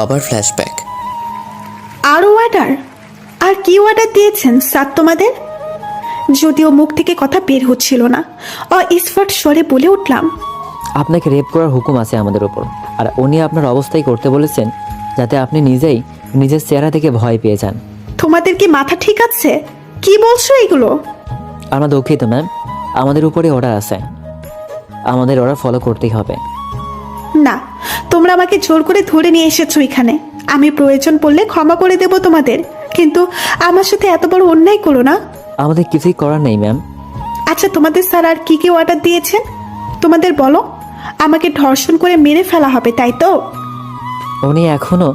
আবার ফ্ল্যাশব্যাক। আরও অর্ডার? আর কি অর্ডার দিয়েছেন স্যার তোমাদের? যদিও মুখ থেকে কথা বের হচ্ছিল না, অস্ফুট স্বরে বলে উঠলাম, আপনাকে রেপ করার হুকুম আছে আমাদের ওপর, আর উনি আপনার অবস্থাই করতে বলেছেন যাতে আপনি নিজেই নিজের চেহারা থেকে ভয় পেয়ে যান। তোমাদের কি মাথা ঠিক আছে? কি বলছো এগুলো? আমরা দুঃখিত ম্যাম, আমাদের উপরে অর্ডার আছে, আমাদের অর্ডার ফলো করতেই হবে। না, তোমরা আমাকে জোর করে ধরে নিয়ে এসেছো এখানে। আমি প্রয়োজন পড়লে ক্ষমা করে দেব তোমাদের, কিন্তু আমার সাথে এত বড় অন্যায় করো না। আমাদের কিছুই করার নেই ম্যাম। আচ্ছা, তোমাদের স্যার আর কি কি অর্ডার দিয়েছেন তোমাদের বলো। আমাকে ধর্ষণ করে মেরে ফেলা হবে, তাই তো? উনি এখনো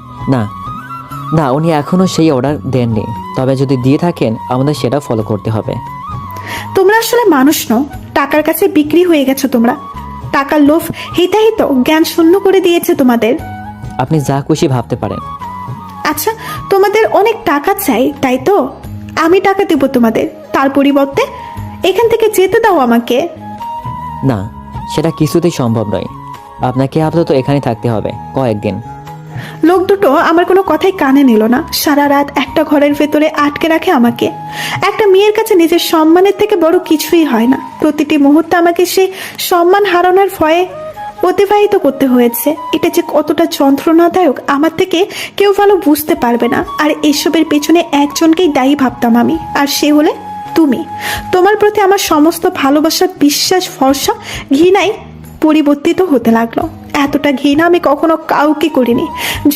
উনি এখনো সেই অর্ডার দেননি, তবে যদি দিয়ে থাকেন আমাদের সেটা ফলো করতে হবে। তোমরা আসলে মানুষ নও, টাকার কাছে বিক্রি হয়ে গেছো তোমরা। টাকার লোভ হিতাহিত জ্ঞান শূন্য করে দিয়েছে তোমাদের। আপনি যা খুশি ভাবতে পারেন। আচ্ছা, তোমাদের অনেক টাকা চাই, তাই তো? আমি টাকা দেব তোমাদের, তার পরিবর্তে এখান থেকে যেতে দাও আমাকে। না, সেটা কিছুতেই সম্ভব নয়। আপনাকে আপাতত এখানে থাকতে হবে কয়েকদিন। লোক দুটো আমার কোনো কথাই কানে নিল না। সারা রাত একটা ঘরের ভেতরে আটকে রাখে আমাকে। একটা মেয়ের কাছে নিজের সম্মানের থেকে বড় কিছুই হয় না। প্রতিটি মুহূর্তে আমাকে সেই সম্মান হারানোর ভয়ে অতিবাহিত করতে হয়েছে। এটা যে কতটা যন্ত্রণাদায়ক আমার থেকে কেউ ভালো বুঝতে পারবে না। আর এসবের পেছনে একজনকেই দায়ী ভাবতাম আমি, আর সে হলে তুমি। তোমার প্রতি আমার সমস্ত ভালোবাসা, বিশ্বাস, ভরসা, ঘৃণাই পরিবর্তিত হতে লাগলো। এতটা ঘৃণা আমি কখনো কাউকে করিনি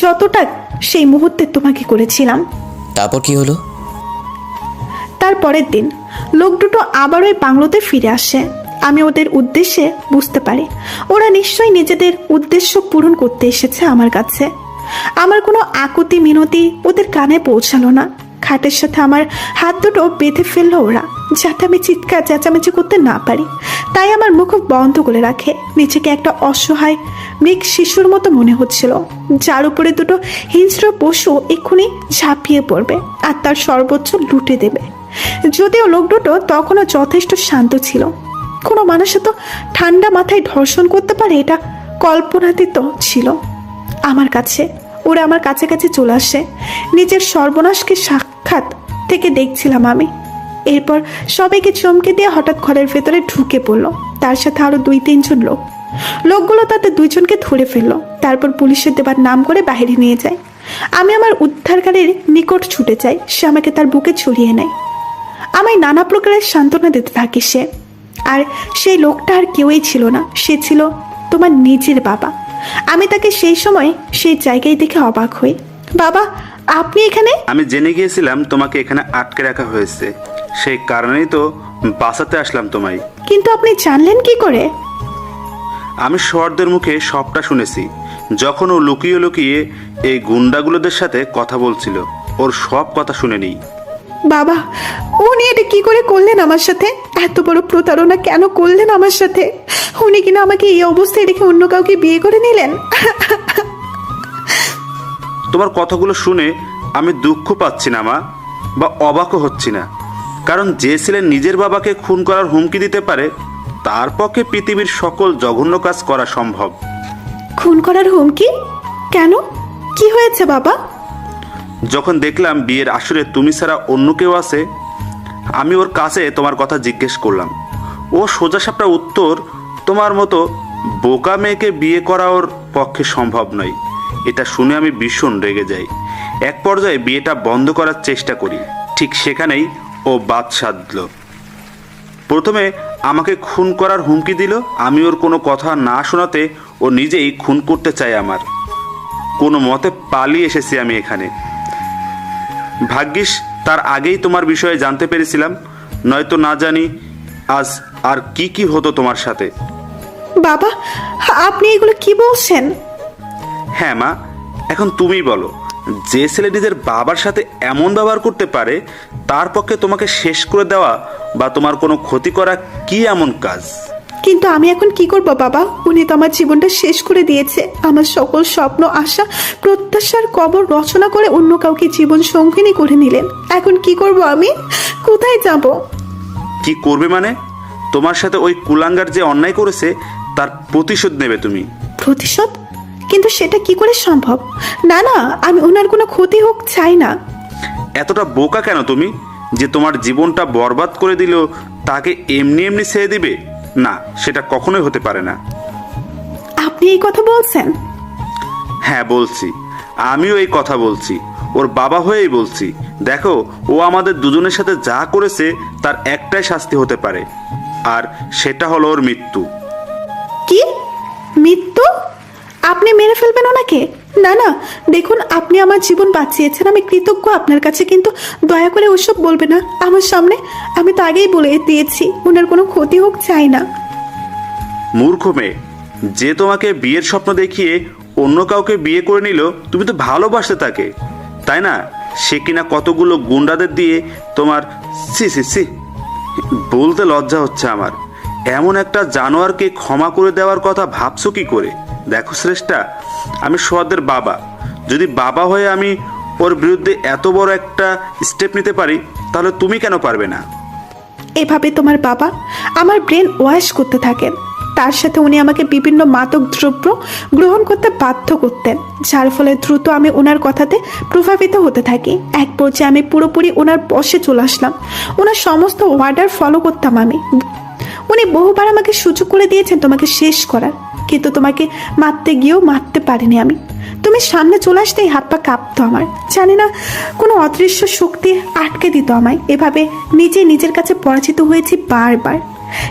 যতটা সেই মুহূর্তে তোমাকে করেছিলাম। তারপর কি হলো? তার পরের দিন লোক দুটো আবার ওই বাংলোতে ফিরে আসে। আমি ওদের উদ্দেশ্যে বুঝতে পারি ওরা নিশ্চয়ই নিজেদের উদ্দেশ্য পূরণ করতে এসেছে আমার কাছে। আমার কোনো আকুতি মিনতি ওদের কানে পৌঁছালো না। খাটের সাথে আমার হাত দুটো বেঁধে ফেললো ওরা, যাতে আমি চিৎকার চেঁচামেচি করতে না পারি। তাই আমার মুখ বন্ধ করে রাখে। নিজেকে একটা অসহায় মৃগ শিশুর মতো মনে হচ্ছিল, যার উপরে দুটো হিংস্র পশু এক্ষুনি ঝাঁপিয়ে পড়বে আর তার সর্বোচ্চ লুটে দেবে। যদিও লোক দুটো তখনও যথেষ্ট শান্ত ছিল। কোনো মানুষ তো ঠান্ডা মাথায় ধর্ষণ করতে পারে, এটা কল্পনাতীত ছিল আমার কাছে। ওরা আমার কাছাকাছি চলে আসে। নিজের সর্বনাশকে সাক্ষাৎ থেকে দেখছিলাম আমি। এরপর সবাইকে চমকে দিয়ে হঠাৎ ঘরের ভেতরে ঢুকে পড়লো, তার সাথে আরো 2-3 জন লোক। লোকগুলো তাদের 2জনকে ধরে ফেললো, তারপর পুলিশের দেবার নাম করে বাইরে নিয়ে যায়। আমি আমার উদ্ধারকারীর নিকট ছুটে যাই। সে আমাকে তার বুকে ছড়িয়ে নেয়, আমায় নানা প্রকারের সান্ত্বনা দিতে থাকে সে। আর সেই লোকটা আর কেউই ছিল না, সে ছিল তোমার নিজের বাবা। আমি তাকে সেই সময় সেই জায়গায় দেখে অবাক হই। বাবা, আপনি এখানে? আমি জেনে গিয়েছিলাম তোমাকে এখানে আটকে রাখা হয়েছে, সেই কারণেই তো বাঁচাতে আসলাম তোমায়। কিন্তু আপনি জানলেন কি করে? আমি শহরদের মুখে সবটা শুনেছি। যখন ও লুকিয়ে লুকিয়ে এই গুন্ডাগুলোদের সাথে কথা বলছিল, ওর সব কথা শুনে নিই। বাবা, উনি এটা কি করে করলেন আমার সাথে? এত বড় প্রতারণা কেন করলেন আমার সাথে? উনি কিনা আমাকে এই অবস্থায় রেখে অন্য কাউকে বিয়ে করে নিলেন। তোমার কথাগুলো শুনে আমি দুঃখ পাচ্ছি না মা, বা অবাকও হচ্ছি না। কারণ যে ছেলে নিজের বাবাকে খুন করার হুমকি দিতে পারে, তার পক্ষে পৃথিবীর সকল জঘন্য কাজ করা সম্ভব। খুন করার হুমকি? কেন? কি হয়েছে বাবা? যখন দেখলাম বিয়ের আসরে তুমি ছাড়া অন্য কেউ আছে, আমি ওর কাছে তোমার কথা জিজ্ঞেস করলাম। ও সোজাসাপটা উত্তর, তোমার মতো বোকা মেয়েকে বিয়ে করা ওর পক্ষে সম্ভব নয়। এটা শুনে আমি ভীষণ রেগে যাই। এক পর্যায়ে বিয়েটা বন্ধ করার চেষ্টা করি। ঠিক সেখানেই ও বাদ সাধল। প্রথমে আমাকে খুন করার হুমকি দিল। আমি ওর কোনো কথা না শোনাতে ও নিজেই খুন করতে চায় আমার। কোনো মতে পালিয়ে এসেছি আমি এখানে। ভাগ্যিস তার আগেই তোমার বিষয়ে জানতে পেরেছিলাম, নয়তো না জানি আজ আর কি কি হতো তোমার সাথে। বাবা, আপনি এগুলো কি বলছেন? হ্যাঁ মা, এখন তুমি বলো, যে ছেলে নিজের বাবার সাথে এমন ব্যবহার করতে পারে, তার পক্ষে তোমাকে শেষ করে দেওয়া বা তোমার কোনো ক্ষতি করা কি এমন কাজ? কিন্তু আমি এখন কি করব বাবা? উনি তো আমার জীবনটা শেষ করে দিয়েছে। আমার সকল স্বপ্ন, আশা, প্রত্যাশার কবর রচনা করে অন্য কাউকে জীবন সঙ্গিনী করে নিলেন। এখন কি করব আমি? কোথায় যাব? কি করবে মানে? তোমার সাথে ওই কুলাঙ্গার যে অন্যায় করেছে তার প্রতিশোধ নেবে তুমি। প্রতিশোধ? কিন্তু সেটা কি করে সম্ভব? না না, আমি ওনার কোনো ক্ষতি হোক চাই না। এতটা বোকা কেন তুমি যে তোমার জীবনটা বরবাদ করে দিল তাকে এমনি এমনি ছেড়ে দিবে? না, সেটা কখনোই হতে পারে না। আপনি এই কথা বলছেন? হ্যাঁ বলছি, আমিও এই কথা বলছি, ওর বাবা হয়েই বলছি। দেখো, ও আমাদের দুজনের সাথে যা করেছে তার একটাই শাস্তি হতে পারে, আর সেটা হলো ওর মৃত্যু। কি মৃত্যু? আপনি মেরে ফেলবেন ওনাকে? না না, দেখুন, আপনি আমার জীবন বাঁচিয়েছেন, আমি কৃতজ্ঞ আপনার কাছে, কিন্তু দয়া করে ওসব বলবে না আমার সামনে। আমি তো আগেই বলে দিয়েছি ওনার কোনো ক্ষতি হোক চাই না। মূর্খ মেয়ে, যে তোমাকে বিয়ের স্বপ্ন দেখিয়ে অন্য কাউকে বিয়ে করে নিল, তুমি তো ভালোবাসতে তাকে, তাই না? সে কিনা কতগুলো গুন্ডাদের দিয়ে তোমার সি সি সি বলতে লজ্জা হচ্ছে আমার। এমন একটা জানোয়ারকে ক্ষমা করে দেওয়ার কথা ভাবছো কি করে? দেখো শ্রেষ্ঠা, আমি সোহাদের বাবা। যদি বাবা হয়ে আমি ওর বিরুদ্ধে এত বড় একটা স্টেপ নিতে পারি, তাহলে তুমি কেন পারবে না? এভাবে তোমার বাবা আমার ব্রেন ওয়াশ করতে থাকেন। তার সাথে উনি আমাকে বিভিন্ন মাদক দ্রব্য গ্রহণ করতে বাধ্য করতেন, যার ফলে দ্রুত আমি ওনার কথাতে প্রভাবিত হতে থাকি। এক পর্যায়ে আমি পুরোপুরি ওনার বশে চলে আসলাম। ওনার সমস্ত অর্ডার ফলো করতাম আমি। উনি বহুবার আমাকে সুযোগ করে দিয়েছেন তোমাকে শেষ করার, কিন্তু তোমাকে মারতে গিয়েও মারতে পারিনি আমি। তুমি সামনে চলে আসতেই হাত পা কাঁপতো আমার, জানি না কোনো অদৃশ্য শক্তি আটকে দিত আমায়। এভাবে নিজের কাছে পরাজিত হয়েছি বারবার,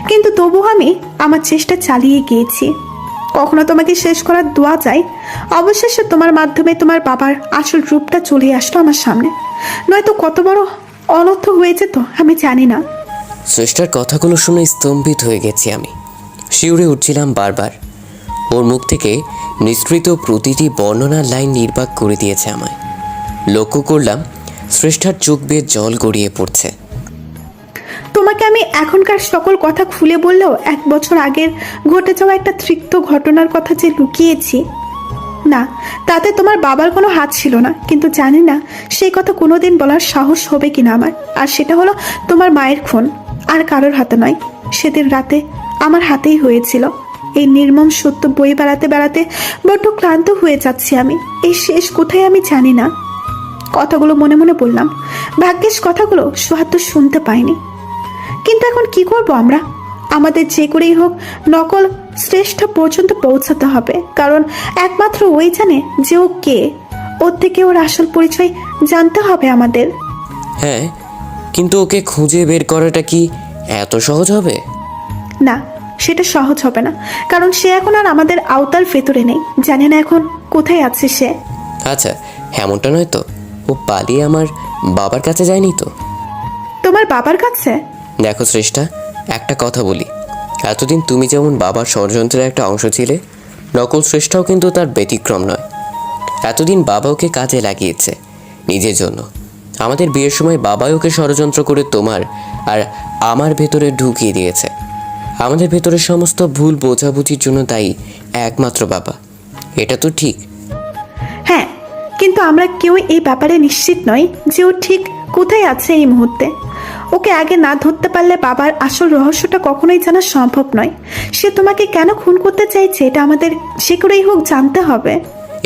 কিন্তু তবুও আমি আমার চেষ্টা চালিয়ে গিয়েছি। কখনো তোমাকে শেষ করার দোয়া চাই। অবশেষে তোমার মাধ্যমে তোমার বাবার আসল রূপটা চলে আসলো আমার সামনে, নয়তো কত বড় অনর্থ হয়েছে তো আমি জানি না। স্রেষ্ঠার কথাগুলো শুনে স্তম্ভিত হয়ে গেছি আমি। শিউরে উঠছিলাম বারবার। ওর মুখ থেকে নিঃসৃত প্রতিটি বর্ণনার লাইন নির্বাক করে দিয়েছে আমায়। লক্ষ্য করলাম স্রেষ্ঠার চোখ বেয়ে জল গড়িয়ে পড়ছে। তোমাকে আমি এখনকার সকল কথা খুলে বললেও 1 বছর আগের ঘটে যাওয়া একটা তৃপ্ত ঘটনার কথা যে লুকিয়েছি, না, তাতে তোমার বাবার কোনো হাত ছিল না, কিন্তু জানি না সেই কথা কোনোদিন বলার সাহস হবে কিনা আমার। আর সেটা হলো তোমার মায়ের খুন, আর কারোর হাতে নয়। সেদিন রাতে আমার হাতেই হয়েছিল। এই নির্মম সত্য বই বেড়াতে বেড়াতে বড্ড ক্লান্ত হয়ে যাচ্ছি আমি। এই শেষ কোথায় আমি জানি না। কথাগুলো মনে মনে বললাম। ভাগ্যিস কথাগুলো সোহাগ তো শুনতে পাইনি। কিন্তু এখন কি করব আমরা? আমাদের যে করেই হোক নকল শ্রেষ্ঠ পর্যন্ত পৌঁছাতে হবে, কারণ একমাত্র ওই জানে যে ও কে। ওর থেকে ওর আসল পরিচয় জানতে হবে আমাদের। হ্যাঁ, কিন্তু ওকে খুঁজে বের করাটা কি এত সহজ হবে? না, সেটা সহজ হবে না, কারণ সে এখন আর আমাদের আওতার ভেতরে নেই। জানি না এখন কোথায় আছে সে। আচ্ছা, এমনটা নয় তো ও পালিয়ে আমার বাবার কাছে যায়নি তো? তোমার বাবার কাছে? দেখো শ্রেষ্ঠা, একটা কথা বলি। এতদিন তুমি যেমন বাবার ষড়যন্ত্রের একটা অংশ ছিলে, নকল শ্রেষ্ঠাও কিন্তু তার ব্যতিক্রম নয়। এতদিন বাবা ওকে কাজে লাগিয়েছে নিজের জন্য। আমাদের বিয়ের সময় বাবাই ওকে ষড়যন্ত্র করে তোমার আর আমার ভেতরে ঢুকিয়ে দিয়েছে। আমাদের ভেতরে সমস্ত ভুল বোঝাবুঝির জন্য দায়ী একমাত্র বাবা। এটা তো ঠিক। হ্যাঁ, কিন্তু আমরা কেউ এই ব্যাপারে নিশ্চিত নই যে ও ঠিক কোথায় আছে এই মুহূর্তে। ওকে আগে না ধরতে পারলে বাবার আসল রহস্যটা কখনোই জানা সম্ভব নয়। সে তোমাকে কেন খুন করতে চাইছে এটা আমাদের যে করেই হোক জানতে হবে।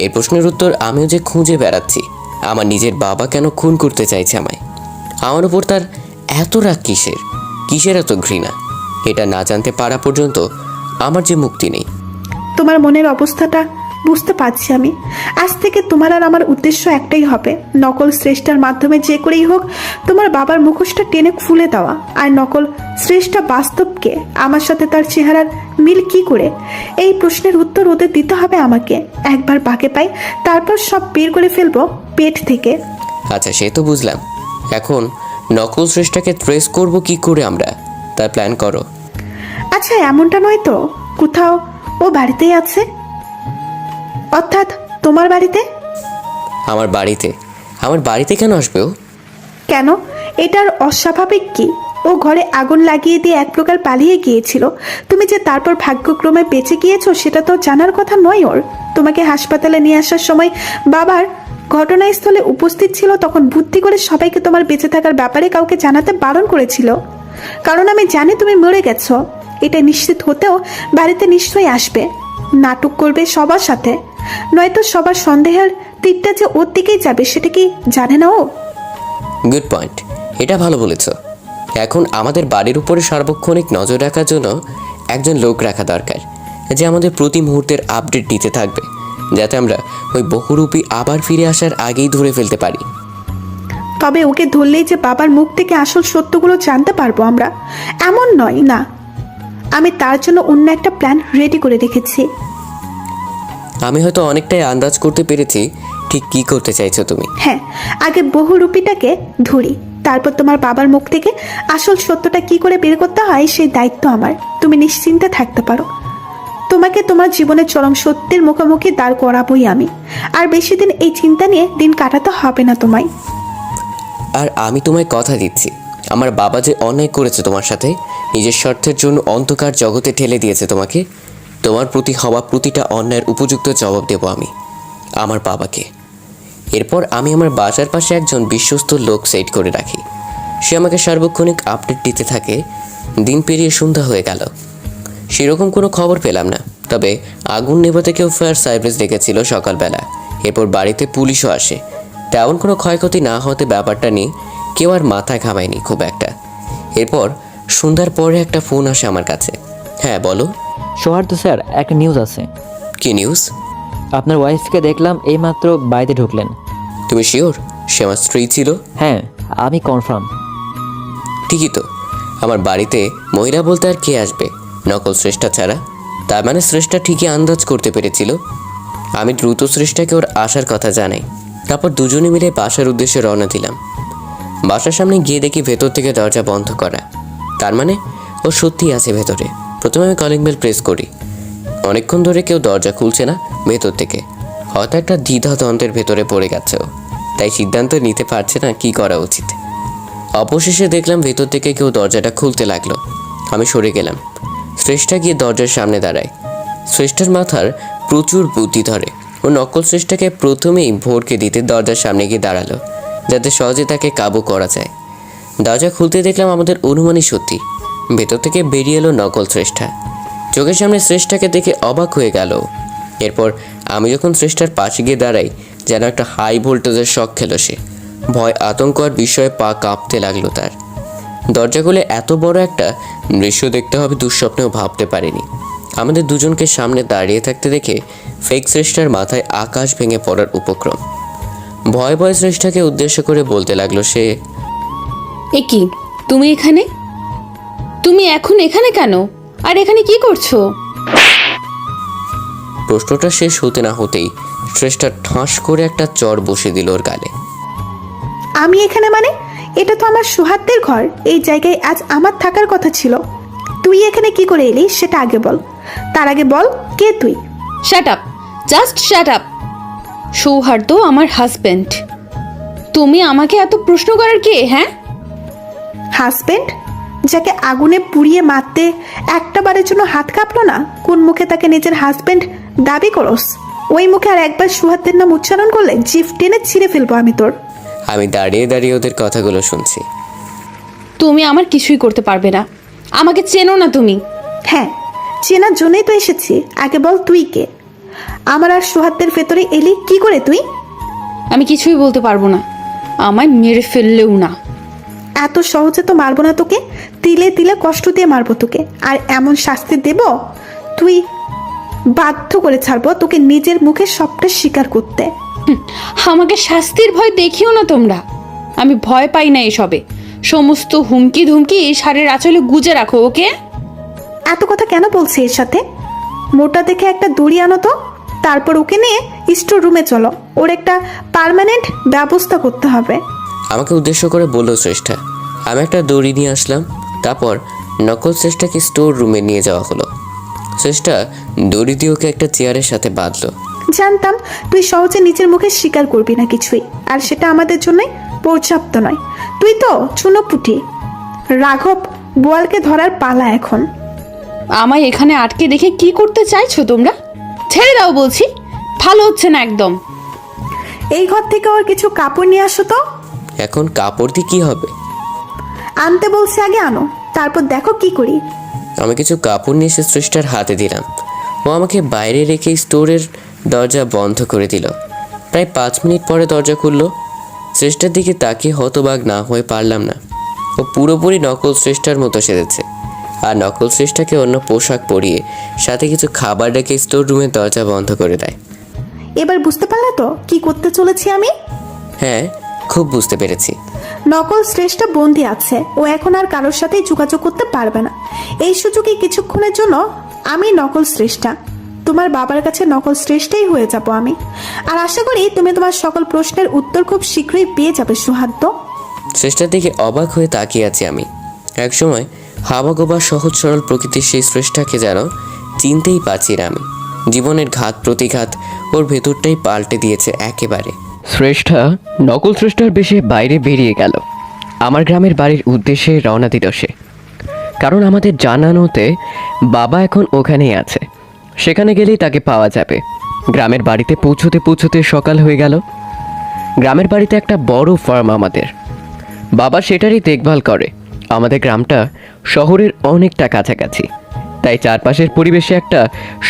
এই প্রশ্নের উত্তর আমিও যে খুঁজে বেড়াচ্ছি। আমার নিজের বাবা কেন খুন করতে চাইছে আমায়? আমার উপর তার এত রাগ কিসের এত ঘৃণা? এটা না জানতে পারা পর্যন্ত আমার যে মুক্তি নেই। তোমার মনের অবস্থাটা বুঝতে পারছি আমি। আজ থেকে তোমার আর আমার উদ্দেশ্য একটাই হবে, নকল শ্রেষ্ঠার মাধ্যমে যে করেই হোক তোমার বাবার মুখোশটা টেনে খুলে দেওয়া। আর নকল শ্রেষ্ঠা বাস্তবকে আমার সাথে তার চেহারার মিল কি করে, এই প্রশ্নের উত্তর ওদের দিতে হবে আমাকে। একবার বাকে পাই, তারপর সব বের করে ফেলবো পেট থেকে। আচ্ছা, সে তো বুঝলাম। এখন নকল শ্রেষ্ঠাকে ট্রেস করব কি করে আমরা, তার প্ল্যান করো। আচ্ছা, এমনটা নয় তো কোথাও ও বাড়িতেই আছে? অর্থাৎ তোমার বাড়িতে? আমার বাড়িতে কেন আসবে ও? কেন, এটার অস্বাভাবিক কি? ও ঘরে আগুন লাগিয়ে দিয়ে এক প্রকার পালিয়ে গিয়েছিল। তুমি যে তারপর ভাগ্যক্রমে বেঁচে গিয়েছো সেটা তো জানার কথা নয় ওর। তোমাকে হাসপাতালে নিয়ে আসার সময় বাবার ঘটনাস্থলে উপস্থিত ছিল, তখন বুদ্ধি করে সবাইকে তোমার বেঁচে থাকার ব্যাপারে কাউকে জানাতে বারণ করেছিল, কারণ আমি জানি তুমি মরে গেছো। এটা নিশ্চিত হতেও বাড়িতে নিশ্চয়ই আসবে। নাটক করবে সবার সাথে, নয়তো সবার সন্দেহের তীরটা যে ওর দিকেই যাবে সেটা কি জানে না ও? গুড পয়েন্ট, এটা ভালো বলেছ। এখন আমাদের বাড়ির উপরে সার্বক্ষণিক নজর রাখার জন্য একজন লোক রাখা দরকার, যে আমাদের প্রতি মুহূর্তের আপডেট দিতে থাকবে, যাতে আমরা ওই বহুরূপী আবার ফিরে আসার আগেই ধরে ফেলতে পারি। তবে ওকে ধরলেই যে বাবার মুখ থেকে আসল সত্যগুলো জানতে পারবো আমরা, এমন নয় না। আমি তার জন্য অন্য একটা প্ল্যান রেডি করে রেখেছি। আমি হয়তো অনেকটাই আন্দাজ করতে পেরেছি ঠিক কি করতে চাইছো তুমি। হ্যাঁ, আগে বহুরূপীটাকে ধরি, তারপর তোমার বাবার মুখ থেকে আসল সত্যটা কি করে বের করতে হয় সেই দায়িত্ব আমার। তুমি নিশ্চিন্তে থাকতে পারো, তোমাকে তোমার জীবনের চরম সত্যের মুখোমুখি দাঁড় করাবোই আমি। আর বেশি দিন এই চিন্তা নিয়ে দিন কাটাতে হবে না তোমায়। আর আমি তোমায় কথা দিচ্ছি, আমার বাবা যে অন্যায় করেছে তোমার সাথে, নিজের স্বার্থের জন্য অন্ধকার জগতে ঠেলে দিয়েছে তোমাকে, তোমার প্রতি হওয়া প্রতিটা অন্যায়ের উপযুক্ত জবাব দেব আমি আমার বাবাকে। এরপর আমি আমার বাসার পাশে একজন বিশ্বস্ত লোক সেট করে রাখি। সে আমাকে সার্বক্ষণিক আপডেট দিতে থাকে। দিন পেরিয়ে সন্ধ্যা হয়ে গেল, সেরকম কোনো খবর পেলাম না। তবে আগুন নেভাতে কেউ ফায়ার সার্ভিস ডেকেছিল সকালবেলা। এরপর বাড়িতে পুলিশও আসে। তেমন কোনো ক্ষয়ক্ষতি না হতে ব্যাপারটা নিয়ে কেউ আর মাথা ঘামায়নি খুব একটা। এরপর সন্ধ্যার পরে একটা ফোন আসে আমার কাছে। হ্যাঁ বলো। সৌহার্দ্য স্যার, একটা নিউজ আছে। কি নিউজ? আপনার ওয়াইফকে দেখলাম এইমাত্র বাড়িতে ঢুকলেন। তুমি শিওর সে আমার স্ত্রী ছিল? হ্যাঁ, আমি কনফার্ম। ঠিকই তো, আমার বাড়িতে মহিলা বলতে আর কে আসবে নকল শ্রেষ্ঠা ছাড়া? তার মানে শ্রেষ্ঠা ঠিকই আন্দাজ করতে পেরেছিল। আমি দ্রুত শ্রেষ্ঠাকে ওর আসার কথা জানাই। তারপর দুজনে মিলে বাসার উদ্দেশ্যে রওনা দিলাম। বাসার সামনে গিয়ে দেখি ভেতর থেকে দরজা বন্ধ করা। তার মানে ও সত্যিই আছে ভেতরে। প্রথমে আমি কলিং বেল প্রেস করি। অনেকক্ষণ ধরে কেউ দরজা খুলছে না ভেতর থেকে। হয়তো একটা দ্বিধাদ্বন্দ্বের ভেতরে পড়ে গেছে ও, তাই সিদ্ধান্ত নিতে পারছে না কি করা উচিত। অবশেষে দেখলাম ভেতর থেকে কেউ দরজাটা খুলতে লাগলো। আমি সরে গেলাম। শ্রেষ্ঠা গিয়ে দরজার সামনে দাঁড়ায়। শ্রেষ্ঠার মাথার প্রচুর বুদ্ধি ধরে। ও নকল শ্রেষ্ঠাকে প্রথমেই ভোরকে দিতে দরজার সামনে গিয়ে দাঁড়ালো, যাতে সহজে তাকে কাবু করা যায়। দরজা খুলতে দেখলাম আমাদের অনুমানই সত্যি। ভেতর থেকে বেরিয়ে এলো নকল শ্রেষ্ঠা। চোখের সামনে শ্রেষ্ঠাকে দেখে অবাক হয়ে গেল। এরপর আমি যখন শ্রেষ্ঠার পাশে গিয়ে দাঁড়াই, যেন একটা হাই ভোল্টেজের শক খেলো সে। ভয়, আতঙ্ক আর বিস্ময়ে পা কাঁপতে লাগলো তার। দরজা খুলে এত বড় একটা দৃশ্য দেখতে হবে দুঃস্বপ্নেও ভাবতে পারিনি। আমাদের দুজনকে সামনে দাঁড়িয়ে থাকতে দেখে ফেক শ্রেষ্ঠার মাথায় আকাশ ভেঙে পড়ার উপক্রম। ভয় ভয় শ্রেষ্ঠাকে উদ্দেশ্য করে বলতে লাগলো সে, এ কি, তুমি এখানে? তুমি এখন এখানে কেন? আর এখানে কি করছো? প্রশ্নটা শেষ হতে না হতেই শ্রেষ্ঠা ঠাস করে একটা চর বসে দিল ওর গালে। আমি এখানে মানে? এটা তো আমার সুহাদ্দের ঘর। এই জায়গায় আজ আমার থাকার কথা ছিল। তুই এখানে কি করে এলি সেটা আগে বল। তার আগে বল, কে তুই? Shut up, just shut up. Souharda আমার হাজবেন্ড। তুমি আমাকে এত প্রশ্ন করার কে? হ্যাঁ, হাজবেন্ড? যাকে আগুনে পুড়িয়ে মারতে একটা বারের জন্য হাত কাঁপলো না? কোন মুখে তাকে নিজের হাজবেন্ড দাবি করস? ওই মুখে আর একবার সুহাদ্দের নাম উচ্চারণ করলে জিভ টেনে ছিঁড়ে ফেলবো আমি তোর। আমি দাঁড়িয়ে দাঁড়িয়ে ওদের কথাগুলো শুনছি। তুমি আমার কিছুই করতে পারবে না। আমাকে চেনো না তুমি। হ্যাঁ, চেনার জন্যই তো এসেছি। আগে বল তুই কে? আমার আর সুহাদ্দের ভেতরে এলি কি করে তুই? আমি কিছুই বলতে পারবো না। আমায় মেরে ফেললেও না। এত সহজে তো মারবো না তোকে, তিলে তিলে কষ্ট দিয়ে মারবো তোকে। আর এমন শাস্তি দেব তুই বাধ্য করে ছাড়বো তোকে নিজের মুখে সবটা স্বীকার করতে। আমাকে শাস্তির ভয় দেখিও না তোমরা। আমি ভয় পাই না এসবে। সমস্ত হুমকি ধুমকি শাড়ির আঁচলে গুজে রাখো, ওকে? এত কথা কেন বলছি? এর সাথে মোটা দেখে একটা দড়ি আনো তো, তারপর ওকে নিয়ে স্টোর রুমে চলো। ওর একটা পার্মানেন্ট ব্যবস্থা করতে হবে। আমাকে উদ্দেশ্য করে বলল শ্রেষ্ঠা। আমি একটা দড়ি নিয়ে আসলাম। তারপর নকল শ্রেষ্ঠাকে স্টোর রুমে নিয়ে যাওয়া হলো। শ্রেষ্ঠা দড়ি দিয়ে ওকে একটা চেয়ারের সাথে বাঁধলো। জানতাম তুই সহজে নিজের মুখে স্বীকার করবি না কিছুই, আর সেটা আমাদের জন্য পর্যাপ্ত নয়। তুই তো চুনোপুটি। রাঘব বোয়ালকে ধরার পালা এখন। আমায় এখানে আটকে দেখে কি করতে চাইছো তোমরা? ছেড়ে দাও বলছি। ভালো হচ্ছে না একদম। এই ঘর থেকে ওর কিছু কাপড় নিয়ে আসো তো। এখন কাপড় দিয়ে কী হবে? আনতে বলছি, আগে আনো, তারপর দেখো কি করি। আমি কিছু কাপড় নিয়ে এসে শ্রেষ্ঠার হাতে দিলাম। ও আমাকে বাইরে রেখে স্টোরের দরজা বন্ধ করে দিল। প্রায় 5 মিনিট পরে দরজা খুলল। শ্রেষ্ঠার দিকে তাকিয়ে হতবাক না হয়ে পারলাম না। ও পুরোপুরি নকল শ্রেষ্ঠার মতো সেজেছে, আর নকল শ্রেষ্ঠাকে অন্য পোশাক পরিয়ে সাথে কিছু খাবার রেখে স্টোর রুমের দরজা বন্ধ করে দেয়। এবার বুঝতে পারলে তো কি করতে চলেছি আমি? হ্যাঁ, খুব বুঝতে পেরেছি। নকল শ্রেষ্ঠা বন্দি আছে, ও এখন আর কারোর সাথেই যোগাযোগ করতে পারবে না। এই সুযোগে কিছুক্ষণের জন্য আমি নকল শ্রেষ্ঠা, তোমার বাবার কাছে নকল শ্রেষ্ঠাই হয়ে যাব আমি। আর আশা করি তুমি তোমার সকল প্রশ্নের উত্তর খুব শীঘ্রই পেয়ে যাবে সুহাদ্দ। শ্রেষ্ঠার দিকে অবাক হয়ে তাকিয়ে আছি আমি। একসময় হাবাগোবা সহজ সরল প্রকৃতির সেই শ্রেষ্ঠাকে যেন চিনতেই পারছি না আমি। জীবনের ঘাত প্রতিঘাত ওর ভেতরটাই পাল্টে দিয়েছে একেবারে। শ্রেষ্ঠা নকল শ্রেষ্ঠার বেশে বাইরে বেরিয়ে গেল। আমার গ্রামের বাড়ির উদ্দেশ্যে রওনা দিল সে। কারণ আমাদের জানানোতে বাবা এখন ওখানেই আছে, সেখানে গেলেই তাকে পাওয়া যাবে। গ্রামের বাড়িতে পৌঁছতে পৌঁছতে সকাল হয়ে গেল। গ্রামের বাড়িতে একটা বড় ফার্ম আমাদের, বাবা সেটারই দেখভাল করে। আমাদের গ্রামটা শহরের অনেকটা কাছাকাছি, তাই চারপাশের পরিবেশে একটা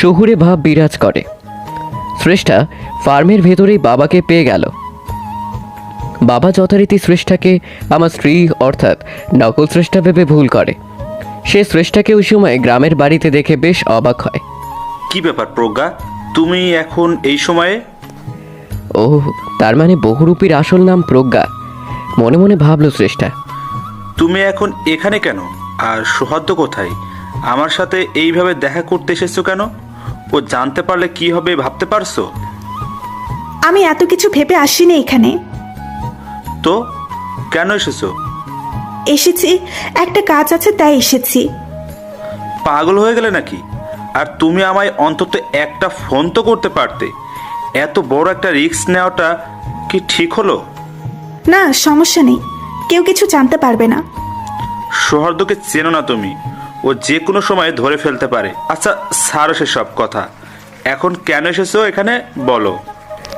শহুরে ভাব বিরাজ করে। শ্রেষ্ঠা ফার্মের ভেতরেই বাবাকে পেয়ে গেল। বাবা যথারীতি শ্রেষ্ঠাকে আমার স্ত্রী অর্থাৎ নকল শ্রেষ্ঠা ভেবে ভুল করে। সে শ্রেষ্ঠাকে ওই সময় গ্রামের বাড়িতে দেখে বেশ অবাক হয়। কি ব্যাপার প্রজ্ঞা, তুমি এখন এই সময়ে? ও, তার মানে বহুরূপীর আসল নাম প্রজ্ঞা, মনে মনে ভাবলো শ্রেষ্ঠা। তুমি এখন এখানে কেন? আর সৌহার্দ্য কোথায়? আমার সাথে এইভাবে দেখা করতে এসেছো কেন? ও জানতে পারলে কি হবে ভাবতে পারছো? আমি এত কিছু ভেবে আসিনি এখানে। তো কেন এসেছো? এসেছি, একটা কাজ আছে তাই এসেছি। পাগল হয়ে গেলে নাকি? আর তুমি আমায় অন্তত একটা ফোন তো করতে পারতে। এত বড় একটা রিস্ক নেওয়াটা কি ঠিক হলো? না, সমস্যা নেই, কেউ কিছু জানতে পারবে না। সৌহার্দ্যকে চেনো না তুমি, ও যে কোনো সময় ধরে ফেলতে পারে। আচ্ছা ছাড়ো সেসব কথা, এখন কেন এসেছো এখানে বলো।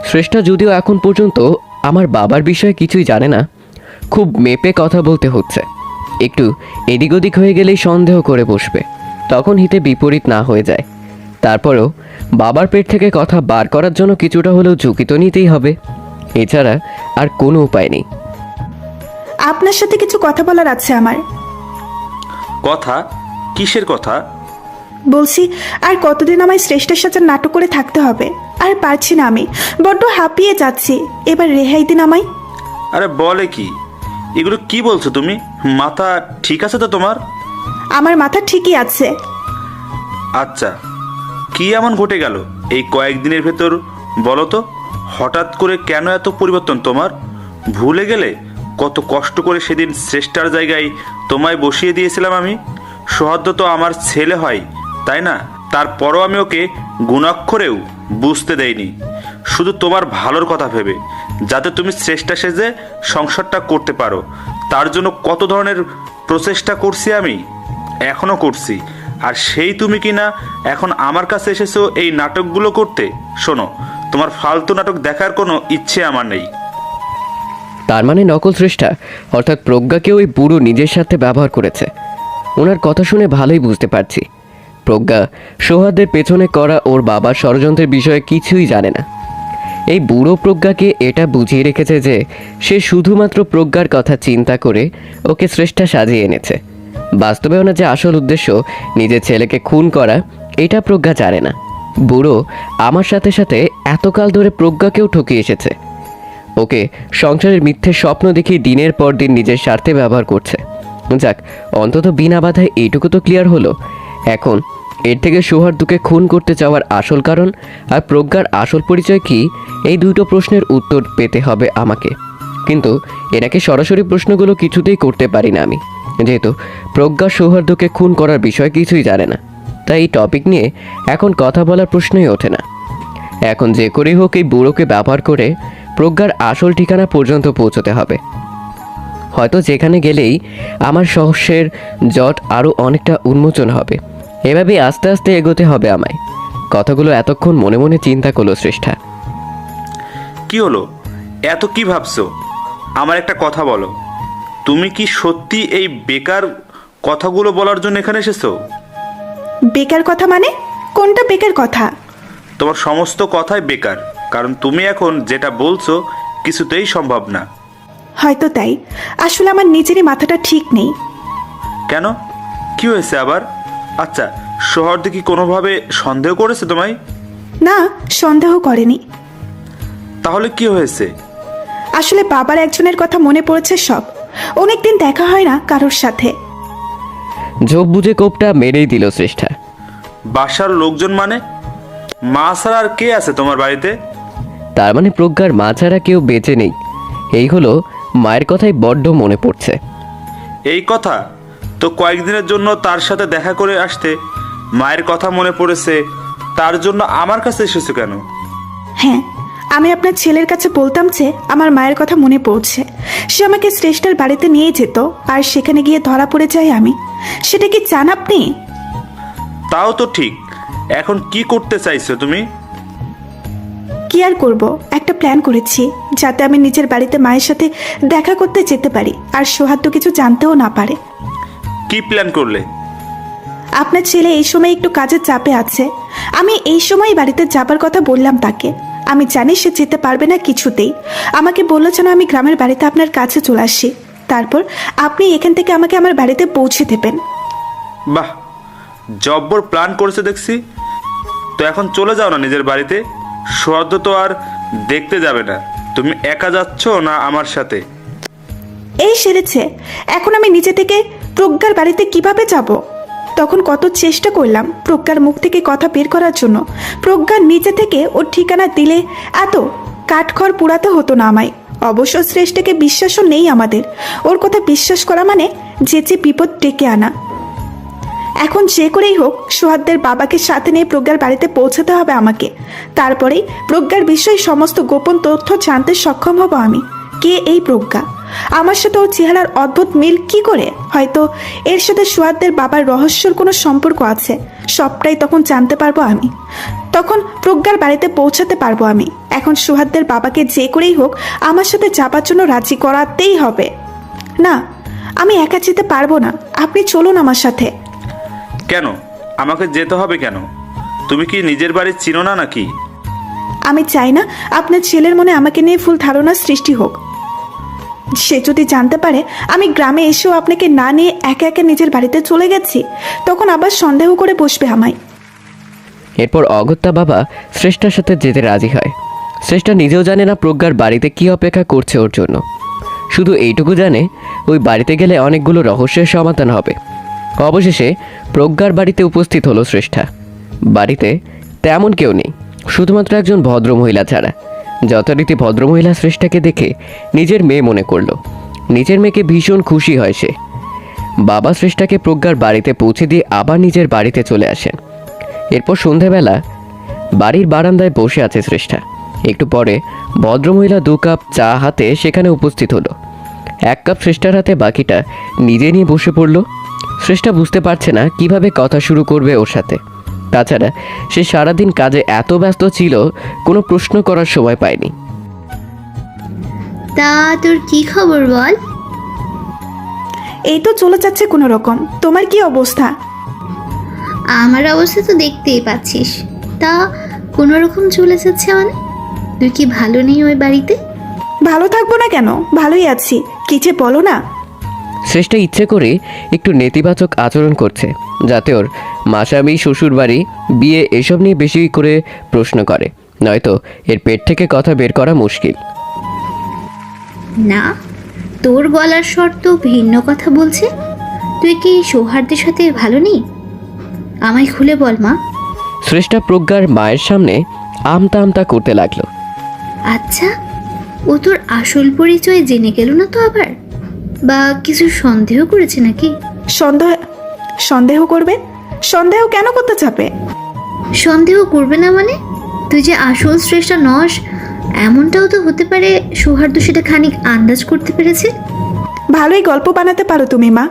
শ্রেষ্ঠা যদিও এখন পর্যন্ত আমার বাবার বিষয়ে কিছুই জানে না, খুব মেপে কথা বলতে হচ্ছে। একটু এদিক ওদিক হয়ে গেলেই সন্দেহ করে বসবে, তখন হিতে বিপরীত না হয়ে যায়। তারপরেও বাবার পেট থেকে কথা বার করার জন্য কিছুটা হলেও ঝুঁকি তো নিতেই হবে, এছাড়া আর কোনো উপায় নেই। আপনার সাথে কিছু কথা বলার আছে আমার। কথা? কিসের কথা? বলছি, আর কতদিন আমায় শ্রেষ্ঠের সাথে নাটক করে থাকতে হবে? আর পারছি না আমি, বড্ড হাঁপিয়ে যাচ্ছি। এবার রেহাই দিন আমায়। আরে বলে কি এগুলো, কি বলছো তুমি? মাথা ঠিক আছে তো তোমার? আমার মাথা ঠিকই আছে। আচ্ছা, কি এমন ঘটে গেল এই কয়েকদিনের ভেতর বলো তো? হঠাৎ করে কেন এত পরিবর্তন তোমার? ভুলে গেলে কত কষ্ট করে সেদিন শ্রেষ্ঠার জায়গায় তোমায় বসিয়ে দিয়েছিলাম আমি? সৌহার্দ্য তো আমার ছেলে হয়, তাই না? তারপরও আমি ওকে গুণাক্ষরেও বুঝতে দেইনি, শুধু তোমার ভালোর কথা ভেবে, যাতে তুমি শ্রেষ্ঠা সেজে সংসারটা করতে পারো। তার জন্য কত ধরনের প্রচেষ্টা করছি আমি, এখনও করছি। আর সেই তুমি কি না এখন আমার কাছে এসেছো এই নাটকগুলো করতে? শোনো, তোমার ফালতু নাটক দেখার কোনো ইচ্ছে আমার নেই। তার মানে নকল শ্রেষ্ঠা অর্থাৎ প্রজ্ঞাকে ওই বুড়ো নিজের সাথে ব্যবহার করেছে। ওনার কথা শুনে ভালোই বুঝতে পারছি প্রজ্ঞা সৌহার্দ্যের পেছনে করা ওর বাবার ষড়যন্ত্রের বিষয়ে কিছুই জানে না। এই বুড়ো প্রজ্ঞাকে এটা বুঝিয়ে রেখেছে যে সে শুধুমাত্র প্রজ্ঞার কথা চিন্তা করে ওকে শ্রেষ্ঠা সাজিয়ে এনেছে। বাস্তবে ওনার যে আসল উদ্দেশ্য নিজের ছেলেকে খুন করা, এটা প্রজ্ঞা জানে না। বুড়ো আমার সাথে সাথে এতকাল ধরে প্রজ্ঞাকেও ঠকিয়ে এসেছে। ওকে সংসারের মিথ্যে স্বপ্ন দেখিয়ে দিনের পর দিন নিজের স্বার্থে ব্যবহার করছে। যাক, অন্তত বিনা বাধায় এইটুকু তো ক্লিয়ার হলো। এখন এর থেকে সৌহার্দ্যকে খুন করতে চাওয়ার আসল কারণ আর প্রজ্ঞার আসল পরিচয় কি, এই দুটো প্রশ্নের উত্তর পেতে হবে আমাকে। কিন্তু এনাকে সরাসরি প্রশ্নগুলো কিছুতেই করতে পারি না আমি, যেহেতু প্রজ্ঞা সৌহার্দ্যকে খুন করার বিষয় কিছুই জানে না। তাই এই টপিক নিয়ে এখন কথা বলার প্রশ্নই ওঠে না। এখন যে করেই হোক এই বুড়োকে ব্যবহার করে প্রজ্ঞার আসল ঠিকানা পর্যন্ত পৌঁছতে হবে। হয়তো যেখানে গেলেই আমার রহস্যের জট আরও অনেকটা উন্মোচন হবে। এভাবেই আস্তে আস্তে এগোতে হবে আমায়। কথাগুলো এতক্ষণ মনে মনে চিন্তা করলো শ্রেষ্ঠা। কি হলো, এত কি ভাবছো? আমার একটা কথা বলো, তুমি কি সত্যি এই বেকার কথাগুলো বলার জন্য এখানে এসেছো? বেকার কথা মানে? কোনটা বেকার কথা? তোমার সমস্ত কথাই বেকার, কারণ তুমি এখন যেটা বলছো কিছুতেই সম্ভব না। হয়তো তাই। আসলে আমার নিজেরই মাথাটা ঠিক নেই। কেন, কি হয়েছে আবার? আচ্ছা, শহর কি কোনোভাবে সন্দেহ করেছে তোমায়? না, সন্দেহ করেনি। তাহলে কি হয়েছে? আসলে বাবার একজনের কথা মনে পড়েছে সব। অনেকদিন দেখা হয় না কারোর সাথে। ঝোপ বুঝে কোপটা মেরেই দিল শ্রেষ্ঠা। বাসার লোকজন মানে? মা ছাড়া আর কে আছে তোমার বাড়িতে? তার মানে প্রজ্ঞার মা ছাড়া কেউ বেঁচে নেই। এই হলো মায়ের কথাই বড্ড মনে পড়ছে। এই কথা তো কয়েকদিনের জন্য তার সাথে দেখা করে আসতে, মায়ের কথা মনে পড়েছে তার জন্য আমার কাছে এসেছে কেন? হ্যাঁ, আমি আপনার ছেলের কাছে বলতাম যে আমার মায়ের কথা মনে পড়ছে। সে আমাকে শ্রেষ্ঠার বাড়িতে নিয়ে যেত, আর সেখানে গিয়ে ধরা পড়ে যাই আমি। সেটা কি চান আপনি? তাও তো ঠিক। এখন কি করতে চাইছো তুমি? কি আর করব, একটা প্ল্যান করেছি যাতে আমি নিজের বাড়িতে মায়ের সাথে দেখা করতে যেতে পারি, আর সোহাগ তো কিছু জানতেও না পারে। কি প্ল্যান করলে? আপনার ছেলে এই সময় একটু কাজের চাপে আছে। আমি এই সময় বাড়িতে যাবার কথা বললাম তাকে। আমি জানি সে যেতে পারবে না কিছুতেই। আমাকে বললো যেন আমি গ্রামের বাড়িতে আপনার কাছে চলে আসি, তারপর আপনি এখান থেকে আমাকে আমার বাড়িতে পৌঁছে দেবেন। বাহ, জব্বর প্ল্যান করেছে দেখছি। তো এখন চলে যাও না নিজের বাড়িতে। সোহাদ্দ তো আর দেখতে যাবে না। তুমি একা যাচ্ছ না আমার সাথে? এই সেরেছে। এখন আমি নিজে থেকে প্রজ্ঞার বাড়িতে কিভাবে যাব? তখন কত চেষ্টা করলাম প্রজ্ঞার মুখ থেকে কথা বের করার জন্য। প্রজ্ঞা নিজে থেকে ওর ঠিকানা দিলে এত কাঠখড় পোড়াতে হতো না আমায়। অবশ্য শ্রেষ্ঠকে বিশ্বাসও নেই আমাদের। ওর কথা বিশ্বাস করা মানে যে বিপদ ডেকে আনা। এখন যে করেই হোক সোহাগদের বাবাকে সাথে নিয়ে প্রজ্ঞার বাড়িতে পৌঁছাতে হবে আমাকে। তারপরেই প্রজ্ঞার বিষয়ে সমস্ত গোপন তথ্য জানতে সক্ষম হব আমি। কে এই প্রজ্ঞা? আমার সাথে ওর চেহারার অদ্ভুত মিল কি করে? হয়তো এর সাথে সোহাগদের বাবার রহস্যের কোনো সম্পর্ক আছে। সবটাই তখন জানতে পারবো আমি। তখন প্রজ্ঞার বাড়িতে পৌঁছাতে পারবো আমি। এখন সোহাগদের বাবাকে যে করেই হোক আমার সাথে যাবার জন্য রাজি করাতেই হবে। না, আমি একা যেতে পারবো না। আপনি চলুন আমার সাথে। কেন আমাকে যেতে হবে কেন? তুমি কি নিজের বাড়ি চিনো না নাকি? আমি চাই না আপনার ছেলের মনে আমাকে নিয়ে ভুল ধারণার সৃষ্টি হোক। সে যদি জানতে পারে আমি গ্রামে এসেও আপনাকে না নিয়ে একা একা নিজের বাড়িতে চলে গেছি, তখন আবার সন্দেহ করে বসবে আমায়। এরপর অগত্যা বাবা শ্রেষ্ঠার সাথে যেতে রাজি হয়। শ্রেষ্ঠা নিজেও জানে না প্রজ্ঞার বাড়িতে কি অপেক্ষা করছে ওর জন্য। শুধু এইটুকু জানে ওই বাড়িতে গেলে অনেকগুলো রহস্যের সমাধান হবে। অবশেষে প্রজ্ঞার বাড়িতে উপস্থিত হলো শ্রেষ্ঠা। বাড়িতে তেমন কেউ নেই, শুধুমাত্র একজন ভদ্রমহিলা ছাড়া। যথারীতি ভদ্রমহিলা শ্রেষ্ঠাকে দেখে নিজের মেয়ে মনে করলো। নিজের মেয়েকে ভীষণ খুশি হয় সে। বাবা শ্রেষ্ঠাকে প্রজ্ঞার বাড়িতে পৌঁছে দিয়ে আবার নিজের বাড়িতে চলে আসেন। এরপর সন্ধেবেলা বাড়ির বারান্দায় বসে আছে শ্রেষ্ঠা। একটু পরে ভদ্রমহিলা 2 কাপ চা হাতে সেখানে উপস্থিত হলো। 1 কাপ শ্রেষ্ঠার হাতে, বাকিটা নিজে নিয়ে বসে পড়ল। শ্রেষ্ঠা বুঝতে পারছে না কিভাবে কথা শুরু করবে ওর সাথে। তাছাড়া সে সারাদিন কাজে এত ব্যস্ত ছিল, কোনো প্রশ্ন করার সময় পায়নি। তা তোর কি খবর বল? এই তো চলে যাচ্ছে কোনো রকম। তোমার কি অবস্থা? আমার অবস্থা তো দেখতেই পাচ্ছিস। তা কোনো রকম চলে যাচ্ছে মানে? তুই কি ভালো নেই ওই বাড়িতে? ভালো থাকবো না কেন? ভালোই আছি। কি যে বলো না। শ্রেষ্ঠা ইচ্ছে করে একটু নেতিবাচক আচরণ করছে, যাতে ওর মাসামি, শ্বশুরবাড়ি, বিয়ে এসব নিয়ে বেশি করে প্রশ্ন করে, নয়তো এর পেট থেকে কথা বের করা মুশকিল। না, তোর গলার স্বর তো ভিন্ন কথা বলছে। তুই কি সৌহার্দের সাথে ভালো নেই? আমায় খুলে বল মা। শ্রেষ্ঠা প্রজ্ঞার মায়ের সামনে আমতা আমতা করতে লাগলো। আচ্ছা, ও তোর আসল পরিচয় জেনে গেল না তো আবার? বা কিছু সন্দেহ করেছে নাকি? সন্দেহ করবে? সন্দেহ কেন করতে চাপে? সন্দেহ করবে না মানে? তুই যে আসল শ্রেষ্ঠা নস, এমনটাও তো হতে পারে সৌহার্দ্য সেটা খানিক আন্দাজ করতে পেরেছে। ভালোই গল্প বানাতে পারো তুমি মা।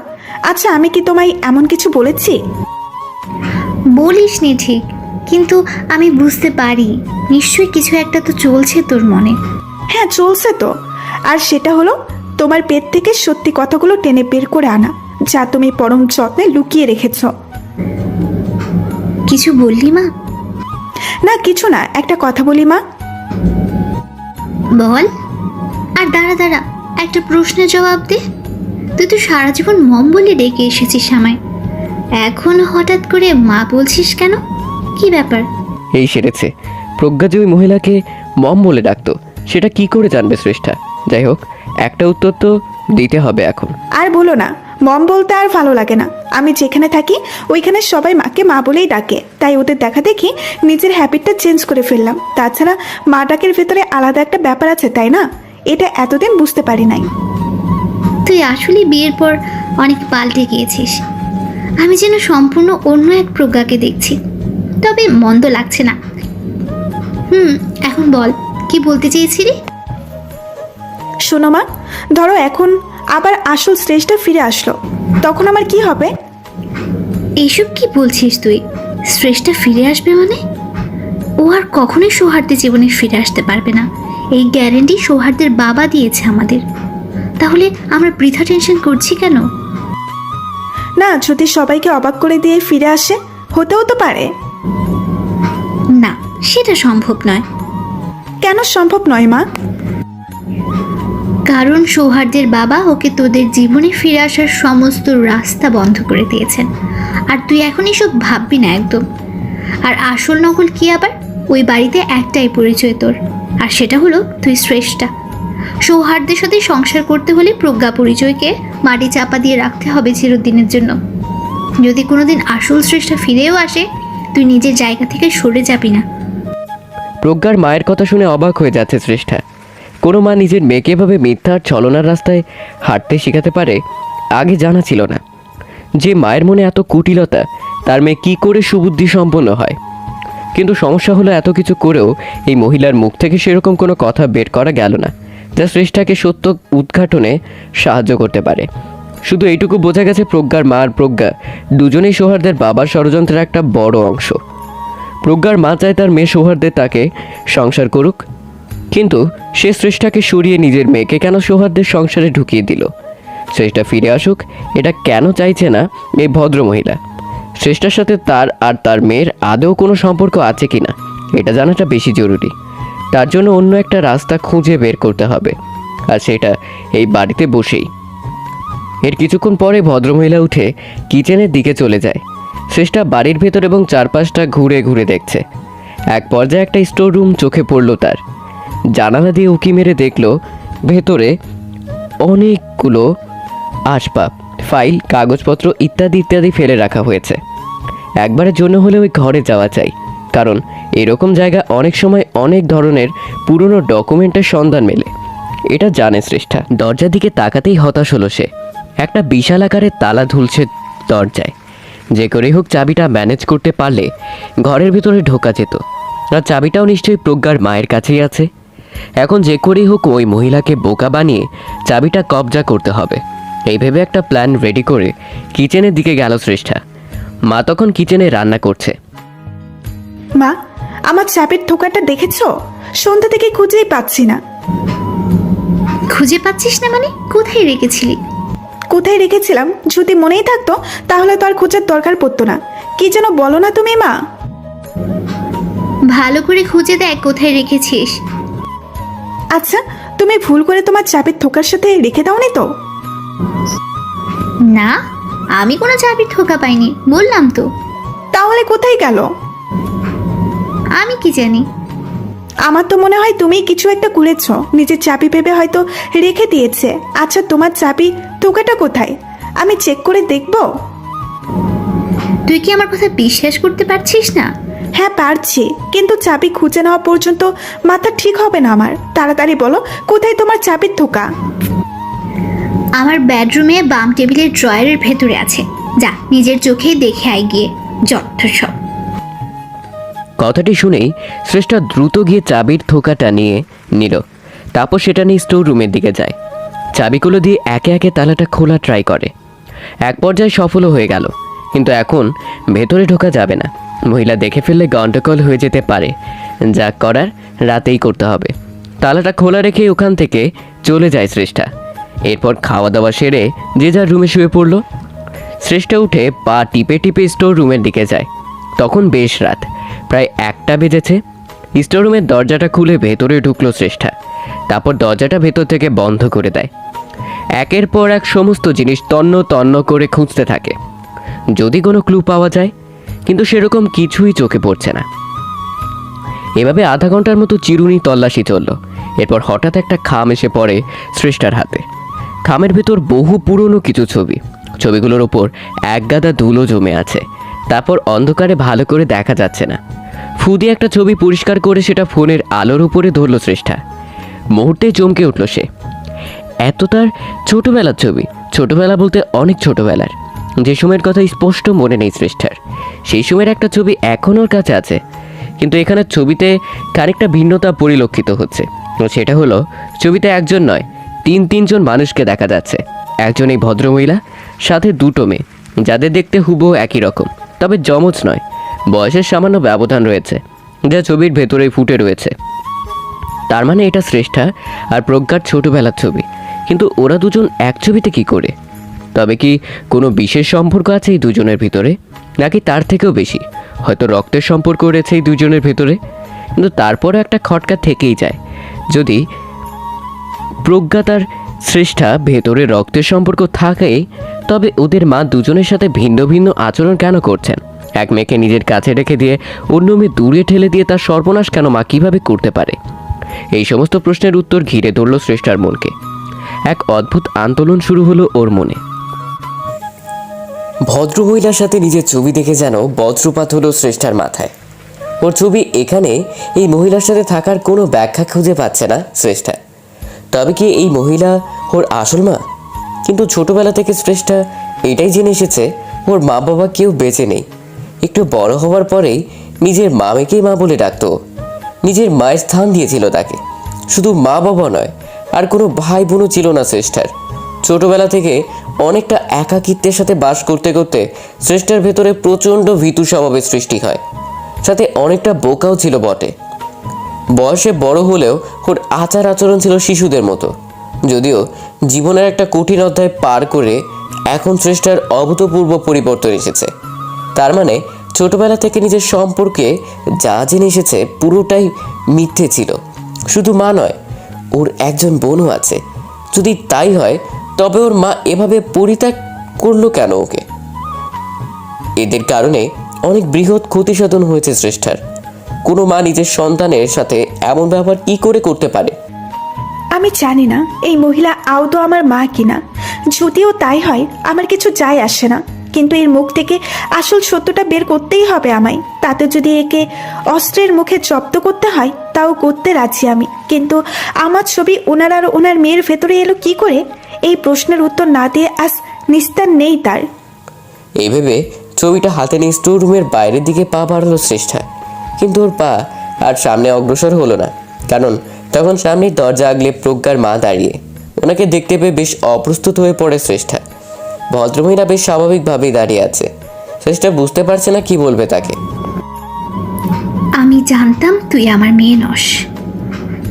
আচ্ছা, আমি কি তোমায় এমন কিছু বলেছি? বলিসনি ঠিক, কিন্তু আমি বুঝতে পারি নিশ্চয়ই কিছু একটা তো চলছে তোর মনে। হ্যাঁ, চলছে তো। আর সেটা হলো তোমার পেট থেকে সত্যি কথাগুলো টেনে বের করে আনা, যা তুমি পরম যত্নে লুকিয়ে রেখেছ। কিছু বললি মা? না কিছু না, একটা কথা বলি মা। বল। আর দাঁড়া দাঁড়া, একটা প্রশ্নের জবাব দে। তুই তো সারা জীবন মম বলে ডেকে এসেছিস আমায়, এখন হঠাৎ করে মা বলছিস কেন? কি ব্যাপার? এই সেরেছে, প্রজ্ঞা যে ওই মহিলাকে মম বলে ডাকতো সেটা কি করে জানবে শ্রেষ্ঠা? যাই হোক, একটা উত্তর তো দিতে হবে এখন। আর বলো না, মম বলতে আর ভালো লাগে না। আমি যেখানে থাকি ওইখানে সবাই মাকে মা বলেই ডাকে, তাই ওদের দেখা দেখি নিজের হ্যাবিটটা চেঞ্জ করে ফেললাম। তাছাড়া মা ডাকের ভেতরে আলাদা একটা ব্যাপার আছে, তাই না? এটা এতদিন বুঝতে পারি নাই। তুই আসলে বিয়ের পর অনেক পাল্টে গিয়েছিস। আমি যেন সম্পূর্ণ অন্য এক প্রজ্ঞাকে দেখছি, তবে মন্দ লাগছে না। এখন বল, কি বলতে চেয়েছিলি? শোনো মা, ধরো এখন আবার আসল শ্রেষ্ঠটা ফিরে আসলো, তখন আমার কি হবে? এইসব কি বলছিস তুই? শ্রেষ্ঠা ফিরে আসবে মানে? ও আর কখনোই সৌহার্দ্যের জীবনে ফিরে আসতে পারবে না, এই গ্যারেন্টি সৌহার্দ্যের বাবা দিয়েছে আমাদের। তাহলে আমরা বৃথা টেনশন করছি কেন? না, যদি সবাইকে অবাক করে দিয়ে ফিরে আসে, হতেও তো পারে। না, সেটা সম্ভব নয়। কেন সম্ভব নয় মা? কারণ সৌহার্দ্যের বাবা ওকে তোদের জীবনে ফিরে আসার সমস্ত রাস্তা বন্ধ করে দিয়েছেন। আর তুই এখন এসব ভাববি না একদম। আর আসল নকল কি আবার? ওই বাড়িতে একটাই পরিচয় তোর, আর সেটা হলো তুই শ্রেষ্ঠা। সৌহার্দ্যের সাথে সংসার করতে হলে প্রজ্ঞা পরিচয়কে মাটি চাপা দিয়ে রাখতে হবে চিরদিনের জন্য। যদি কোনোদিন আসল শ্রেষ্ঠা ফিরেও আসে, তুই নিজের জায়গা থেকে সরে যাবি না। প্রজ্ঞার মায়ের কথা শুনে অবাক হয়ে যাচ্ছে শ্রেষ্ঠা। কোনো মা নিজের মেয়েকে এভাবে মিথ্যার ছলনার রাস্তায় হাঁটতে শেখাতে পারে, আগে জানা ছিল না। যে মায়ের মনে এত কুটিলতা, তার মেয়ে কী করে সুবুদ্ধি সম্পন্ন হয়। কিন্তু সমস্যা হলো, এত কিছু করেও এই মহিলার মুখ থেকে সেরকম কোনো কথা বের করা গেল না যা শ্রেষ্ঠাকে সত্য উদ্ঘাটনে সাহায্য করতে পারে। শুধু এইটুকু বোঝা গেছে, প্রজ্ঞার মা আর প্রজ্ঞা দুজনেই সৌহার্দ্যের বাবার ষড়যন্ত্রের একটা বড় অংশ। প্রজ্ঞার মা চায় তার মেয়ে সৌহার্দ্যের তাকে সংসার করুক, কিন্তু সে শ্রেষ্ঠাকে সরিয়ে নিজের মেয়েকে কেন সৌহার্দ্যের সংসারে ঢুকিয়ে দিল? শ্রেষ্ঠা ফিরে আসুক, এটা কেন চাইছে না এই ভদ্রমহিলা? শ্রেষ্ঠার সাথে তার আর তার মেয়ের আদৌ কোনো সম্পর্ক আছে কিনা এটা জানাটা বেশি জরুরি। তার জন্য অন্য একটা রাস্তা খুঁজে বের করতে হবে, আর সেটা এই বাড়িতে বসেই। এর কিছুক্ষণ পরে ভদ্রমহিলা উঠে কিচেনের দিকে চলে যায়। শ্রেষ্ঠা বাড়ির ভেতর এবং চারপাশটা ঘুরে ঘুরে দেখছে। এক পর্যায়ে একটা স্টোর রুম চোখে পড়ল তার। জানালা দিয়ে উকি মেরে দেখলো ভেতরে অনেকগুলো আসবাব, ফাইল, কাগজপত্র ইত্যাদি ইত্যাদি ফেলে রাখা হয়েছে। একবারের জন্য হলে ওই ঘরে যাওয়া চাই, কারণ এরকম জায়গা অনেক সময় অনেক ধরনের পুরনো ডকুমেন্টের সন্ধান মেলে। এটা জানে শ্রেষ্ঠা। দরজার দিকে তাকাতেই হতাশ হলো সে। একটা বিশাল আকারের তালা ঝুলছে দরজায়। যে করেই হোক চাবিটা ম্যানেজ করতে পারলে ঘরের ভিতরে ঢোকা যেত। আর চাবিটাও নিশ্চয়ই প্রজ্ঞার মায়ের কাছেই আছে। এখন যে করেই হোক ওই মহিলাকে বোকা বানিয়ে চাবিটা কবজা করতে হবে। এই ভেবে একটা প্ল্যান রেডি করে কিচেনের দিকে গেল শ্রেষ্ঠা। মা তখন কিচেনে রান্না করছে। মা, আমার চাপের ঠোকাটা দেখেছো? সন্ধ্যা থেকে খুঁজেই পাচ্ছি না। খুঁজে পাচ্ছিস না মানে? কোথায় রেখেছিলি? কোথায় রেখেছিলাম যদি মনেই থাকতো তাহলে তো আর খোঁজার দরকার পড়তো না। কি যেন বলো না তুমি মা? ভালো করে খুঁজে দেখ কোথায় রেখেছিস। আচ্ছা, তুমি ভুল করে তোমার চাপের ঠোকার সাথে রেখে দাওনি তো? না, আমি কোনো চাবির ঠোকা পাইনি, বললাম তো। তাহলে কোথায় গেল? আমি কি জানি। আমার তো মনে হয় তুমি কিছু একটা করেছ, নিজের চাবি ভেবে হয়তো রেখে দিয়েছে। আচ্ছা, তোমার চাবি ঠোকাটা কোথায়? আমি চেক করে দেখব। তুই কি আমার কথা বিশ্বাস করতে পারছিস না? হ্যাঁ পারছি, কিন্তু চাবি খুঁজে নেওয়া পর্যন্ত মাথা ঠিক হবে না আমার। তাড়াতাড়ি বলো, কোথায় তোমার চাবির ঠোকা? আমার বেডরুমে বাম টেবিলের ড্রয়ারের ভেতরে আছে। যা, নিজের চোখেই দেখে আয় গিয়ে, যত সব। কথাটি শুনেই শ্রেষ্ঠা দ্রুত গিয়ে চাবির থোকাটা নিয়ে নিল। তারপর সেটা নিয়ে স্টোর রুমের দিকে যায়। চাবিগুলো দিয়ে একে একে তালাটা খোলা ট্রাই করে। এক পর্যায়ে সফলও হয়ে গেল, কিন্তু এখন ভেতরে ঢোকা যাবে না। মহিলা দেখে ফেললে গন্ডগোল হয়ে যেতে পারে। যা করার রাতেই করতে হবে। তালাটা খোলা রেখে ওখান থেকে চলে যায় শ্রেষ্ঠা। এরপর খাওয়া দাওয়া সেরে যে যার রুমে শুয়ে পড়ল। শ্রেষ্ঠা উঠে পা টিপে টিপে স্টোর রুমের দিকে যায়। তখন বেশ রাত, প্রায় 1টা বেজেছে। স্টোররুমের দরজাটা খুলে ভেতরে ঢুকলো শ্রেষ্ঠা। তারপর দরজাটা ভেতর থেকে বন্ধ করে দেয়। একের পর এক সমস্ত জিনিস তন্ন তন্ন করে খুঁজতে থাকে, যদি কোনো ক্লু পাওয়া যায়, কিন্তু সেরকম কিছুই চোখে পড়ছে না। এভাবে আধা ঘন্টার মতো চিরুনি তল্লাশি চলল। এরপর হঠাৎ একটা খাম এসে পড়ে শ্রেষ্ঠার হাতে। খামের ভেতর বহু পুরনো কিছু ছবি, ছবিগুলোর ওপর একগাদা ধুলো জমে আছে। তারপর অন্ধকারে ভালো করে দেখা যাচ্ছে না। ফু দিয়ে একটা ছবি পরিষ্কার করে সেটা ফোনের আলোর উপরে ধরল শ্রেষ্ঠা। মুহূর্তে চমকে উঠল সে। এত তার ছোটবেলার ছবি, ছোটবেলা বলতে অনেক ছোটবেলার, যে সময়ের কথা স্পষ্ট মনে নেই শ্রেষ্ঠার। সেই সময়ের একটা ছবি এখন ওর কাছে আছে, কিন্তু এখানে ছবিতে খানিকটা ভিন্নতা পরিলক্ষিত হচ্ছে। সেটা হলো ছবিতে একজন নয়, তিনজন মানুষকে দেখা যাচ্ছে। একজন এই ভদ্রমহিলা, সাথে 2টো মেয়ে, যাদের দেখতে হুবহু একই রকম, তবে যমজ নয়। বয়সের সামান্য ব্যবধান রয়েছে, যা ছবির ভেতরেই ফুটে রয়েছে। তার মানে এটা শ্রেষ্ঠা আর প্রজ্ঞার ছোটবেলার ছবি, কিন্তু ওরা দুজন এক ছবিতে কি করে? তবে কি কোনো বিশেষ সম্পর্ক আছে এই দুজনের ভিতরে, নাকি তার থেকেও বেশি? হয়তো রক্তের সম্পর্ক রয়েছে এই দুজনের ভেতরে, কিন্তু তারপরে একটা খটকা থেকেই যায়। যদি প্রজ্ঞা তার শ্রেষ্ঠা ভেতরে রক্তের সম্পর্ক থাকে, তবে ওদের মা দুজনের সাথে ভিন্ন ভিন্ন আচরণ কেন করছেন? এক মেয়েকে নিজের কাছে রেখে দিয়ে অন্য মেয়ে দূরে ঠেলে দিয়ে তার সর্বনাশ কেন মা কীভাবে করতে পারে? এই সমস্ত প্রশ্নের উত্তর ঘিরে ধরল শ্রেষ্ঠার মনকে। এক অদ্ভুত আন্দোলন শুরু হলো ওর মনে। ভদ্রমহিলার সাথে নিজের ছবি দেখে যেন বজ্রপাত হলো শ্রেষ্ঠার মাথায়। ওর ছবি এখানে, এই মহিলার সাথে থাকার কোনো ব্যাখ্যা খুঁজে পাচ্ছে না শ্রেষ্ঠা। তবে কি এই মহিলা ওর আসল মা? কিন্তু ছোটবেলা থেকে শ্রেষ্ঠা এটাই জেনে এসেছে ওর মা বাবা কেউ বেঁচে নেই। একটু বড় হওয়ার পরেই নিজের মামেকেই মা বলে ডাকত। নিজের মায়ের স্থান দিয়েছিল তাকে। শুধু মা বাবা নয়, আর কোনো ভাই বোনও ছিল না শ্রেষ্ঠার। ছোটবেলা থেকে অনেকটা একাকিত্বের সাথে বাস করতে করতে শ্রেষ্ঠার ভেতরে প্রচণ্ড ভীতু স্বভাবের সৃষ্টি হয়, সাথে অনেকটা বোকাও ছিল বটে। বয়সে বড় হলেও ওর আচার আচরণ ছিল শিশুদের মতো। যদিও জীবনের একটা কঠিন অধ্যায় পার করে এখন শ্রেষ্ঠার অভূতপূর্ব পরিবর্তন এসেছে। তার মানে ছোটবেলা থেকে নিজের সম্পর্কে যা জেনে এসেছে পুরোটাই মিথ্যে ছিল। শুধু মা নয়, ওর একজন বোনও আছে। যদি তাই হয়, তবে ওর মা এভাবে পরিত্যাগ করলো কেন ওকে? এদের কারণে অনেক বৃহৎ ক্ষতিসাধন হয়েছে শ্রেষ্ঠার। কোনো মা নিজের সন্তানের সাথে এমন ব্যবহার কি করে করতে পারে? আমি জানি না এই মহিলা আদৌ আমার মা কিনা। যদিও তাই হয়, আমার কিছু যায় আসে না, কিন্তু এর মুখ থেকে আসল সত্যটা বের করতেই হবে আমায়। তাতে যদি একে অস্ত্রের মুখে জব্দ করতে হয়, তাও করতে রাজি আমি। কিন্তু আমার ছবি ওনার আর ওনার মেয়ের ভেতরে এলো কি করে? এই প্রশ্নের উত্তর না দিয়ে আজ নিস্তার নেই তার। এই ভেবে ছবিটা হাতে নিয়ে স্টোর রুমের বাইরের দিকে পা বাড়ালো শ্রেষ্ঠা। কিন্তু ওর পা আর সামনে অগ্রসর হলো না, কারণ তখন সামনেই দরজা আগলে প্রজ্ঞার মা দাঁড়িয়ে। ওনাকে দেখতে পেয়ে বেশ অপ্রস্তুত হয়ে পড়ে শ্রেষ্ঠা। ভদ্রমহিলা বেশ স্বাভাবিকভাবেই দাঁড়িয়ে আছে। শ্রেষ্ঠা বুঝতে পারছে না কি বলবে তাকে। আমি জানতাম তুই আমার মেয়ে নস।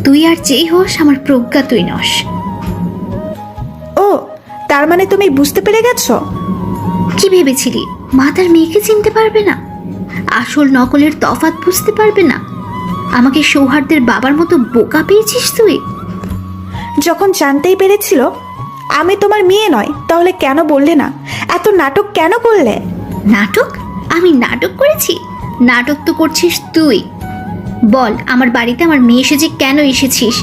তুই আর যেই হোস, আমার প্রজ্ঞা তুই নস। ও, তার মানে তুমি বুঝতে পেরে গেছো? কি ভেবেছিলি মা তার মেয়েকে চিনতে পারবে না? আসল নকলের তফাৎ বুঝতে পারবে না? আমাকে সৌহার্দের বাবার মতো বোকা পেয়েছিস তুই? যখন জানতেই পেরেছিল আমি তোমার মেয়ে নয়, তাহলে কেন বললে না? এত নাটক কেন করলে? নাটক? আমি নাটক করেছি? নাটক তো করছিস তুই। বল, আমার বাড়িতে আমার মেয়ে সেজে কেন এসেছিস?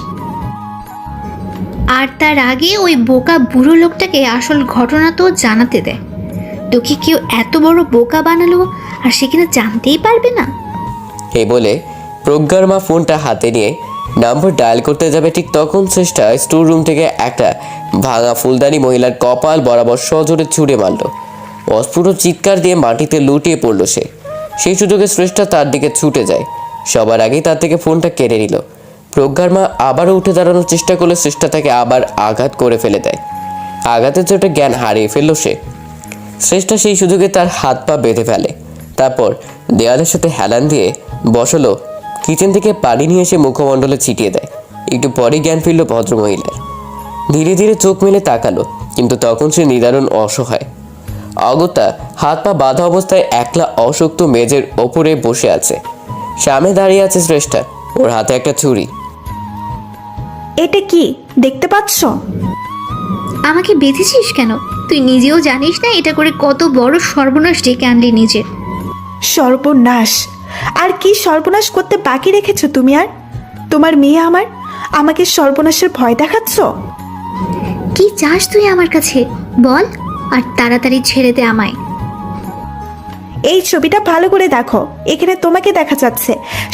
আর তার আগে ওই বোকা বুড়ো লোকটাকে আসল ঘটনা তো জানাতে দে। তোকে কেউ এত বড় বোকা বানালো আর সে কিনা জানতেই পারবে না? এই বলে প্রজ্ঞার মা ফোনটা হাতে নিয়ে নাম্বার ডায়াল করতে যাবে, ঠিক তখন শ্রেষ্ঠা স্টোর রুম থেকে একটা ভাঙা ফুলদানি মহিলার কপাল বরাবর সজোরে ছুঁড়ে মারল। অস্ফুট চিৎকার দিয়ে মাটিতে লুটিয়ে পড়ল সে। সেই সুযোগে শ্রেষ্ঠা তার দিকে ছুটে যায়। সবার আগেই তার থেকে ফোনটা কেড়ে নিল। প্রজ্ঞার মা আবারও উঠে দাঁড়ানোর চেষ্টা করলে শ্রেষ্ঠা তাকে আবার আঘাত করে ফেলে দেয়। আঘাতের চোটে জ্ঞান হারিয়ে ফেলল সে। শ্রেষ্ঠা সেই সুযোগে তার হাত পা বেঁধে ফেলে। তারপর দেয়ালের সাথে হেলান দিয়ে বসলো। কিচেন থেকে পানি নিয়ে এসে মুখমণ্ডলে ছিটিয়ে দেয়। একটু পরে জ্ঞান ফিরল ভদ্রমহিলার। ধীরে ধীরে চোখ মেলে তাকালো, কিন্তু তখন সে নিদারুণ অসহায়। অগত্যা হাত পা বাঁধা অবস্থায় একলা অশক্ত মেজের ওপরে বসে আছে। সামনে দাঁড়িয়ে আছে শ্রেষ্ঠা, ওর হাতে একটা ছুরি। এটা কি দেখতে পাচ্ছ? আমাকে বেঁধেছিস কেন? তুই নিজেও জানিস না এটা করে কত বড় সর্বনাশ ডেকে আনলি নিজের। সর্বনাশ? আর কি সর্বনাশ করতে বাকি রেখেছো তুমি? আর তোমার মেয়ে আমাকে সর্বনাশের ভয় দেখাচ্ছ? কি চাস তুই আমার কাছে বল, আর তাড়াতাড়ি ছেড়ে দে আমায়। এই ছবিটা ভালো করে দেখো, এখানে তোমাকে দেখা যাচ্ছে,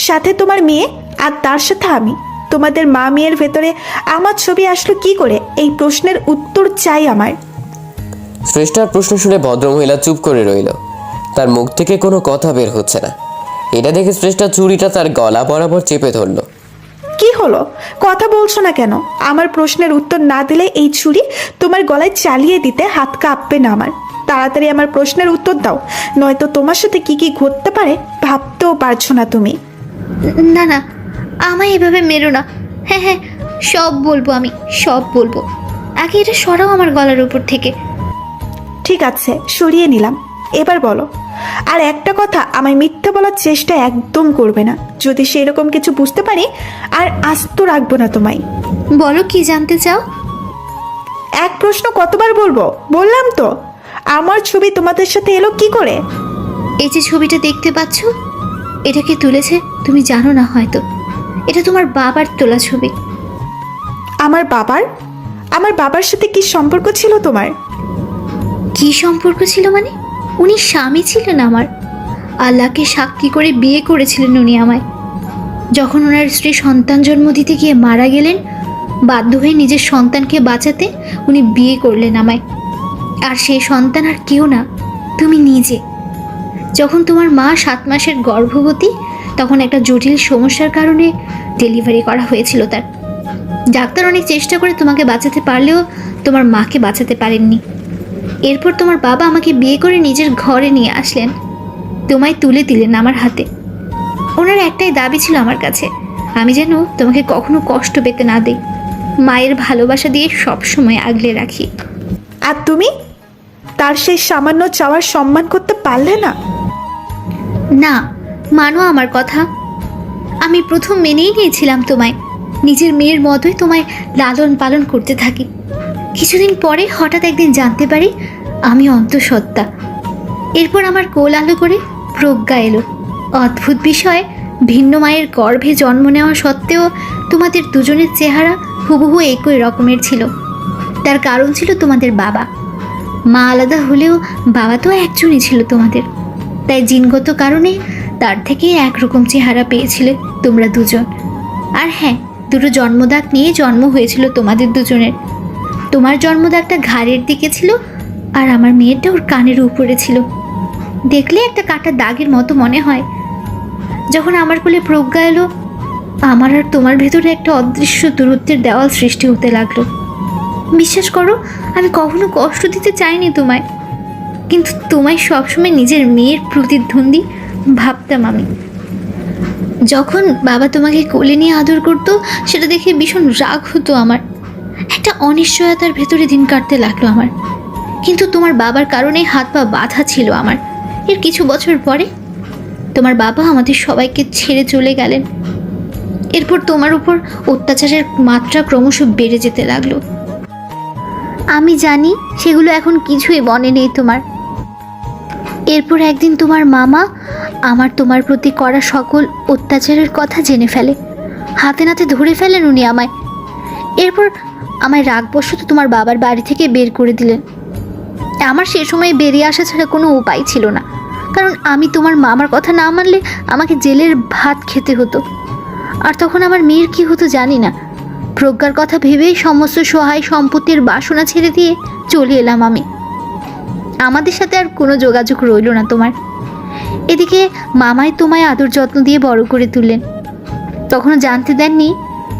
সাথে তোমার মেয়ে, আর তার সাথে আমি। তোমাদের মা মেয়ের ভেতরে আমার ছবি আসলো কি করে? এই প্রশ্নের উত্তর চাই আমার। শ্রেষ্ঠার প্রশ্ন শুনে ভদ্রমহিলা চুপ করে রইল। তার মুখ থেকে কোনো কথা বের হচ্ছে না। এটা দেখে শ্রেষ্ঠা চুরিটা তার গলা বরাবর চেপে ধরল। কি হলো? কথা বলছো না কেন? আমার প্রশ্নের উত্তর না দিলে এই ছুরি তোমার গলায় চালিয়ে দিতে হাত কাঁপবে না আমার। তাড়াতাড়ি আমার প্রশ্নের উত্তর দাও, নয়তো তোমার সাথে কি কি ঘটতে পারে ভাবতেও পারছো না তুমি। না না, আমায় এভাবে মেরো না। হ্যাঁ হ্যাঁ, সব বলবো, আমি সব বলবো। আগে এটা সরাও আমার গলার উপর থেকে। ঠিক আছে, সরিয়ে নিলাম। এবার বলো। আর একটা কথা, আমায় মিথ্যে বলার চেষ্টা একদম করবে না। যদি সেরকম কিছু বুঝতে পারি আর আস্ত রাখবো না তোমায়। বলো কি জানতে চাও? এক প্রশ্ন কতবার বলবো? বললাম তো। আমার ছবি তোমাদের সাথে এলো কি করে? এই যে ছবিটা দেখতে পাচ্ছ, এটা কে তুলেছে তুমি জানো না হয়তো। এটা তোমার বাবার তোলা ছবি। আমার বাবার সাথে কি সম্পর্ক ছিল তোমার? কি সম্পর্ক ছিল মানে? উনি স্বামী ছিলেন আমার। আল্লাহকে সাক্ষী করে বিয়ে করেছিলেন উনি আমায়। যখন ওনার স্ত্রী সন্তান জন্ম দিতে গিয়ে মারা গেলেন, বাধ্য হয়ে নিজের সন্তানকে বাঁচাতে উনি বিয়ে করলেন আমায়। আর সেই সন্তান আর কেউ না, তুমি নিজে। যখন তোমার মা 7 মাসের গর্ভবতী, তখন একটা জটিল সমস্যার কারণে ডেলিভারি করা হয়েছিল তার। ডাক্তার অনেক চেষ্টা করে তোমাকে বাঁচাতে পারলেও তোমার মাকে বাঁচাতে পারেননি। এরপর তোমার বাবা আমাকে বিয়ে করে নিজের ঘরে নিয়ে আসলেন, তোমায় তুলে দিলেন আমার হাতে। ওনার একটাই দাবি ছিল আমার কাছে, আমি যেন তোমাকে কখনো কষ্ট পেতে না দিই, মায়ের ভালোবাসা দিয়ে সবসময় আগলে রাখি। আর তুমি তার সেই সামান্য চাওয়ার সম্মান করতে পারলে না? না, মানো আমার কথা। আমি প্রথম মেনেই নিয়েছিলাম তোমায়, নিজের মেয়ের মতোই তোমায় লালন পালন করতে থাকি। কিছুদিন পরে হঠাৎ একদিন জানতে পারি আমি অন্তঃসত্ত্বা। এরপর আমার কোল আলো করে প্রজ্ঞা এলো। অদ্ভুত বিষয়, ভিন্ন মায়ের গর্ভে জন্ম নেওয়া সত্ত্বেও তোমাদের দুজনের চেহারা হুবহু একই রকমের ছিল। তার কারণ ছিল তোমাদের বাবা। মা আলাদা হলেও বাবা তো একজনই ছিল তোমাদের, তাই জিনগত কারণে তার থেকে একরকম চেহারা পেয়েছিলে তোমরা দুজন। আর হ্যাঁ, দুটো জন্মদাগ নিয়ে জন্ম হয়েছিল তোমাদের দুজনের। তোমার জন্মদাগটা ঘাড়ের দিকে ছিল, আর আমার মেয়েটা ওর কানের উপরে ছিল। দেখলে একটা কাটা দাগের মতো মনে হয়। যখন আমার কোলে প্রজ্ঞা এলো, আমার আর তোমার ভেতরে একটা অদৃশ্য দূরত্বের দেওয়াল সৃষ্টি হতে লাগলো। বিশ্বাস করো, আমি কখনো কষ্ট দিতে চাইনি তোমায়, কিন্তু তোমায় সবসময় নিজের মেয়ের প্রতিদ্বন্দ্বী ভাবতাম আমি। যখন বাবা তোমাকে কোলে নিয়ে আদর করতো, সেটা দেখে ভীষণ রাগ হতো আমার। একটা অনিশ্চয়তার ভেতরে দিন কাটতে লাগলো আমার। কিন্তু তোমার বাবার কারণে হাত পা বাঁধা ছিল আমার। এর কিছু বছর পরে তোমার বাবা আমাদের সবাইকে ছেড়ে চলে গেলেন। এরপর তোমার উপর অত্যাচারের মাত্রা ক্রমশ বেড়ে যেতে লাগলো। আমি জানি সেগুলো এখন কিছুই মনে নেই তোমার। এরপর একদিন তোমার মামা তোমার প্রতি করা সকল অত্যাচারের কথা জেনে ফেলে। হাতে নাতে ধরে ফেলেন উনি আমায়। এরপর আমায় রাগবশত তোমার বাবার বাড়ি থেকে বের করে দিলেন। আমার সে সময় বেরিয়ে আসা ছাড়া কোনো উপায় ছিল না, কারণ আমি তোমার মামার কথা না মানলে আমাকে জেলের ভাত খেতে হতো। আর তখন আমার মেয়ের কি হতো জানি না। প্রজ্ঞার কথা ভেবেই সমস্ত সহায় সম্পত্তির বাসনা ছেড়ে দিয়ে চলে এলাম আমি। আমাদের সাথে আর কোনো যোগাযোগ রইল না তোমার। এদিকে মামাই তোমায় আদর যত্ন দিয়ে বড় করে তুললেন। তখনও জানতে দেননি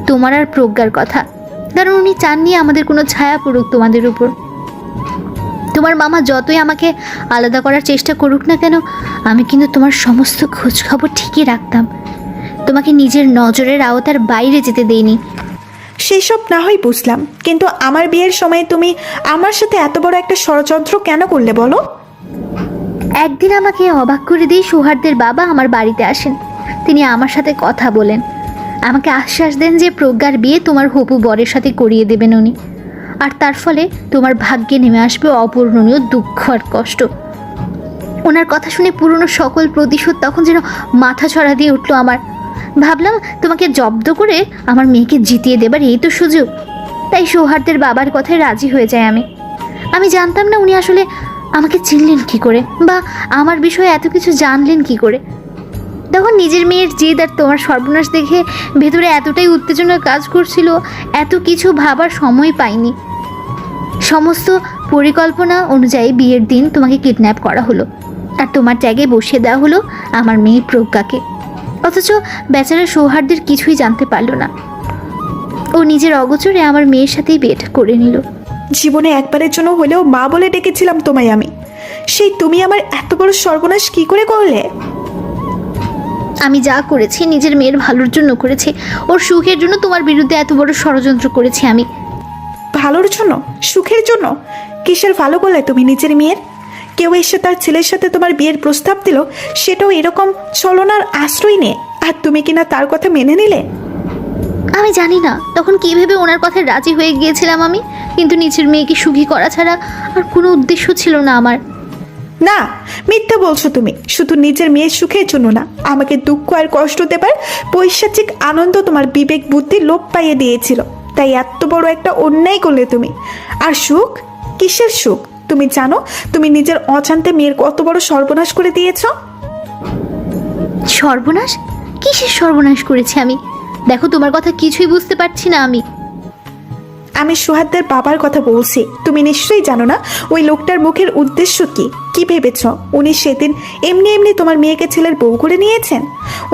তোমার আর প্রজ্ঞার কথা, কারণ উনি চাননি আমাদের কোনো ছায়া পড়ুক তোমাদের উপর। তোমার মামা যতই আমাকে আলাদা করার চেষ্টা করুক না কেন, আমি কিন্তু তোমার সমস্ত খোঁজ খবর ঠিকই রাখতাম। তোমাকে নিজের নজরের আওতার বাইরে যেতে দেইনি। সেসব না হয় বুঝলাম, কিন্তু আমার বিয়ের সময় তুমি আমার সাথে এত বড় একটা ষড়যন্ত্র কেন করলে বলো? একদিন আমাকে অবাক করে দিয়ে সৌহার্দের বাবা আমার বাড়িতে আসেন। তিনি আমার সাথে কথা বলেন, আমাকে আশ্বাস দেন যে প্রজ্ঞার বিয়ে তোমার হবু বরের সাথে করিয়ে দেবেন উনি, আর তার ফলে তোমার ভাগ্যে নেমে আসবে অপূরণীয় দুঃখ আর কষ্ট। ওনার কথা শুনে পুরনো সকল প্রতিশোধ তখন যেন মাথা ছড়া দিয়ে উঠলো আমার। ভাবলাম তোমাকে জব্দ করে আমার মেয়েকে জিতিয়ে দেবার এই তো সুযোগ। তাই সৌহার্দের বাবার কথায় রাজি হয়ে যায় আমি জানতাম না উনি আসলে আমাকে চিনলেন কি করে, বা আমার বিষয়ে এত কিছু জানলেন কি করে। তখন নিজের মেয়ের জেদ আর তোমার সর্বনাশ দেখে ভেতরে এতটাই উত্তেজনা কাজ করছিল, এত কিছু ভাবার সময় পাইনি। সমস্ত পরিকল্পনা অনুযায়ী বিয়ের দিন তোমাকে কিডন্যাপ করা হলো, আর তোমার জায়গায় বসিয়ে দেওয়া হলো আমার মেয়ে প্রজ্ঞাকে। অথচ বেচারা সৌহার্দের কিছুই জানতে পারলো না। ও নিজের অগোচরে আমার মেয়ের সাথেই বিয়েটা করে নিল। জীবনে একবারের জন্য হলেও মা বলে ডেকেছিলাম তোমায় আমি, সেই তুমি আমার এত বড় সর্বনাশ কি করে করলে? আমি যা করেছি নিজের মেয়ের ভালোর জন্য করেছি, ওর সুখের জন্য তোমার বিরুদ্ধে এত বড় ষড়যন্ত্র করেছি আমি। ভালোর জন্য? সুখের জন্য? কিসের ভালো করলে তুমি নিজের মেয়ের? কেউ এসে তার ছেলের সাথে তোমার বিয়ের প্রস্তাব দিল, সেটাও এরকম ছলনার আশ্রয় নিয়ে, আর তুমি কিনা তার কথা মেনে নিলে? আমি জানি না তখন কী ভেবে ওনার কথায় রাজি হয়ে গিয়েছিলাম আমি, কিন্তু নিজের মেয়েকে সুখী করা ছাড়া আর কোনো উদ্দেশ্য ছিল না আমার। না, মিথ্যা বলছো তুমি। শুধু নিজের মেয়ের সুখের জন্য না, আমাকে দুঃখ আর কষ্ট দেবার পৈশাচিক আনন্দ তোমার বিবেক বুদ্ধি লোপ পাইয়ে দিয়েছিল। তাই এত বড় একটা অন্যায় করলে তুমি। আর সুখ? কিসের সুখ? তুমি জানো তুমি নিজের অজান্তে মেয়ের কত বড় সর্বনাশ করে দিয়েছ? সর্বনাশ? কিসের সর্বনাশ করেছি আমি? দেখো, তোমার কথা কিছুই বুঝতে পারছি না আমি সোহাদের বাবার কথা বলছি। তুমি নিশ্চয়ই জানো না ওই লোকটার মুখের উদ্দেশ্য কি। কি ভেবেছ উনি সেদিন এমনি এমনি তোমার মেয়েকে ছেলের বউ করে নিয়েছেন?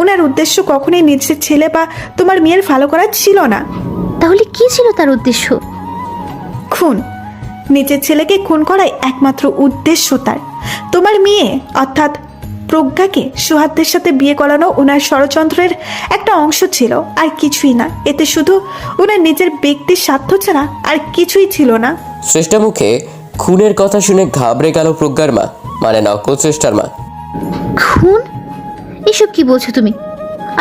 ওনার উদ্দেশ্য কখনোই নিজের ছেলে বা তোমার মেয়ের ভালো করা ছিল না। তাহলে কি ছিল তার উদ্দেশ্য? খুন। নিজের ছেলেকে খুন করাই একমাত্র উদ্দেশ্য তার। তোমার মেয়ে অর্থাৎ প্রজ্ঞাকে সোহাদের সাথে বিয়ে করানো ওনার ষড়যন্ত্রের একটা অংশ ছিল, আর কিছুই না। এতে শুধু ওনার নিজের ব্যক্তির স্বার্থ ছাড়া আর কিছুই ছিল না। শ্রেষ্ঠা মুখে খুনের কথা শুনে ঘাবড়ে গেল প্রজ্ঞার মা, মানে নকল শ্রেষ্ঠার মা। খুন? এসব কি বলছো তুমি?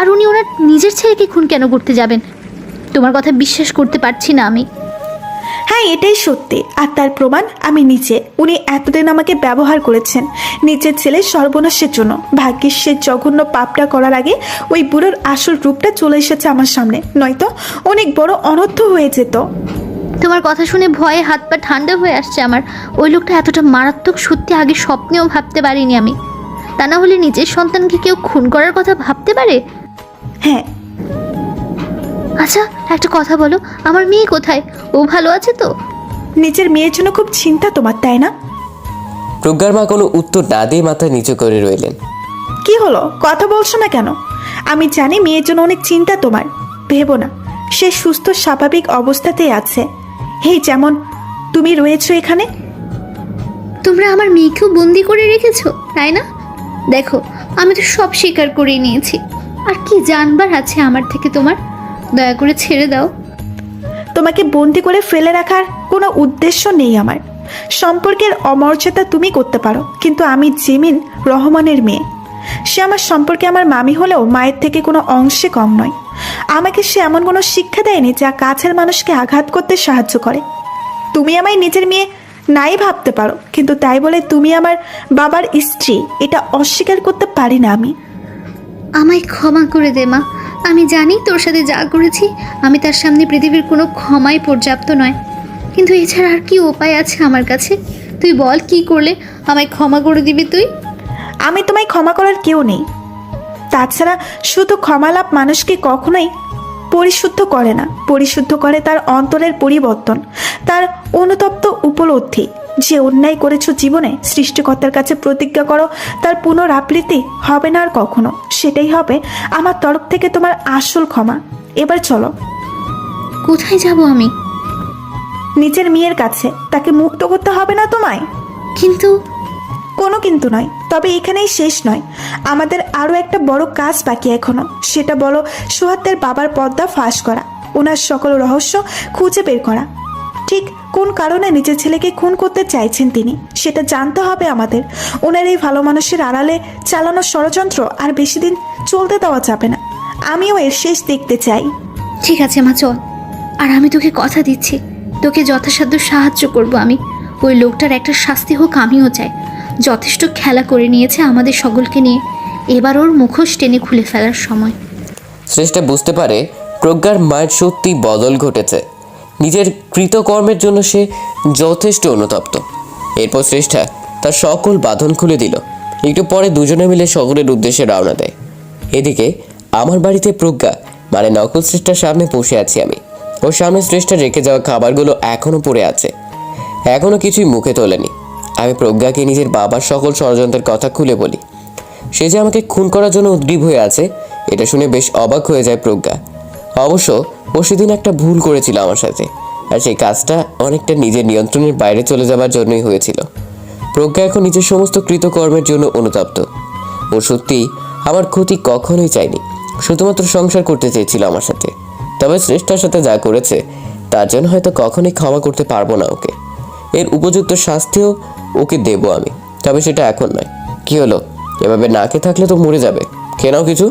আর উনি ওনার নিজের ছেলেকে খুন কেন করতে যাবেন? তোমার কথা বিশ্বাস করতে পারছি না আমি। হ্যাঁ, এটাই সত্যি, আর তার প্রমাণ আমি নিজে। উনি এতদিন আমাকে ব্যবহার করেছেন নিজের ছেলের সর্বনাশের জন্য। ভাগ্যের সে জঘন্য পাপটা করার আগে ওই বুড়োর আসল রূপটা চলে এসেছে আমার সামনে, নয়তো অনেক বড় অনর্থ হয়ে যেত। তোমার কথা শুনে ভয়ে হাত পা ঠান্ডা হয়ে আসছে আমার। ওই লোকটা এতটা মারাত্মক সত্যি আগে স্বপ্নেও ভাবতে পারিনি আমি। তা না হলে নিজের সন্তানকে কেউ খুন করার কথা ভাবতে পারে? হ্যাঁ। আচ্ছা, একটা কথা বলো, আমার মেয়ে কোথায়? ও ভালো আছে তো? নিজের মেয়ের জন্য খুব চিন্তা তোমার, তাই না? প্রজ্ঞার মা কোনো উত্তর না দিয়ে মাথা নিচু করে রইলেন। কি হলো, কথা বলছো না কেন? আমি জানি মেয়ের জন্য অনেক চিন্তা তোমার। ভেবো না, সে সুস্থ স্বাভাবিক অবস্থাতেই আছে, এই যেমন তুমি রয়েছো এখানে। তোমরা আমার মেয়েকেও বন্দি করে রেখেছো, তাই না? দেখো, আমি তো সব স্বীকার করেই নিয়েছি। আর কি জানবার আছে আমার থেকে তোমার? দয়া করে ছেড়ে দাও। তোমাকে বন্দি করে ফেলে রাখার কোনো উদ্দেশ্য নেই আমার। সম্পর্কের অমর্যাদা তুমি করতে পারো, কিন্তু আমি জিমিন রহমানের মেয়ে। সে আমার সম্পর্কে আমার মামি হলেও মায়ের থেকে কোনো অংশে কম নয়। আমাকে সে এমন কোনো শিক্ষা দেয়নি যা কাছের মানুষকে আঘাত করতে সাহায্য করে। তুমি আমায় নিজের মেয়ে নাই ভাবতে পারো, কিন্তু তাই বলে তুমি আমার বাবার স্ত্রী এটা অস্বীকার করতে পারি না আমি। আমায় ক্ষমা করে দে মা। আমি জানি তোর সাথে যা করেছি আমি তার সামনে পৃথিবীর কোনো ক্ষমাই পর্যাপ্ত নয়, কিন্তু এছাড়া আর কি উপায় আছে আমার কাছে? তুই বল, কি করলে আমায় ক্ষমা করে দিবি তুই? আমি তোমায় ক্ষমা করার কেউ নেই। তাছাড়া শুধু ক্ষমালাভ মানুষকে কখনোই পরিশুদ্ধ করে না। পরিশুদ্ধ করে তার অন্তরের পরিবর্তন, তার অনুতপ্ত উপলব্ধি। যে অন্যায় করেছো জীবনে, সৃষ্টিকর্তার কাছে প্রতিজ্ঞা করো তার পুনরাবৃত্তি হবে না আর কখনো। সেটাই হবে আমার তরফ থেকে তোমার আসল ক্ষমা। এবার চলো। কোথায় যাব আমি? নিজের মেয়ের কাছে। তাকে মুক্ত করতে হবে না তোমায়? কিন্তু কোনো কিন্তু নয়। তবে এখানেই শেষ নয়, আমাদের আরও একটা বড় কাজ বাকি এখনো। সেটা বলো সোহাদের বাবার পর্দা ফাঁস করা, ওনার সকল রহস্য খুঁজে বের করা। ঠিক কোন কারণে নিজের ছেলেকে খুন করতে চাইছেন তিনি সেটা জানতে হবে আমাদের। ওনার এই ভালো মানুষের আড়ালে চালানো ষড়যন্ত্র আর বেশি দিন চলতে দেওয়া যাবে না। আমিও এর শেষ দেখতে চাই। ঠিক আছে মা, চল। আর আমি তোকে কথা দিচ্ছি, তোকে যথাসাধ্য সাহায্য করব আমি। ওই লোকটার একটা শাস্তি হোক আমিও চাই। যথেষ্ট খেলা করে নিয়েছে আমাদের সকলকে নিয়ে, এবার ওর মুখোশ টেনে খুলে ফেলার সময়। শ্রেষ্ঠা বুঝতে পারে প্রজ্ঞার মায়ের সত্যি বদল ঘটেছে। নিজের কৃতকর্মের জন্য সে যথেষ্ট অনুতপ্ত। এরপর শ্রেষ্ঠা তার সকল বাঁধন খুলে দিল। একটু পরে দুজনে মিলে শহরের উদ্দেশ্যে রওনা দেয়। এদিকে আমার বাড়িতে প্রজ্ঞা মানে নকল শ্রেষ্ঠার সামনে বসে আছি আমি। ওর সামনে শ্রেষ্ঠা রেখে যাওয়া খাবারগুলো এখনও পড়ে আছে, এখনও কিছুই মুখে তোলেনি। আমি প্রজ্ঞাকে নিজের বাবার সকল ষড়যন্ত্রের কথা খুলে বলি। সে যে আমাকে খুন করার জন্য উদ্গ্রীব হয়ে আছে এটা শুনে বেশ অবাক হয়ে যায় প্রজ্ঞা। অবশ্য ও সেদিন একটা ভুল করেছিল আমার সাথে, আর সেই কাজটা অনেকটা নিজের নিয়ন্ত্রণের বাইরে চলে যাওয়ার জন্যই হয়েছিল। প্রজ্ঞা এখন নিজের সমস্ত কৃতকর্মের জন্য অনুতপ্ত। ও সত্যি আমার ক্ষতি কখনোই চায়নি, শুধুমাত্র সংসার করতে চেয়েছিল আমার সাথে। তবে শ্রেষ্ঠার সাথে যা করেছে তার জন্য হয়তো কখনোই ক্ষমা করতে পারবো না ওকে। এর উপযুক্ত শাস্তিও ওকে দেব আমি, তবে সেটা এখন নয়। কি হলো, এভাবে না খেয়ে থাকলে তো মরে যাবে, খেয়ে নাও কিছু।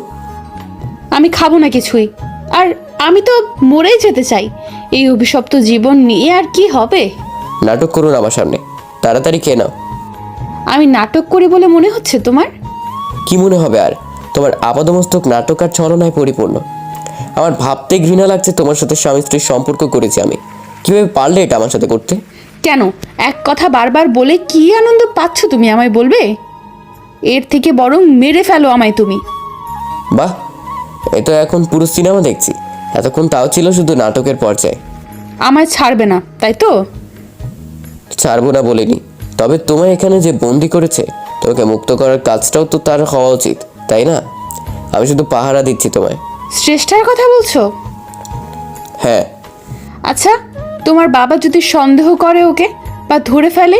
আমি খাবো না কিছুই, আর আমি তো মরেই যেতে চাই। এই অভিশপ্ত জীবন নিয়ে আর কি হবে? নাটক করুন আমার সামনে, তাড়াতাড়ি খেয়ে নাও। আমি নাটক করি বলে মনে হচ্ছে তোমার? কি মনে হবে আর, তোমার আপাদমস্তক নাটক আর ছলনায় পরিপূর্ণ। আমার ভাবতে ঘৃণা লাগছে তোমার সাথে স্বামী স্ত্রীর সম্পর্ক করেছি আমি। কীভাবে পারলে এটা আমার সাথে করতে? কেন এক কথা বারবার বলে কি আনন্দ পাচ্ছ তুমি আমায় বলবে? এর থেকে বরং মেরে ফেলো আমায় তুমি। বাহ, এ তো এখন পুরো সিনেমা দেখছি। এতক্ষণ তাও ছিল শুধু নাটকের পর্যায়ে। আমায় ছাড়বে না তাই তো? ছাড়বো না বলিনি, তবে তোমায় এখানে যে বন্দি করেছে তোমাকে মুক্ত করার কাজটাও তো তার হওয়া উচিত, তাই না? আমি শুধু পাহারা দিচ্ছি তোমায়। শ্রেষ্ঠার কথা বলছো? হ্যাঁ। আচ্ছা, তোমার বাবা যদি সন্দেহ করে ওকে বা ধরে ফেলে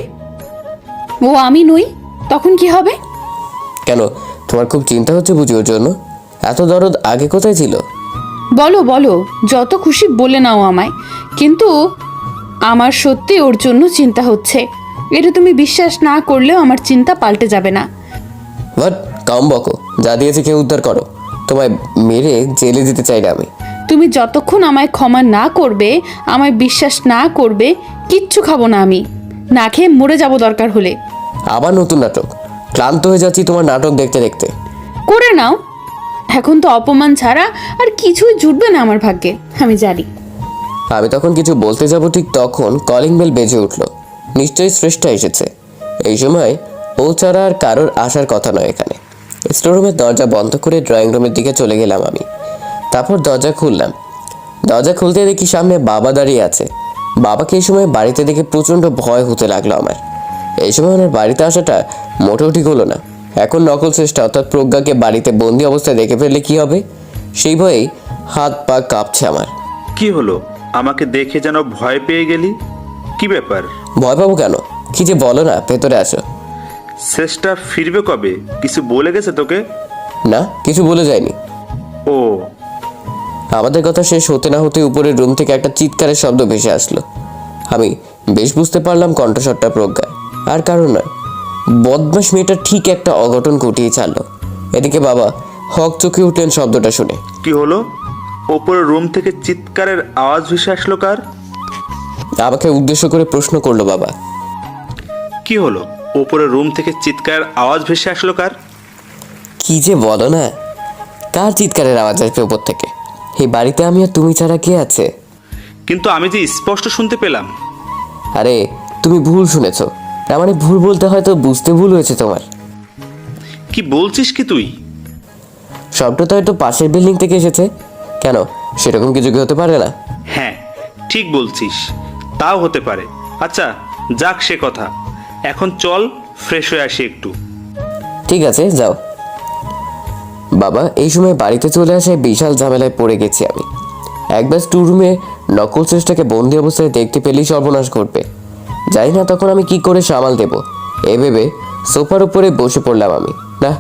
ও আমি নই, তখন কি হবে? কেন, তোমার খুব চিন্তা হচ্ছে বুঝি ওর জন্য? এত দরদ আগে কোথায় ছিল? বলো বলো, যত খুশি বলে নাও আমায়, কিন্তু আমার সত্যি ওর জন্য চিন্তা হচ্ছে। এটা তুমি বিশ্বাস না করলেও আমার চিন্তা পাল্টে যাবে না। হোয়াট, কম বকো, যা দিয়েছে খেয়ে উদ্ধার করো। তোমায় মেরে জেলে দিতে চাই না আমি। তুমি যতক্ষণ আমায় ক্ষমা না করবে, আমায় বিশ্বাস না করবে, কিচ্ছু খাবো না আমি। না খেয়ে মরে যাব দরকার হলে। আবার নতুন নাটক? ক্লান্ত হয়ে যাচ্ছি তোমার নাটক দেখতে দেখতে। করে নাও, এখন তো অপমান ছাড়া আর কিছুই জুটবে না আমার ভাগ্যে, আমি জানি। আমি তখন কিছু বলতে যাব, ঠিক তখন কলিং বেল বেজে উঠল। নিশ্চয়ই শ্রেষ্ঠা এসেছে। এই সময় ও ছাড়া আর কারোর আসার কথা নয় এখানে। স্টোররুমের দরজা বন্ধ করে ড্রয়িং রুমের দিকে চলে গেলাম আমি। তারপর দরজা খুললাম। দরজা খুলতে দেখি সামনে বাবা দাঁড়িয়ে আছে। বাবাকে এই সময় বাড়িতে দেখে প্রচণ্ড ভয় হতে লাগলো আমার। এই সময় ওনার বাড়িতে আসাটা মোটেও ঠিক হলো না। এখন নকল শ্রেষ্ঠা অর্থাৎ প্রজ্ঞাকে বাড়িতে বন্দি অবস্থায় দেখে ফেললে কি হবে, সেই ভয়েই হাত পা কাঁপছে আমার। কি হলো, আমাকে দেখে যেন ভয় পেয়ে গেলি? কি ব্যাপার? ভয় পাবো কেন? কি যে বলো না, ভেতরে আসো। শেষটা ফিরবে কবে? কিছু বলে গেছে তোকে? না, কিছু বলে যায়নি। ও, আমাদের কথা শেষ হতে না হতে উপরের রুম থেকে একটা চিৎকারের শব্দ ভেসে আসলো। আমি বেশ বুঝতে পারলাম কণ্ঠস্বরটা প্রজ্ঞা, আর কারণ নয়। বদমাস মেয়েটা ঠিক একটা অঘটন ঘটিয়ে ছাড়লো। এদিকে বাবা হক চোখে উঠলেন শব্দটা শুনে। কি হলো? ওপরের রুম থেকে চিৎকারের আওয়াজ ভেসে আসলো কার? আমাকে উদ্দেশ্য করে প্রশ্ন করলো বাবা। কি হলো, ওপরের রুম থেকে চিৎকারের আওয়াজ ভেসে আসলো কার? কি যে বলো না, কার চিৎকারের আওয়াজ আসবে উপর থেকে? এই বাড়িতে আমি আর তুমি ছাড়া কে আছে? কিন্তু আমি যে স্পষ্ট শুনতে পেলাম। আরে তুমি ভুল শুনেছ, তার মানে ভুল বলতে হয়তো বুঝতে ভুল হয়েছে তোমার। কি বলছিস কি তুই? শব্দটা হয়তো পাশের বিল্ডিং থেকে এসেছে। কেন, সেরকম কিছু কি হতে পারে না? হ্যাঁ, ঠিক বলছিস, তাও হতে পারে। আচ্ছা যাক সে কথা, এখন চল ফ্রেশ হয়ে আসি একটু। ঠিক আছে, যাও। বাবা এই সময় বাড়িতে চলে আসায় বিশাল ঝামেলায় পড়ে গেছি আমি। একবার স্টোর রুমে নকল শ্রেষ্ঠাকে বন্দি অবস্থায় দেখতে পেলেই সর্বনাশ ঘটবে। জানি না তখন আমি কি করে সামাল দেব। এই ভেবে সোফার উপরে বসে পড়লাম আমি। না,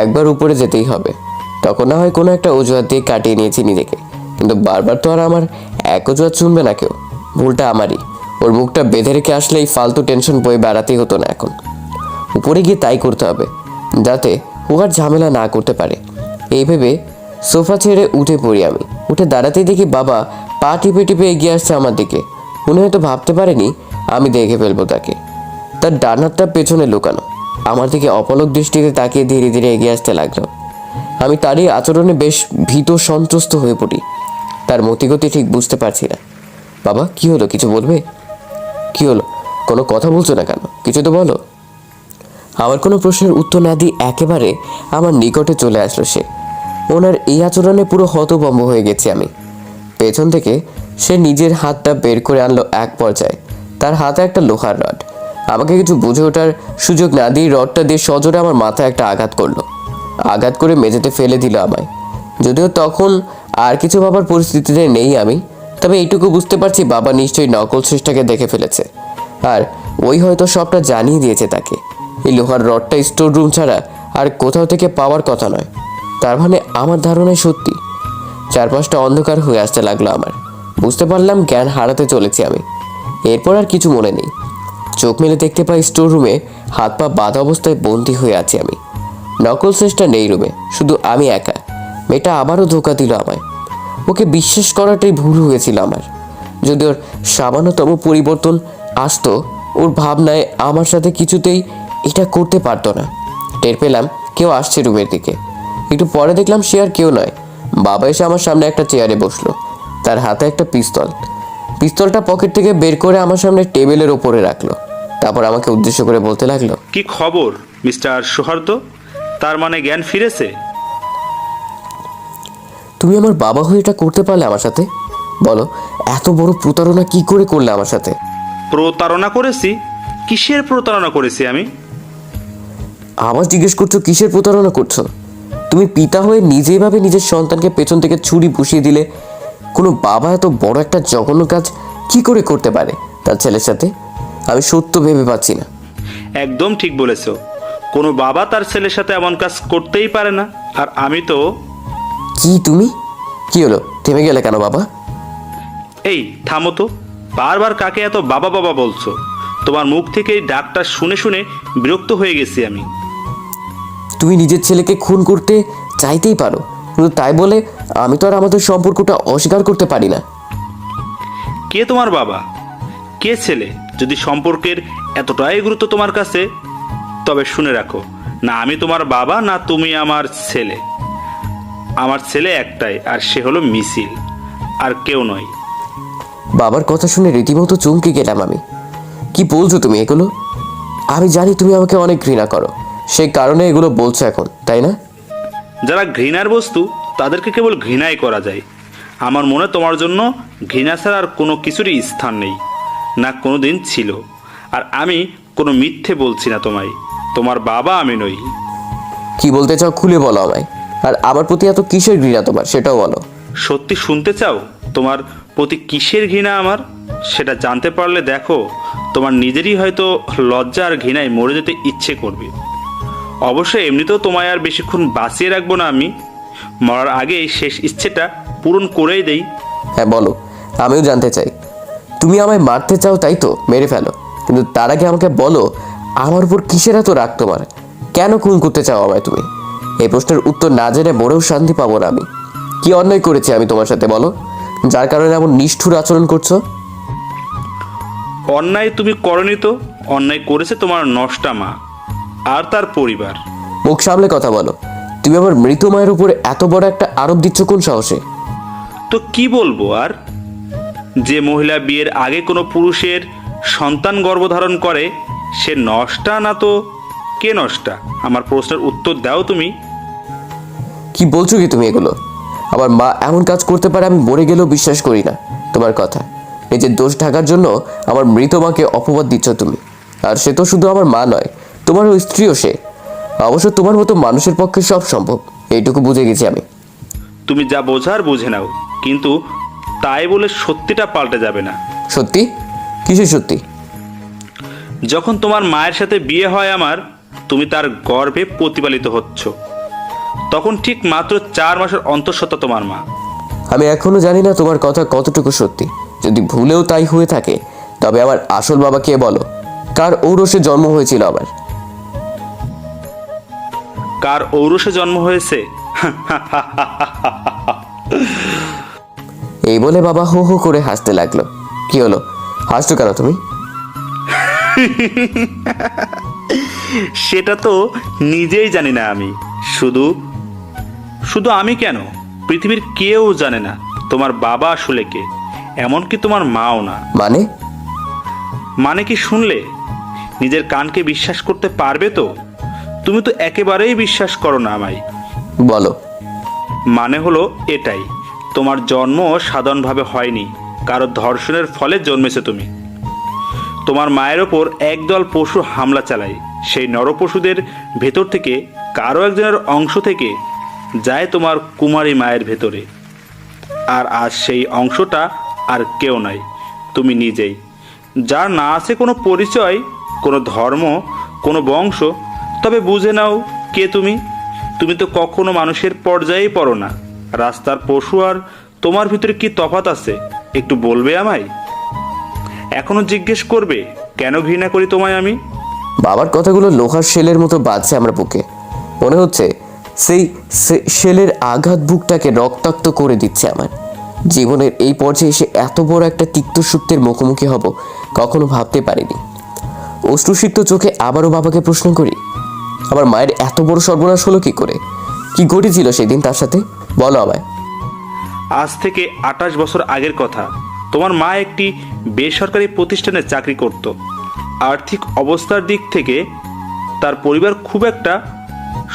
একবার উপরে যেতেই হবে। তখন না হয় কোনো একটা অজুহাত দিয়ে কাটিয়ে নিয়েছি নিজেকে, কিন্তু বারবার তো আর আমার এক অজুহাত শুনবে না কেউ। ভুলটা আমারই। ওর মুখটা বেঁধে রেখে আসলে এই ফালতু টেনশন বয়ে বেড়াতেই হতো না এখন। উপরে গিয়ে তাই করতে হবে, যাতে ও আর ঝামেলা না করতে পারে। এই ভেবে সোফা ছেড়ে উঠে পড়ি আমি। উঠে দাঁড়াতেই দেখি বাবা পা টিপে টিপে এগিয়ে আসছে আমার দিকে। উনি হয়তো ভাবতে পারেনি আমি দেখে ফেলবো তাকে। তার ডান হাতটা পেছনে লুকানো, আমার দিকে অপলক দৃষ্টিতে তাকিয়ে ধীরে ধীরে এগিয়ে আসতে লাগলো। আমি তারই আচরণে বেশ ভীত সন্ত্রস্ত হয়ে পড়ি। তার মতিগতি ঠিক বুঝতে পারছি না। বাবা, কি হলো? কিছু বলবে? কি হলো? কোনো কথা বলছো না কেন? কিছু তো বলো। আমার কোনো প্রশ্নের উত্তর না দিয়ে একেবারে আমার নিকটে চলে আসলো সে। ওনার এই আচরণে পুরো হতভম্ব হয়ে গেছি আমি। পেছন থেকে সে নিজের হাতটা বের করে আনলো এক পর্যায়ে। তার হাতে একটা লোহার রড। আমাকে কিছু বুঝে ওঠার সুযোগ না দিয়ে রডটা দিয়ে সজোরে আমার মাথায় একটা আঘাত করলো। আঘাত করে মেঝেতে ফেলে দিল আমায়। যদিও তখন আর কিছু ভাবার পরিস্থিতিতে নেই আমি, তবে এইটুকু বুঝতে পারছি বাবা নিশ্চয়ই নকল সৃষ্টাকে দেখে ফেলেছে, আর ওই হয়তো সবটা জানিয়ে দিয়েছে তাকে। এই লোহার রডটা স্টোর রুম ছাড়া আর কোথাও থেকে পাওয়ার কথা নয়। তার মানে আমার ধারণায় সত্যি। চারপাশটা অন্ধকার হয়ে আসতে লাগলো আমার। বুঝতে পারলাম জ্ঞান হারাতে চলেছি আমি। এরপর আর কিছু মনে নেই। চোখ মেলে দেখতে পাই স্টোর রুমে হাত পা বাঁধা অবস্থায় বন্দী হয়ে আছি আমি। নকল সৃষ্টা নেই রুমে, শুধু আমি একা। মেয়েটা আবারও ধোকা দিল আমায়। ওকে বিশ্বাস করাটাই ভুল হয়েছিল আমার। যদি ওর সামান্যতম পরিবর্তন আসতো, ওর ভাবনায় আমার সাথে কিছুতেই এটা করতে পারতো না। টের পেলাম কেউ আসছে রুমের দিকে। একটু পরে দেখলাম সে আর কেউ নয়, বাবা এসে আমার সামনে একটা চেয়ারে বসলো। তার হাতে একটা পিস্তল। পিস্তলটা পকেট থেকে বের করে আমার সামনে টেবিলের ওপরে রাখলো। তারপর আমাকে উদ্দেশ্য করে বলতে লাগলো, কি খবর মিস্টার সৌহার্দ্য? তার মানে জ্ঞান ফিরেছে? তুমি আমার বাবা হয়ে এটা করতে পারলে আমার সাথে? বলো, এত বড় প্রতারণা কি করে করলে আমার সাথে? প্রতারণা করেছি? কিসের প্রতারণা করেছি আমি? আবার জিজ্ঞেস করছো কিসের প্রতারণা করছো? তুমি পিতা হয়ে নিজেই ভাবে নিজের সন্তানকে পেছন থেকে ছুরি বসিয়ে দিলে। কোনো বাবা এত বড় একটা জঘন্য কাজ কি করে করতে পারে তার ছেলের সাথে? আমি সত্য ভেবে পাচ্ছি না। একদম ঠিক বলেছ। কোনো বাবা তার ছেলের সাথে এমন কাজ করতেই পারে না। আর আমি তো... কি তুমি? কি হলো, থেমে গেলে কেন বাবা? এই থামো তো, বারবার কাকে এত বাবা বাবা বলছো? তোমার মুখ থেকে এই ডাকটা শুনে শুনে বিরক্ত হয়ে গেছি আমি। তুমি নিজের ছেলেকে খুন করতে চাইতেই পারো, কিন্তু তাই বলে আমি তো আর আমাদের সম্পর্কটা অস্বীকার করতে পারি না। কে তোমার বাবা, কে ছেলে? যদি সম্পর্কের এতটাই গুরুত্ব তোমার কাছে, তবে শুনে রাখো, না আমি তোমার বাবা, না তুমি আমার ছেলে। আমার ছেলে একটাই, আর সে হলো মিছিল, আর কেউ নয়। বাবার কথা শুনে রীতিমতো চমকে গেলাম আমি। কি বলছো তুমি এগুলো? আমি জানি তুমি আমাকে অনেক ঘৃণা করো, সেই কারণে এগুলো বলছো এখন, তাই না? যারা ঘৃণার বস্তু তাদেরকে কেবল ঘৃণাই করা যায়। আমার মনে তোমার জন্য ঘৃণা ছাড়া আর কোনো কিছুরই স্থান নেই, না কোনো দিন ছিল। আর আমি কোনো মিথ্যে বলছি না তোমায়। তোমার বাবা আমি নই। কি বলতে চাও খুলে বলো আমায়। আর আমার প্রতি এত কিসের ঘৃণা তোমার, সেটাও বলো। সত্যি শুনতে চাও তোমার প্রতি কিসের ঘৃণা আমার? সেটা জানতে পারলে দেখো, তোমার নিজেরই হয়তো লজ্জা আর ঘৃণায় মরে যেতে ইচ্ছে করবে। অবশ্যই এমনিতেও তোমায় আর বেশিক্ষণ বাঁচিয়ে রাখবো না আমি। মরার আগে শেষ ইচ্ছেটা পূরণ করেই দেই। হ্যাঁ বলো, আমিও জানতে চাই। তুমি আমায় মারতে চাও, তাই তো? মেরে ফেলো, কিন্তু তার আগে আমাকে বলো আমার উপর কিসের এত রাগ তোমার? কেন খুন করতে চাও আমায় তুমি? এই প্রশ্নের উত্তর না জেনে মরেও শান্তি পাবো না আমি। কি অন্যায় করেছি আমি তোমার সাথে বলো, যার কারণে এমন নিষ্ঠুর আচরণ করছো? অন্যায় তুমি করনি তো। অন্যায় করেছে তোমার নষ্টা মা আর তার পরিবার। মুখ সামলে কথা বলো। তুমি আমার মৃত মায়ের উপরে এত বড় একটা আরোপ দিচ্ছ কোন সাহসে? তো কি বলবো আর? যে মহিলা বিয়ের আগে কোনো পুরুষের সন্তান গর্ভধারণ করে, সে নষ্টা না তো কে নষ্টা? আমার প্রশ্নের উত্তর দাও তুমি। কি বলছো কি তুমি এগুলো? আমার মা এমন কাজ করতে পারে আমি মরে গেলেও বিশ্বাস করি না তোমার কথা। নিজের দোষ ঢাকার জন্য আমার মৃত মাকে অপবাদ দিচ্ছ তুমি। আর সে তো শুধু আমার মা নয়, তোমারও স্ত্রীও সে। অবশ্য তোমার মতো মানুষের পক্ষে সব সম্ভব, এইটুকু বুঝে গেছি আমি। তুমি যা বোঝার বুঝে নাও, কিন্তু তাই বলে সত্যিটা পাল্টে যাবে না। সত্যি? কিসের সত্যি? যখন তোমার মায়ের সাথে বিয়ে হয় আমার, তুমি তার গর্ভে প্রতিপালিত হচ্ছ, তখন ঠিক মাত্র 4 মাসের অন্তঃসত্ত্বা তোমার মা। আমি এখনো জানি না তোমার কথা কতটুকু সত্যি। যদি ভুলেও তাই হয়ে থাকে, তবে আমার আসল বাবা কে বলো? কার ঔরসে জন্ম হয়েছিল আবার? কার ঔরসে জন্ম হয়েছে? এই বলে বাবা হো হো করে হাসতে লাগলো। কি হলো, হাসছো কেন তুমি? সেটা তো নিজেই জানি না আমি। শুধু শুধু আমি কেন, পৃথিবীর কেউ জানে না তোমার বাবা আসলে কে, এমনকি তোমার মাও না। মানে কি শুনলে? নিজের কানকে বিশ্বাস করতে পারবে তো? তুমি তো একেবারেই বিশ্বাস করো না আমায়। বলো। মানে হলো এটাই, তোমার জন্ম সাধারণভাবে হয়নি, কারো ধর্ষণের ফলে জন্মেছে তুমি। তোমার মায়ের ওপর একদল পশু হামলা চালায়, সেই নরপশুদের ভেতর থেকে কারো একজনের অংশ থেকে যায় তোমার কুমারী মায়ের ভেতরে। আর আজ সেই অংশটা আর কেউ নাই, তুমি নিজেই, যার না আছে কোনো পরিচয়, কোনো ধর্ম, কোনো বংশ। তবে বুঝে নাও কে তুমি। তুমি তো কখনো মানুষের পর্যায়েই পড়ো না। রাস্তার পশু আর তোমার ভিতরে কি তফাৎ আছে একটু বলবে আমায়? এখনো জিজ্ঞেস করবে কেন ঘৃণা করি তোমায় আমি? বাবার কথাগুলো লোহার শেলের মতো বাজছে আমার বুকে। মনে হচ্ছে সেই শেলের আঘাত বুকটাকে রক্তাক্ত করে দিচ্ছে আমার। জীবনের এই পর্যায়ে এসে এত বড় একটা তিক্ত সত্যের মুখোমুখি হব কখনো ভাবতে পারিনি। অশ্রুসিক্ত চোখে আবারও বাবাকে প্রশ্ন করি, আমার মায়ের এত বড় সর্বনাশ হলো কি করে? কি ঘটেছিল সেদিন তার সাথে? বলো আমায়। আজ থেকে 28 বছর আগের কথা। তোমার মা একটি বেসরকারি প্রতিষ্ঠানে চাকরি করত। আর্থিক অবস্থার দিক থেকে তার পরিবার খুব একটা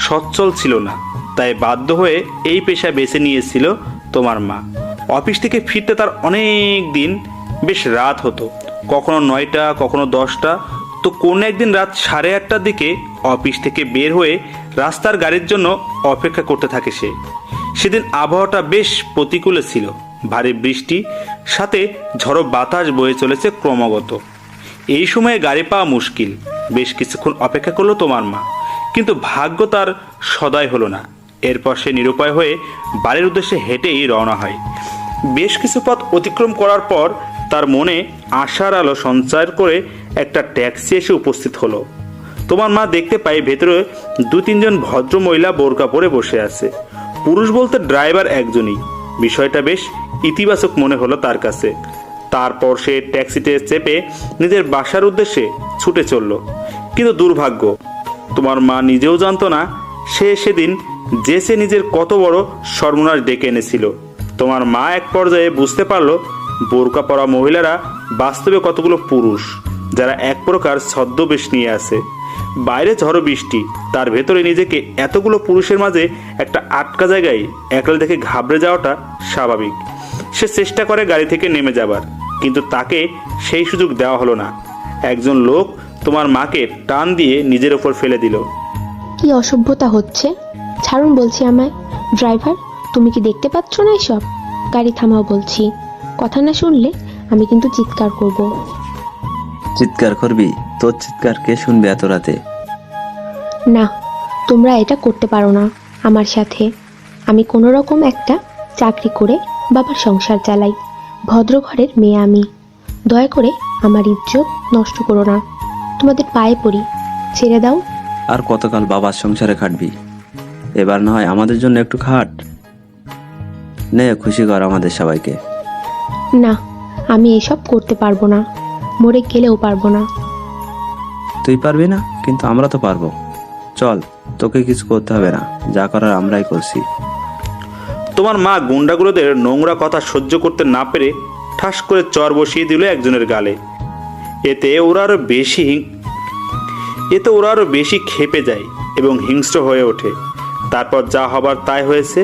সচ্ছল ছিল না, তাই বাধ্য হয়ে এই পেশা বেছে নিয়েছিল তোমার মা। অফিস থেকে ফিরতে তার অনেক দিন বেশ রাত হতো, কখনো 9টা, কখনো 10টা। তো কোন একদিন রাত 8:30টার দিকে অফিস থেকে বের হয়ে রাস্তার গাড়ির জন্য অপেক্ষা করতে থাকে সে। সেদিন আবহাওয়াটা বেশ প্রতিকূলে ছিল, ভারী বৃষ্টি, সাথে ঝড়ো বাতাস বয়ে চলেছে ক্রমাগত। এই সময়ে গাড়ি পাওয়া মুশকিল। বেশ কিছুক্ষণ অপেক্ষা করলো তোমার মা, কিন্তু ভাগ্য তার সদয় হলো না। এরপর সে নিরুপায় হয়ে বাড়ির উদ্দেশ্যে হেঁটেই রওনা হয়। বেশ কিছু পথ অতিক্রম করার পর তার মনে আশার আলো সঞ্চার করে একটা ট্যাক্সি এসে উপস্থিত হলো। তোমার মা দেখতে পায় ভেতরে 2-3 জন ভদ্র মহিলা বোরকা পরে বসে আছে। পুরুষ বলতে ড্রাইভার একজনই। বিষয়টা বেশ ইতিবাচক মনে হলো তার কাছে। তারপর সে ট্যাক্সিতে চেপে নিজের বাসার উদ্দেশ্যে ছুটে চলল। কিন্তু দুর্ভাগ্য, তোমার মা নিজেও জানতো না সেদিন সে নিজের কত বড় সর্বনাশ ডেকে এনেছিল। তোমার মা এক পর্যায়ে বুঝতে পারলো বোরকা পরা মহিলারা বাস্তবে কতগুলো পুরুষ, যারা এক প্রকার ছদ্মবেশ নিয়ে আছে। বাইরে ঝড়ো বৃষ্টি, তার ভেতরে নিজেকে এতগুলো পুরুষের মাঝে একটা আটকা জায়গায় একলা দেখে ঘাবড়ে যাওয়াটা স্বাভাবিক। সে চেষ্টা করে গাড়ি থেকে নেমে যাবার, কিন্তু তাকে সেই সুযোগ দেওয়া হলো না। একজন লোক তোমার মাকে টান দিয়ে নিজের ওপর ফেলে দিল। কি অসভ্যতা হচ্ছে, ছাড়ুন বলছি আমায়। ড্রাইভার, তুমি কি দেখতে পাচ্ছ না এসব? গাড়ি থামাও বলছি। কথা না শুনলে আমি কিন্তু চিৎকার করব। চিৎকার করবি? তোর চিৎকার কে শুনবে এত রাতে? না, তোমরা এটা করতে পারো না আমার সাথে। আমি কোনো রকম একটা চাকরি করে বাবার সংসার চালাই। ভদ্র ঘরের মেয়ে আমি। দয়া করে আমার ইজ্জত নষ্ট করো না। তোমাদের পায়ে পড়ি, ছেড়ে দাও। আর কতকাল বাবার সংসারে খাটবি? এবার না হয় আমাদের জন্য একটু খাট। নে, খুশি কর আমাদের সবাইকে। না, আমি এসব করতে পারবো না, মরে গেলেও পারবো না। তুই পারবি না, কিন্তু আমরা তো পারবো। চল, তোকে কিছু করতে হবে না, যা করার আমরাই করছি। তোমার মা গুন্ডাগুলোদের নোংরা কথা সহ্য করতে না পেরে ঠাস করে চর বসিয়ে দিল একজনের গালে। এতে ওরা আরো বেশি ক্ষেপে যায় এবং হিংস্র হয়ে ওঠে। তারপর যা হবার তাই হয়েছে।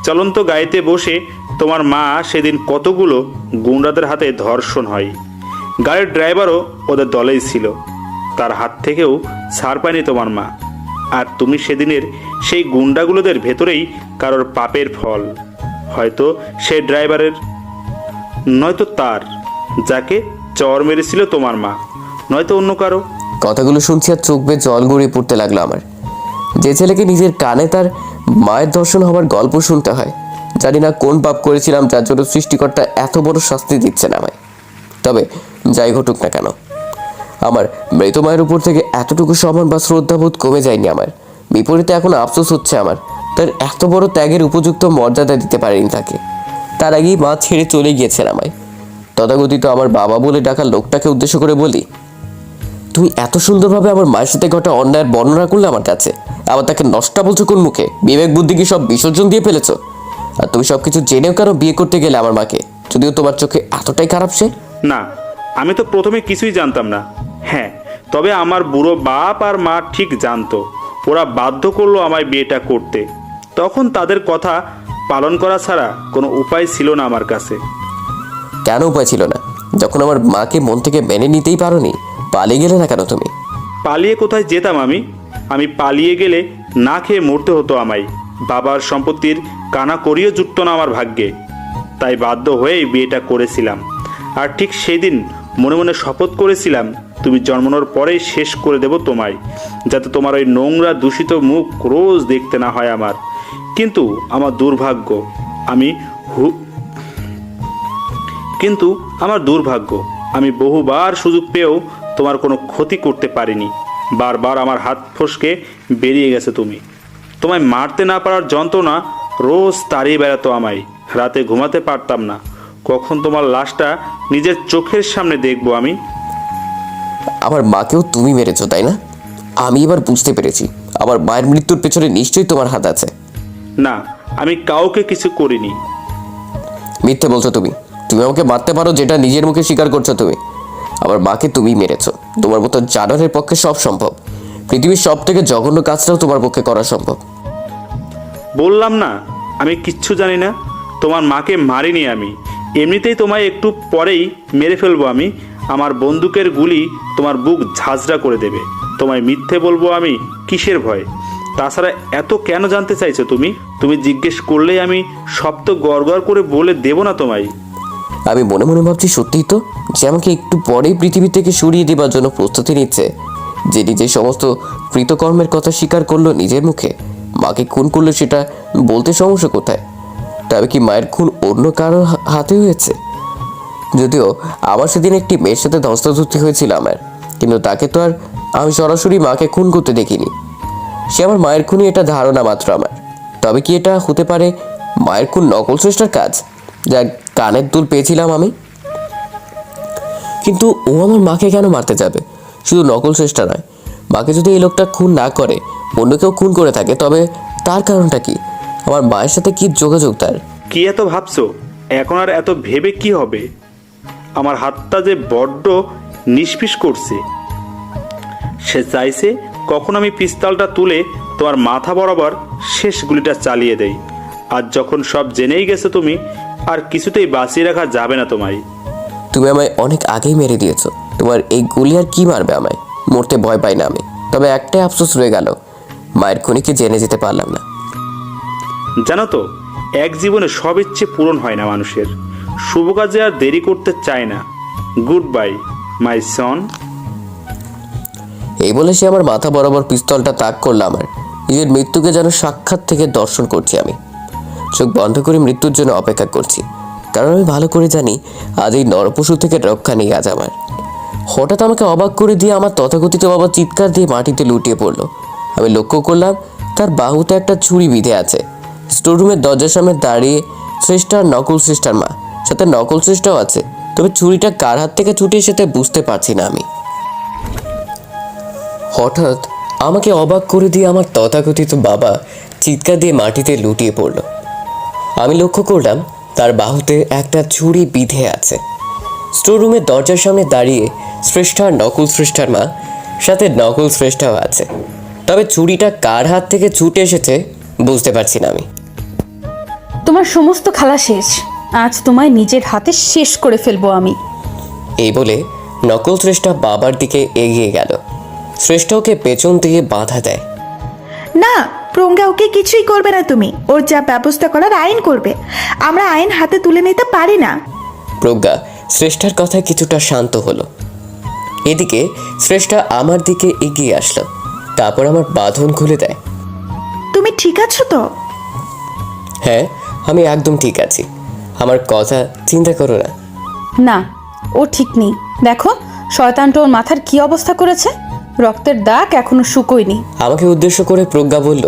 চলন্ত গাড়িতে বসে তোমার মা সেদিন কতগুলো গুন্ডাদের হাতে ধর্ষণ হয়। গাড়ির ড্রাইভারও ওদের দলেই ছিল, তার হাত থেকেও ছাড় পায়নি তোমার মা। আর তুমি সেদিনের সেই গুন্ডাগুলোদের ভেতরেই কারোর পাপের ফল। হয়তো সেই ড্রাইভারের, নয়তো তার যাকে চর মেরেছিল তোমার মা, নয়তো অন্য কারো। কথাগুলো শুনছি আর চোখ বেয়ে জল গড়িয়ে পড়তে লাগলো আমার। যে ছেলেকে নিজের কানে তার মায়ের দর্শন হবার গল্প শুনতে হয়, জানি না কোন পাপ করেছিলাম যার জন্য সৃষ্টিকর্তা এত বড় শাস্তি দিচ্ছেন আমায়। তবে যাই ঘটুক না কেন, আমার মৃত মায়ের উপর থেকে এতটুকু সম্মান বা শ্রদ্ধাবোধ কমে যায়নি আমার। বিপরীতে এখন আফসোস হচ্ছে আমার, তার এত বড় ত্যাগের উপযুক্ত মর্যাদা দিতে পারিনি তাকে। তার আগেই মা ছেড়ে চলে গিয়েছেন আমায়। তথাকথিত আমার বাবা বলে ডাকা লোকটাকে উদ্দেশ্য করে বলি, তুমি এত সুন্দরভাবে আমার মায়ের সাথে ঘটা অন্যায়ের বর্ণনা করলে আমার কাছে, আবার তাকে নষ্টা বলছো কোন মুখে? বিবেক বুদ্ধি কি সব বিসর্জন দিয়ে ফেলেছো? আর তুমি সবকিছু জেনেও কেন বিয়ে করতে গেলে আমার মাকে, যদিও তোমার চোখে এতটাই খারাপ সে? না, আমি তো প্রথমে কিছুই জানতাম না। হ্যাঁ, তবে আমার বুড়ো বাপ আর মা ঠিক জানতো। ওরা বাধ্য করলো আমায় বিয়েটা করতে। তখন তাদের কথা পালন করা ছাড়া কোনো উপায় ছিল না আমার কাছে। কেন উপায় ছিল না? যখন আমার মাকে মন থেকে মেনে নিতেই পারোনি, পালিয়ে গেলে না কেন তুমি? পালিয়ে কোথায় যেতাম আমি পালিয়ে গেলে না খেয়ে মরতে হতো আমায়। বাবার সম্পত্তির কানা করিও জুটতো না আমার ভাগ্যে। তাই বাধ্য হয়েই বিয়েটা করেছিলাম। আর ঠিক সেই দিন মনে মনে শপথ করেছিলাম, তুমি জন্মানোর পরেই শেষ করে দেব তোমায়, যাতে তোমার ওই নোংরা দূষিত মুখ রোজ দেখতে না হয় আমার। কিন্তু আমার দুর্ভাগ্য, আমি বহুবার সুযোগ পেয়েও তোমার কোনো ক্ষতি করতে পারিনি। বারবার আমার হাত ফসকে বেরিয়ে গেছে তুমি। তোমায় মারতে না পারার যন্ত্রণা রোজ তাড়িয়ে বেড়াতো আমায়। রাতে ঘুমাতে পারতাম না, কখন তোমার লাশটা নিজের চোখের সামনে দেখবো আমি। আমার মাকেও তুমি মেরেছো, তাই না? আমি এবার বুঝতে পেরেছি, আমার মায়ের মৃত্যুর পেছনে নিশ্চয়ই তোমার হাত আছে। না, আমি কাউকে কিছু করিনি। মিথ্যে বলছো তুমি। তুমি আমাকে মারতে পারো, যেটা নিজের মুখে স্বীকার করছো তুমি। আমার মাকে তুমি মেরেছো। তোমার মতো জানোয়ারের পক্ষে সব সম্ভব। পৃথিবীর সব থেকে জঘন্য কাজটাও তোমার পক্ষে করা সম্ভব। বললাম না আমি কিচ্ছু জানি না। তোমার মাকে মারিনি আমি। এমনিতেই তোমায় একটু পরেই মেরে ফেলবো আমি। আমার বন্দুকের গুলি তোমার বুক ঝাঁঝরা করে দেবে। তোমায় মিথ্যে বলবো আমি কিসের ভয়? তাছাড়া এত কেন জানতে চাইছো তুমি? তুমি জিজ্ঞেস করলেই আমি সব তো গড়গড় করে বলে দেবো না তোমায়। আমি মনে মনে ভাবছি, সত্যিই তো, যে আমাকে একটু পরেই পৃথিবী থেকে সরিয়ে দেবার জন্য প্রস্তুতি নিচ্ছে। যে নিজের সমস্ত কৃতকর্মের কথা স্বীকার করলো নিজের মুখে। মাকে খুন করলো সেটা বলতে সমস্যা কোথায়? তবে কি মায়ের খুন অন্য কারো হাতে হয়েছে? যদিও আমার সেদিন একটি মেয়ের সাথে ধস্তাধস্তি হয়েছিল আমার, কিন্তু তাকে তো আর আমি সরাসরি মাকে খুন করতে দেখিনি। সে আমার মায়ের খুনই, এটা ধারণা মাত্র আমার। তবে কি এটা হতে পারে মায়ের খুন নকল চেষ্টার কাজ, যা কানের দুল পেয়েছিলাম আমি? কিন্তু ও আমার মাকে কেন মারতে যাবে? শুধু নকল চেষ্টা নয়, মাকে যদি এই লোকটা খুন না করে, অন্য কেউ খুন করে থাকে, তবে তার কারণটা কি? আমার মায়ের সাথে কি যোগাযোগ তার? কি এত ভাবছো? এখন আর এত ভেবে কি হবে? আমার হাতটা যে বড্ড নিষ্পিস করছে। সে চাইছে কখন আমি পিস্তলটা তুলে তোমার মাথা বরাবর শেষ গুলিটা চালিয়ে দেই। আর যখন সব জেনেই গেছো তুমি, আর কিছুতেই বাঁচিয়ে রাখা যাবে না তোমায়। তুমি আমায় অনেক আগেই মেরে দিয়েছো। তোমার এই গুলি আর কি মারবে আমায়? মরতে ভয় পাই না আমি। তবে একটাই আফসোস রয়ে গেল, মায়ের খুনিকে জেনে যেতে পারলাম না। জানো তো, এক জীবনে সব ইচ্ছে পূরণ হয় না মানুষের। শুভ কাজে আর দেরি করতে চায় না। গুড বাই মাই সন। এই বলে সে আমার মাথা বরাবর পিস্তলটা তাক করলো আমার। নিজের মৃত্যুকে যেন সাক্ষাৎ থেকে দর্শন করছি আমি। চোখ বন্ধ করে মৃত্যুর জন্য অপেক্ষা করছি, কারণ আমি ভালো করে জানি আজ এই নরপশু থেকে রক্ষা নেই আজ আমার। হঠাৎ আমাকে অবাক করে দিয়ে আমার তথাকথিত বাবা চিৎকার দিয়ে মাটিতে লুটিয়ে পড়লো। আমি লক্ষ্য করলাম তার বাহুতে একটা ছুরি বিঁধে আছে। স্টোররুমের দরজার সামনে দাঁড়িয়ে শ্রেষ্ঠা আর নকল শ্রেষ্ঠার মা, সাথে নকল শ্রেষ্ঠাও আছে। তবে ছুরিটা কার হাত থেকে ছুটে এসেছে বুঝতে পারছি না আমি। হঠাৎ আমাকে অবাক করে দিয়ে আমার তথাকথিত বাবা চিৎকার দিয়ে মাটিতে লুটিয়ে পড়ল। আমি লক্ষ্য করলাম তার বাহুতে একটা ছুরি বিঁধে আছে। স্টোররুমের দরজার সামনে দাঁড়িয়ে শ্রেষ্ঠা আর নকল শ্রেষ্ঠার মা, সাথে নকল শ্রেষ্ঠাও আছে। তবে ছুরিটা কার হাত থেকে ছুটে এসেছে বুঝতে পারছি না আমি। তোমার সমস্ত খেলা শেষ। আজ তোমায় নিজের হাতে শেষ করে ফেলবো আমি। এই বলে নকল শ্রেষ্ঠা বাবার দিকে এগিয়ে গেল। শ্রেষ্ঠা ওকে পেছন থেকে বাধা দেয়। না, প্রজ্ঞা ওকে কিছুই করবে না। তুমি ওর যা ব্যবস্থা করার আইন করবে। আমরা আইন হাতে তুলে নিতে পারি না। প্রজ্ঞা শ্রেষ্ঠার কথায় কিছুটা শান্ত হলো। এদিকে শ্রেষ্ঠা আমার দিকে এগিয়ে আসলো, তারপর আমার বাঁধন খুলে দেয়। তুমি ঠিক আছো তো? হ্যাঁ, আমি একদম ঠিক আছি। আমার কথা চিন্তা করো না। না, ও ঠিক নেই। দেখো শয়তানটা ওর মাথার কি অবস্থা করেছে, রক্তের দাগ এখনো শুকোয়নি। আমাকে উদ্দেশ্য করে প্রজ্ঞা বলল।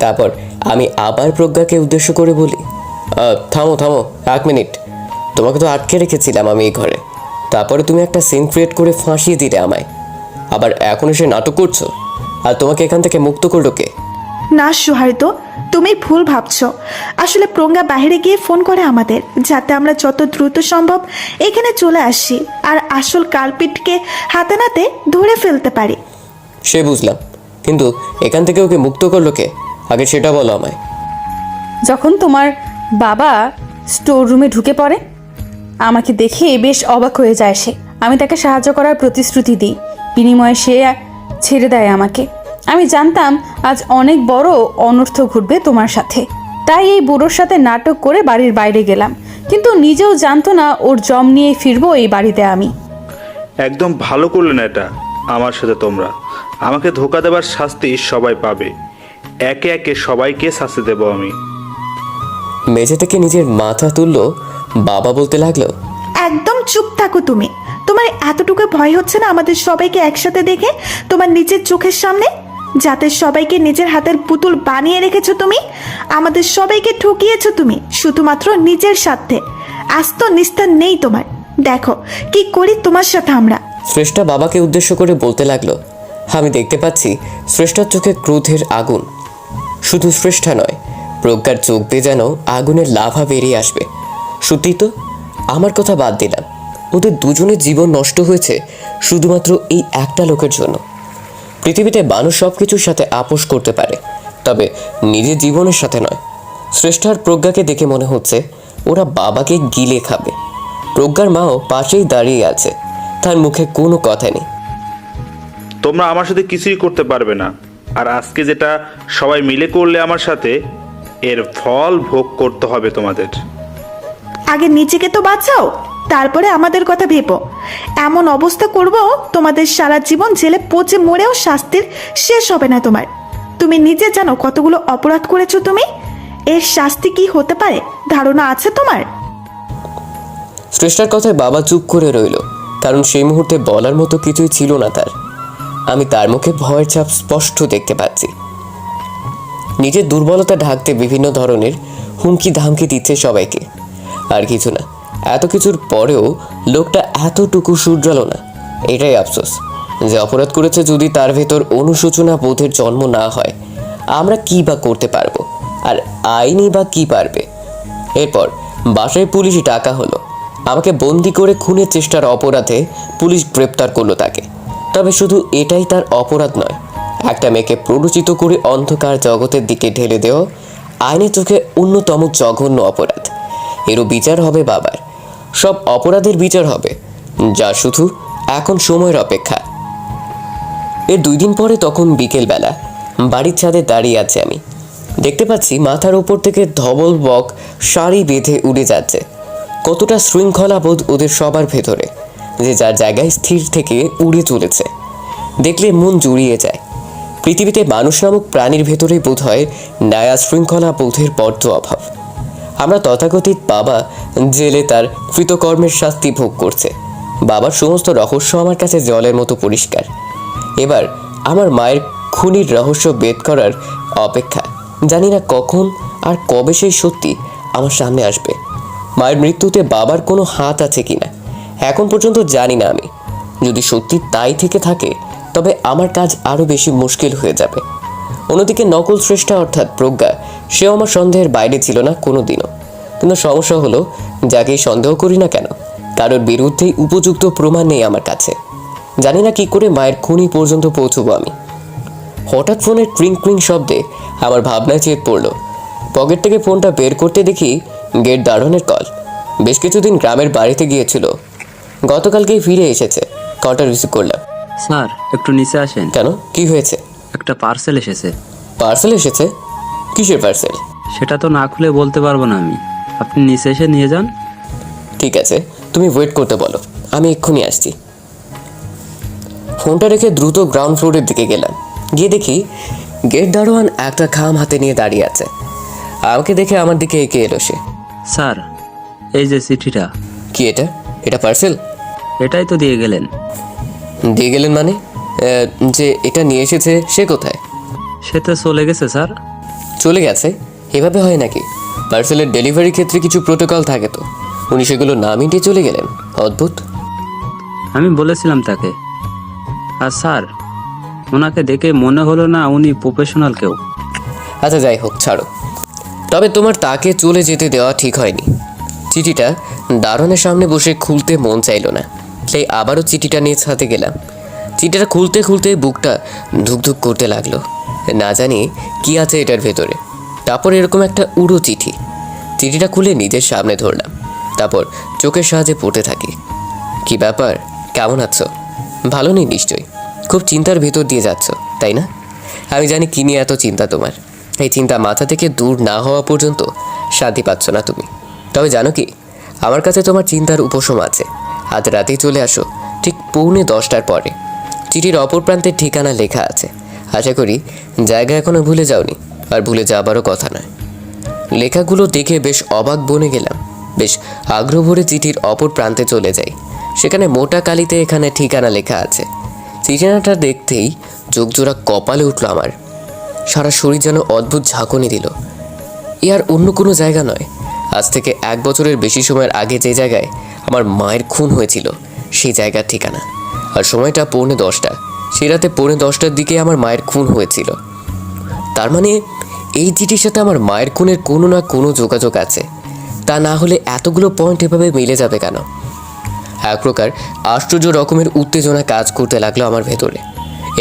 তারপর আমি আবার প্রজ্ঞাকে উদ্দেশ্য করে বলি, থামো থামো, 1 মিনিট। তোমাকে তো আটকে রেখেছিলাম আমি এই ঘরে, তারপরে তুমি একটা সিন ক্রিয়েট করে ফাঁসিয়ে দিলে আমায়। আবার এখন এসে নাটক করছো, আর তোমাকে এখান থেকে মুক্ত করলো কে? না সুহারিত, তুমি ভুল ভাবছো। আসলে প্রজ্ঞা বাইরে গিয়ে ফোন করে আমাদের, যাতে আমরা যত দ্রুত সম্ভব এখানে চলে আসি আর আসল কালপিটকে হাতে নাতে ধরে ফেলতে পারি। সে বুঝলাম, কিন্তু এখান থেকে ওকে মুক্ত করলো কে? আগে সেটা বলো আমায়। যখন তোমার বাবা স্টোর রুমে ঢুকে পড়ে, আমাকে দেখে বেশ অবাক হয়ে যায় সে। আমি তাকে সাহায্য করার প্রতিশ্রুতি দিই, বিনিময়ে সে ছেড়ে দেয় আমাকে। আমি জানতাম আজ অনেক বড় অনর্থ ঘটবে তোমার সাথে, তাই এই বুড়োর সাথে নাটক করে বাড়ির বাইরে গেলাম, কিন্তু নিজেও জানতো না ওর জম নিয়ে ফিরবো এই বাড়িতে আমি। একদম ভালো করলে না এটা আমার সাথে। তোমরা আমাকে ধোকা দেবার শাস্তি সবাই পাবে, একে একে সবাইকে শাস্তি দেবো আমি। মেঝে থেকে নিজের মাথা তুললো, বাবা বলতে লাগলো, একদম চুপ থাকো তুমি। তোমার এতটুকু ভয় হচ্ছে না আমাদের সবাইকে একসাথে দেখে, তোমার নিজের চোখের সামনে? যাতে সবাইকে নিজের হাতের পুতুল বানিয়ে রেখেছো তুমি, আমাদের সবাইকে ঠকিয়েছো তুমি শুধুমাত্র নিজের স্বার্থে। আজ তো নিস্তার নেই তোমার। দেখো কি করি তোমার সাথে আমরা। শ্রেষ্ঠা বাবাকে উদ্দেশ্য করে বলতে লাগলো। আমি দেখতে পাচ্ছি শ্রেষ্ঠার চোখে ক্রোধের আগুন। শুধু শ্রেষ্ঠা নয়, প্রজ্ঞার চোখ দিয়ে যেন আগুনের লাভা বেরিয়ে আসবে। সত্যি তো, আমার কথা বাদ দিলাম, ওদের দুজনের জীবন নষ্ট হয়েছে শুধুমাত্র এই একটা লোকের জন্য। পৃথিবীতে মানুষ সব কিছুর সাথে আপোষ করতে পারে, তবে নিজের জীবনের সাথে নয়। শ্রেষ্ঠার প্রজ্ঞাকে দেখে মনে হচ্ছে ওরা বাবাকে গিলে খাবে। প্রজ্ঞার মাও পাশেই দাঁড়িয়ে আছে, তার মুখে কোনো কথা নেই। তোমরা আমার সাথে কিছুই করতে পারবে না, আর আজকে যেটা সবাই মিলে করলে আমার সাথে, এর ফল ভোগ করতে হবে তোমাদের। আগে নিজেকে তো বাঁচাও, তারপরে আমাদের কথা ভেবো। এমন অবস্থা করব তোমাদের সারা জীবন জেলে পচে মরেও শাস্তির শেষ হবে না তোমার। তুমি নিজে জানো কতগুলো অপরাধ করেছো তুমি, এর শাস্তি কি হতে পারে ধারণা আছে তোমার? শ্রেষ্ঠার কথায় বাবা চুপ করে রইল, কারণ সেই মুহূর্তে বলার মতো কিছুই ছিল না তার। আমি তার মুখে ভয়ের ছাপ স্পষ্ট দেখতে পাচ্ছি। নিজের দুর্বলতা ঢাকতে বিভিন্ন ধরনের হুমকি ধামকি দিচ্ছে সবাইকে। আর কিছু না, এত কিছুর পরেও লোকটা এতটুকু শুধরালো না। এটাই আফসোস যে অপরাধ করেছে যদি তার ভেতর অনুশোচনা বোধের জন্ম না হয়, আমরা কি বা করতে পারবো, আর আইনই বা কি পারবে। এরপর বাসায় পুলিশ ডাকা হলো। আমাকে বন্দি করে খুনের চেষ্টার অপরাধে পুলিশ গ্রেপ্তার করলো তাকে। তবে শুধু এটাই তার অপরাধ নয়, একটা মেয়েকে প্ররোচিত করে অন্ধকার জগতের দিকে ঢেলে দেওয়া আইনের চোখে অন্যতম জঘন্য অপরাধ। এরও বিচার হবে বাবার, সব অপরাধের বিচার হবে, যা শুধু এখন সময়ের অপেক্ষা। এর 2 দিন পরে তখন বিকেলবেলা বাড়ির ছাদে দাঁড়িয়ে আছে আমি। দেখতে পাচ্ছি মাথার উপর থেকে ধবল বক সারি বেঁধে উড়ে যাচ্ছে। কতটা শৃঙ্খলাবোধ ওদের সবার ভেতরে, যে যার জায়গায় স্থির থেকে উড়ে চলেছে। দেখলে মন জুড়িয়ে যায়। পৃথিবীতে মানুষ নামক প্রাণীর ভেতরে বোধ হয় ন্যায় শৃঙ্খলা বোধের বড্ড অভাব। আমরা তথাকথিত বাবা জেলে তার কৃতকর্মের শাস্তি ভোগ করছে। বাবার সমস্ত রহস্য আমার কাছে জলের মতো পরিষ্কার। এবার আমার মায়ের খুনির রহস্য বেদ করার অপেক্ষা। জানি না কখন আর কবে সেই সত্যি আমার সামনে আসবে। মায়ের মৃত্যুতে বাবার কোনো হাত আছে কিনা এখন পর্যন্ত জানি না আমি। যদি সত্যি তাই থেকে থাকে তবে আমার কাজ আরও বেশি মুশকিল হয়ে যাবে। অন্যদিকে নকল শ্রেষ্ঠা অর্থাৎ প্রজ্ঞা, সেও আমার সন্দেহের বাইরে ছিল না কোনো দিনও। কিন্তু সমস্যা হলো, যাকেই সন্দেহ করি না কেন, কারোর বিরুদ্ধেই উপযুক্ত প্রমাণ নেই আমার কাছে। জানি না কি করে মায়ের খুনি পর্যন্ত পৌঁছবো আমি। হঠাৎ ফোনের ট্রিং ট্রিং শব্দে আমার ভাবনায় চেত পড়লো। পকেট থেকে ফোনটা বের করতে দেখি গেট দারোয়ানের কল। বেশ কিছুদিন গ্রামের বাড়িতে গিয়েছিল, গতকালকেই ফিরে এসেছে। কলটা রিসিভ করলাম। স্যার একটু নিচে আসেন। কেন, কি হয়েছে? একটা পার্সেল এসেছে। পার্সেল এসেছে? কিসের পার্সেল? সেটা তো না খুলে বলতে পারবো না আমি, আপনি নিচে এসে নিয়ে যান। ঠিক আছে, তুমি ওয়েট করতে বলো, আমি এক্ষুনি আসছি। ফোনটা রেখে দ্রুত গ্রাউন্ড ফ্লোরের দিকে গেলাম। গিয়ে দেখি গেট দারোয়ান একটা খাম হাতে নিয়ে দাঁড়িয়ে আছে। আমাকে দেখে আমার দিকে এগিয়ে এলো সে। স্যার এই যে চিঠিটা। কি এটা? এটা পার্সেল? এটাই তো দিয়ে গেলেন। দিয়ে গেলেন মানে? যে এটা নিয়ে এসেছে সে কোথায়? সে তো চলে গেছে স্যার। চলে গেছে? এভাবে হয় নাকি? পার্সেলের ডেলিভারির ক্ষেত্রে কিছু প্রোটোকল থাকে তো, উনি সেগুলো না মিটিয়ে চলে গেলেন। অদ্ভুত। আমি বলেছিলাম তাকে। আর স্যার, ওনাকে দেখে মনে হলো না উনি প্রফেশনাল কেউ। আচ্ছা যাই হোক, ছাড়ো। তবে তোমার তাকে চলে যেতে দেওয়া ঠিক হয়নি। চিঠিটা দারোয়ানের সামনে বসে খুলতে মন চাইলো না, তাই আবারও চিঠিটা নিয়ে ছাতে গেলাম। চিঠিটা খুলতে খুলতে বুকটা ধুকধুক করতে লাগলো। না জানি কি আছে এটার ভেতরে। তারপর এরকম একটা উড়ো চিঠি। চিঠিটা খুলে নিজের সামনে ধরলাম, তারপর চোখের সাহায্যে পড়তে থাকি। কি ব্যাপার, কেমন আছো? ভালো নেই নিশ্চয়ই, খুব চিন্তার ভেতর দিয়ে যাচ্ছ, তাই না? আমি জানি কি নিয়ে এত চিন্তা তোমার। এই চিন্তা মাথা থেকে দূর না হওয়া পর্যন্ত শান্তি পাচ্ছ না তুমি। তবে জানো কি, আমার কাছে তোমার চিন্তার উপশম আছে। আজ রাতেই চলে আসো, ঠিক 9:45 পরে। চিঠির অপর প্রান্তের ঠিকানা লেখা আছে। আশা করি জায়গা এখনো ভুলে যাওনি, আর ভুলে যাবারও কথা নয়। লেখাগুলো দেখে বেশ অবাক বনে গেলাম। বেশ আগ্রহ ভরে চিঠির অপর প্রান্তে চলে যাই। সেখানে মোটা কালিতে এখানে ঠিকানা লেখা আছে। ঠিকানাটা দেখতেই চোখজোড়া কপালে উঠল আমার। সারা শরীর যেন অদ্ভুত ঝাঁকুনি দিল। এ আর অন্য কোনো জায়গা নয়, আজ থেকে 1 বছরের বেশি সময়ের আগে যে জায়গায় আমার মায়ের খুন হয়েছিল সেই জায়গার ঠিকানা। আর সময়টা 9:45। সেই রাতে 9:45টার দিকে আমার মায়ের খুন হয়েছিল। তার মানে এই চিঠির সাথে আমার মায়ের খুনের কোনো না কোনো যোগাযোগ আছে। তা না হলে এতগুলো পয়েন্ট এভাবে মিলে যাবে কেন? এক প্রকার আশ্চর্য রকমের উত্তেজনা কাজ করতে লাগলো আমার ভেতরে।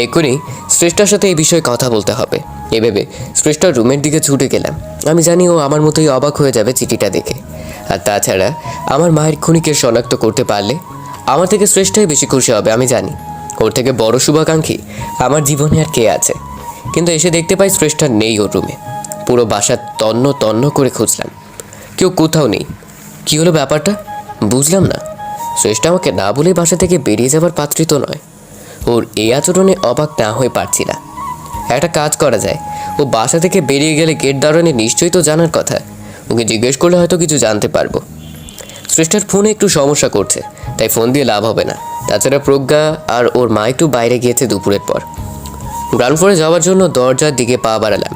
এক্ষুনি শ্রেষ্ঠার সাথে এই বিষয়ে কথা বলতে হবে এভাবে শ্রেষ্ঠার রুমের দিকে ছুটে গেলাম। আমি জানি ও আমার মতোই অবাক হয়ে যাবে চিঠিটা দেখে। আর তাছাড়া আমার মায়ের খুনিকে শনাক্ত করতে পারলে আমার থেকে শ্রেষ্ঠাই বেশি খুশি হবে, আমি জানি। ওর থেকে বড় শুভাকাঙ্ক্ষী আমার জীবনে আর কে আছে? কিন্তু এসে দেখতে পাই শ্রেষ্ঠা নেই ওর রুমে। পুরো বাসা তন্ন তন্ন করে খুঁজলাম, কেউ কোথাও নেই। কি হলো ব্যাপারটা বুঝলাম না। শ্রেষ্ঠা আমাকে না বলে বাসা থেকে বেরিয়ে যাবার পাত্রী তো নয়। ওর এই আচরণে অবাক না হয়ে পারছি না। একটা কাজ করা যায়, ও বাসা থেকে বেরিয়ে গেলে গেট দাঁড়ানে নিশ্চয়ই তো জানার কথা। ওকে জিজ্ঞেস করলে হয়তো কিছু জানতে পারবো। শ্রেষ্ঠার ফোনে একটু সমস্যা করছে, তাই ফোন দিয়ে লাভ হবে না। তাছাড়া প্রজ্ঞা আর ওর মা একটু বাইরে গিয়েছে দুপুরের পর। গ্রাউন্ড ফ্লোরে যাওয়ার জন্য দরজার দিকে পা বাড়ালাম।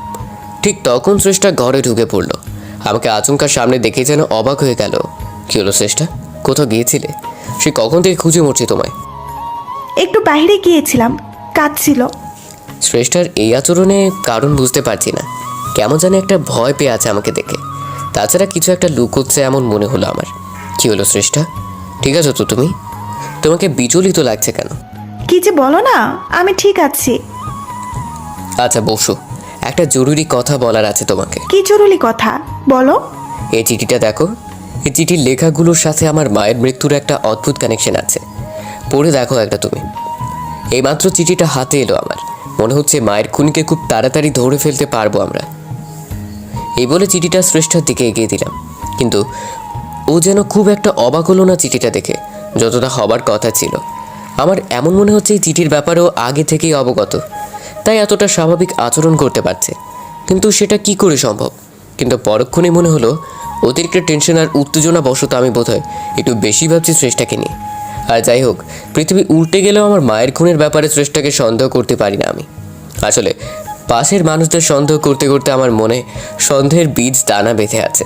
ঠিক তখন শ্রেষ্ঠা ঘরে ঢুকে পড়লো। আমাকে আচমকার সামনে দেখে যেন অবাক হয়ে গেল। কি হলো শ্রেষ্ঠা, কোথাও গিয়েছিলে? সে কখন থেকে খুঁজে মরছি তোমায়। একটু বাইরে গিয়েছিলাম, কাজ ছিল। শ্রেষ্ঠার এই আচরণে কারণ বুঝতে পারছি না। কেমন জানি একটা ভয় পেয়ে আছে আমাকে দেখে। তাছাড়া কিছু একটা লুকোচ্ছে এমন মনে হলো আমার। কি হলো শ্রেষ্ঠা, ঠিক আছো তো তুমি? তোমাকে বিচলিত লাগছে কেন? কি যে বলো না, আমি ঠিক আছি। আচ্ছা বসো, একটা জরুরি কথা বলার আছে তোমাকে। কি জরুরি কথা বলো? এই চিঠিটা দেখো। এই চিঠির লেখাগুলোর সাথে আমার মায়ের মৃত্যুর একটা অদ্ভুত কানেকশন আছে। পড়ে দেখো একটা তুমি। এইমাত্র চিঠিটা হাতে এলো আমার। মনে হচ্ছে মায়ের খুনিকে খুব তাড়াতাড়ি ধরে ফেলতে পারবো আমরা। এই বলে চিঠিটা শ্রেষ্ঠার দিকে এগিয়ে দিলাম। কিন্তু ও যেন খুব একটা অবাক হলো না চিঠিটা দেখে, যতটা হবার কথা ছিল। আমার এমন মনে হচ্ছে এই চিঠির ব্যাপারেও আগে থেকেই অবগত, তাই এতটা স্বাভাবিক আচরণ করতে পারছে। কিন্তু সেটা কি করে সম্ভব? কিন্তু পরক্ষণে মনে হলো অতিরিক্ত টেনশন আর উত্তেজনা বশত আমি বোধহয় একটু বেশি ভাবছি শ্রেষ্ঠাকে নিয়ে। আর যাই হোক, পৃথিবী উল্টে গেলেও আমার মায়ের খুনের ব্যাপারে শ্রেষ্ঠাকে সন্দেহ করতে পারি না আমি। আসলে পাশের মানুষদের সন্দেহ করতে করতে আমার মনে সন্দেহের বীজ দানা বেঁধে আছে।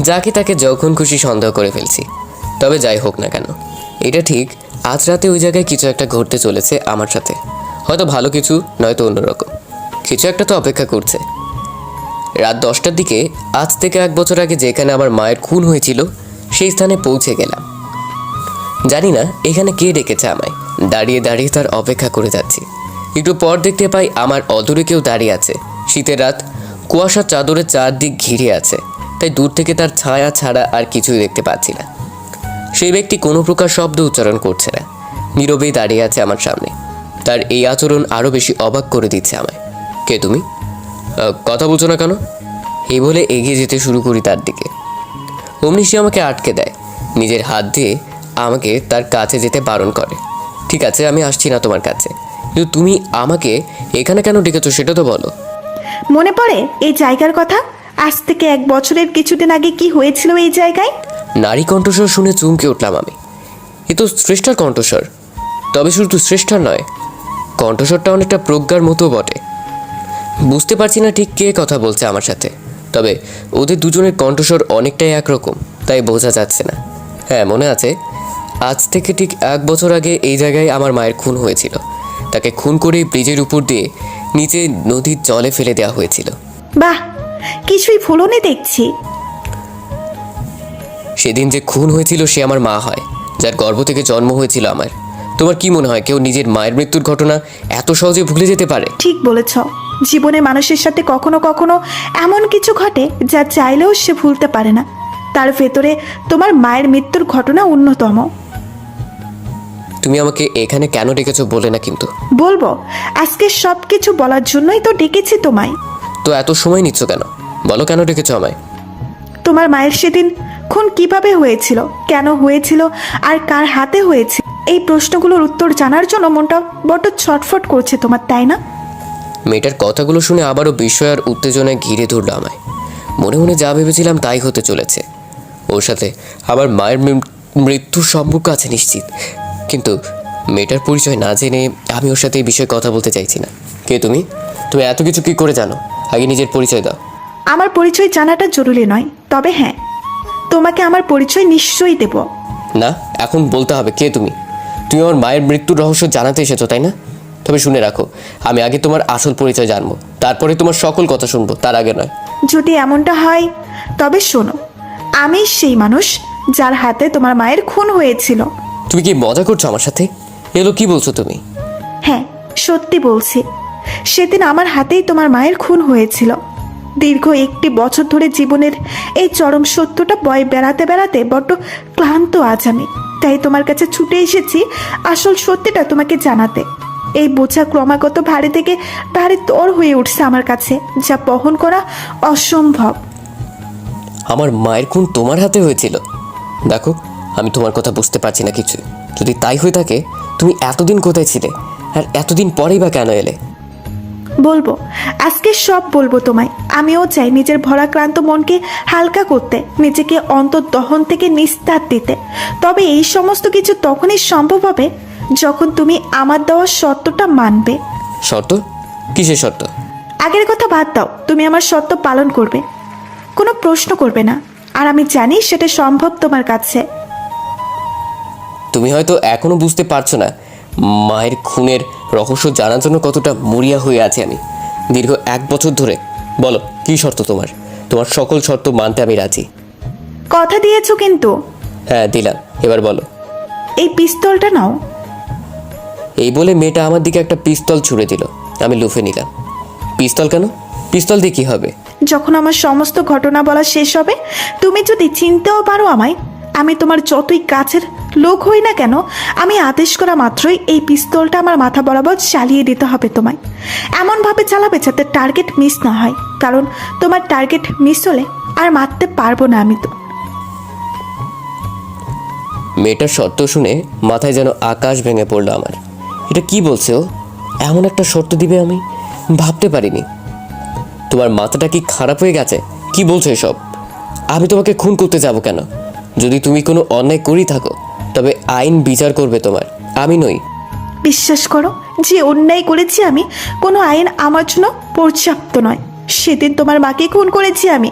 যাকে তাকে যখন খুশি সন্দেহ করে ফেলছি। তবে যাই হোক না কেন, এটা ঠিক আজ রাতে ওই জায়গায় কিছু একটা ঘটতে চলেছে আমার সাথে। হয়তো ভালো কিছু, নয়তো অন্যরকম কিছু একটা তো অপেক্ষা করছে। রাত 10টার দিকে আজ থেকে 1 বছর আগে যেখানে আমার মায়ের খুন হয়েছিল সেই স্থানে পৌঁছে গেলাম। জানি না এখানে কে ডেকেছে আমায়। দাঁড়িয়ে দাঁড়িয়ে তার অপেক্ষা করে যাচ্ছি। একটু পর দেখতে পাই আমার অদূরে কেউ দাঁড়িয়ে আছে। শীতের রাত, কুয়াশার চাদরে চারদিক ঘিরে আছে, তাই দূর থেকে তার ছায়া ছাড়া আর কিছুই দেখতে পাচ্ছি না। সেই ব্যক্তি কোনো প্রকার শব্দ উচ্চারণ করছে না, নীরবেই দাঁড়িয়ে আছে আমার সামনে। তার এই আচরণ আরও বেশি অবাক করে দিচ্ছে আমায়। কে তুমি? কথা বলছো না কেন? এই বলে এগিয়ে যেতে শুরু করি তার দিকে। অমনি সে আমাকে আটকে দেয়, নিজের হাত দিয়ে আমাকে তার কাছে যেতে বারণ করে। ঠিক আছে, আমি আসছি না তোমার কাছে, কিন্তু তুমি আমাকে এখানে কেন ডেকেছো সেটা তো বলো। মনে পড়ে এই জায়গার কথা? আজ থেকে 1 বছরের কিছুদিন আগে কি হয়েছিল এই জায়গায়? নারী কণ্ঠস্বর শুনে চমকে উঠলাম আমি। এ তো শ্রেষ্ঠার কণ্ঠস্বর। তবে শুধু শ্রেষ্ঠার নয়, কণ্ঠস্বরটা অনেকটা প্রজ্ঞার মতো বটে। বুঝতে পারছি না ঠিক কে কথা বলছে আমার সাথে, তবে ওদের দুজনের কণ্ঠস্বর অনেকটাই একরকম, তাই বোঝা যাচ্ছে না। হ্যাঁ, মনে আছে, আজ থেকে ঠিক 1 বছর আগে এই জায়গায় আমার মায়ের খুন হয়েছিল। তাকে খুন করে ব্রিজের উপর দিয়ে নিচে নদীর জলে ফেলে দেওয়া হয়েছিল। বাহ, কিছুই ভুলনি দেখছি। সেদিন যে খুন হয়েছিল সে আমার মা হয়, যার গর্ভ থেকে জন্ম হয়েছিল আমার। তোমার কি মনে হয় কেউ নিজের মায়ের মৃত্যুর ঘটনা এত সহজে ভুলে যেতে পারে? ঠিক বলেছ, জীবনে মানুষের সাথে কখনো কখনো এমন কিছু ঘটে যা চাইলেও সে ভুলতে পারে না। তার ভেতরে তোমার মায়ের মৃত্যুর ঘটনা অন্যতম। তুমি আমাকে এখানে কেন ডেকেছো বলে না কিন্তু। বলবো, আজকে সব কিছু বলার জন্যই তো ডেকেছি তোমায়। তো এত সময় নিচ্ছ কেন? বলো কেন ডেকেছো আমায়। তোমার মায়ের সেদিন খুন কিভাবে হয়েছিল, কেন হয়েছিল, আর কার হাতে হয়েছিল, এই প্রশ্নগুলোর উত্তর জানার জন্য মনটা বড্ড ছটফট করছে তোমার, তাই না? মেয়েটার কথাগুলো শুনে আবারও বিস্ময় আর উত্তেজনায় ঘিরে ধরল আমায়। মনে মনে যা ভেবেছিলাম তাই হতে চলেছে। ওর সাথে আমার মায়ের মৃত্যুর সম্পর্ক আছে নিশ্চিত, কিন্তু মেয়েটার পরিচয় না জেনে আমি ওর সাথে এই বিষয়ে কথা বলতে চাইছি না। কে তুমি? তুমি এত কিছু কি করে জানো? আগে নিজের পরিচয় দাও। আমার পরিচয় জানাটা জরুরি নয়, তবে হ্যাঁ, তোমাকে আমার পরিচয় নিশ্চয়ই দেব। না, এখন বলতে হবে কে তুমি। তুমি আমার মায়ের মৃত্যুর রহস্য জানাতে এসেছো, তাই না? তবে শুনে রাখো, আমি আগে তোমার আসল পরিচয় জানবো, তারপরে তোমার সকল কথা শুনবো, তার আগে নয়। যদি এমনটা হয় তবে শোনো, আমি সেই মানুষ যার হাতে তোমার মায়ের খুন হয়েছিল। তুমি কি মজা করছো আমার সাথে? এলো কি বলছো তুমি? হ্যাঁ, সত্যি বলছি। সেদিন আমার হাতেই তোমার মায়ের খুন হয়েছিল। দীর্ঘ 1 বছর ধরে জীবনের এই চরম সত্যটা বয়ে বেড়াতে বেড়াতে বড্ড ক্লান্ত আজ আমি, তাই তোমার কাছে ছুটে এসেছি আসল সত্যিটা তোমাকে জানাতে। এই বোঝা ক্রমাগত ভারী থেকে ভারী তোর হয়ে উঠছে আমার কাছে, যা বহন করা অসম্ভব। আমার মায়ের খুন তোমার হাতে হয়েছিল? দেখো, আমি তোমার কথা বুঝতে পারছি না কিছু। যদি তাই হয়ে থাকে, তুমি এতদিন কোথায় ছিলে, আর এতদিন পরেই বা কেন এলে? বলবো, আজকে সব বলবো তোমায়। আমিও চাই নিজের ভরাক্রান্ত মনকে হালকা করতে, নিজেকে অন্তর্দহন থেকে নিস্তার দিতে। তবে এই সমস্ত কিছু তখনই সম্ভব হবে যখন তুমি আমার দেওয়া শর্তটা মানবে। শর্ত? কিসের শর্ত? আগের কথা বাদ দাও, তুমি আমার শর্ত পালন করবে, কোনো প্রশ্ন করবে না। আর আমি জানি সেটা সম্ভব তোমার কাছে। তুমি হয়তো এখনো বুঝতে পারছো না মায়ের খুনের রহস্য জানার জন্য কতটা মরিয়া হয়ে আছে আমি দীর্ঘ 1 বছর ধরে। বলো কি শর্ত তোমার? তোমার সকল শর্ত মানতে আমি রাজি। কথা দিয়েছো কিন্তু। হ্যাঁ, দিলাম, এবার বলো। এই পিস্তলটা নাও। এই বলে মেয়েটা আমার দিকে একটা পিস্তল ছুঁড়ে দিল। আমি লুফে নিলাম। পিস্তল কেন? পিস্তল দিয়ে কি হবে? যখন আমার সমস্ত ঘটনা বলা শেষ হবে, তুমি যদি চিনতেও পারো আমায়, আমি তোমার যতই কাছের লোক হই না কেন, আমি আদেশ করা মাত্রই এই পিস্তলটা আমার মাথা বরাবর চালিয়ে দিতে হবে তোমায়। এমনভাবে চালাবে যাতে টার্গেট মিস না হয়, কারণ তোমার টার্গেট মিস হলে আর মারতে পারবো না আমি তো। মেয়েটার শর্ত শুনে মাথায় যেন আকাশ ভেঙে পড়লো আমার। এটা কি বলছে ও? এমন একটা শর্ত দিবে আমি ভাবতে পারিনি। তোমার মাথাটা কি খারাপ হয়ে গেছে? কি বলছো এসব? আমি তোমাকে খুন করতে যাব কেন? যদি তুমি কোনো অন্যায় করি থাকো, তবে আইন বিচার করবে তোমার, আমি নই। বিশ্বাস করো, যে অন্যায় করেছি আমি, কোনো আইন আমার জন্য পর্যাপ্ত নয়। সেদিন তোমার মাকে খুন করেছি আমি,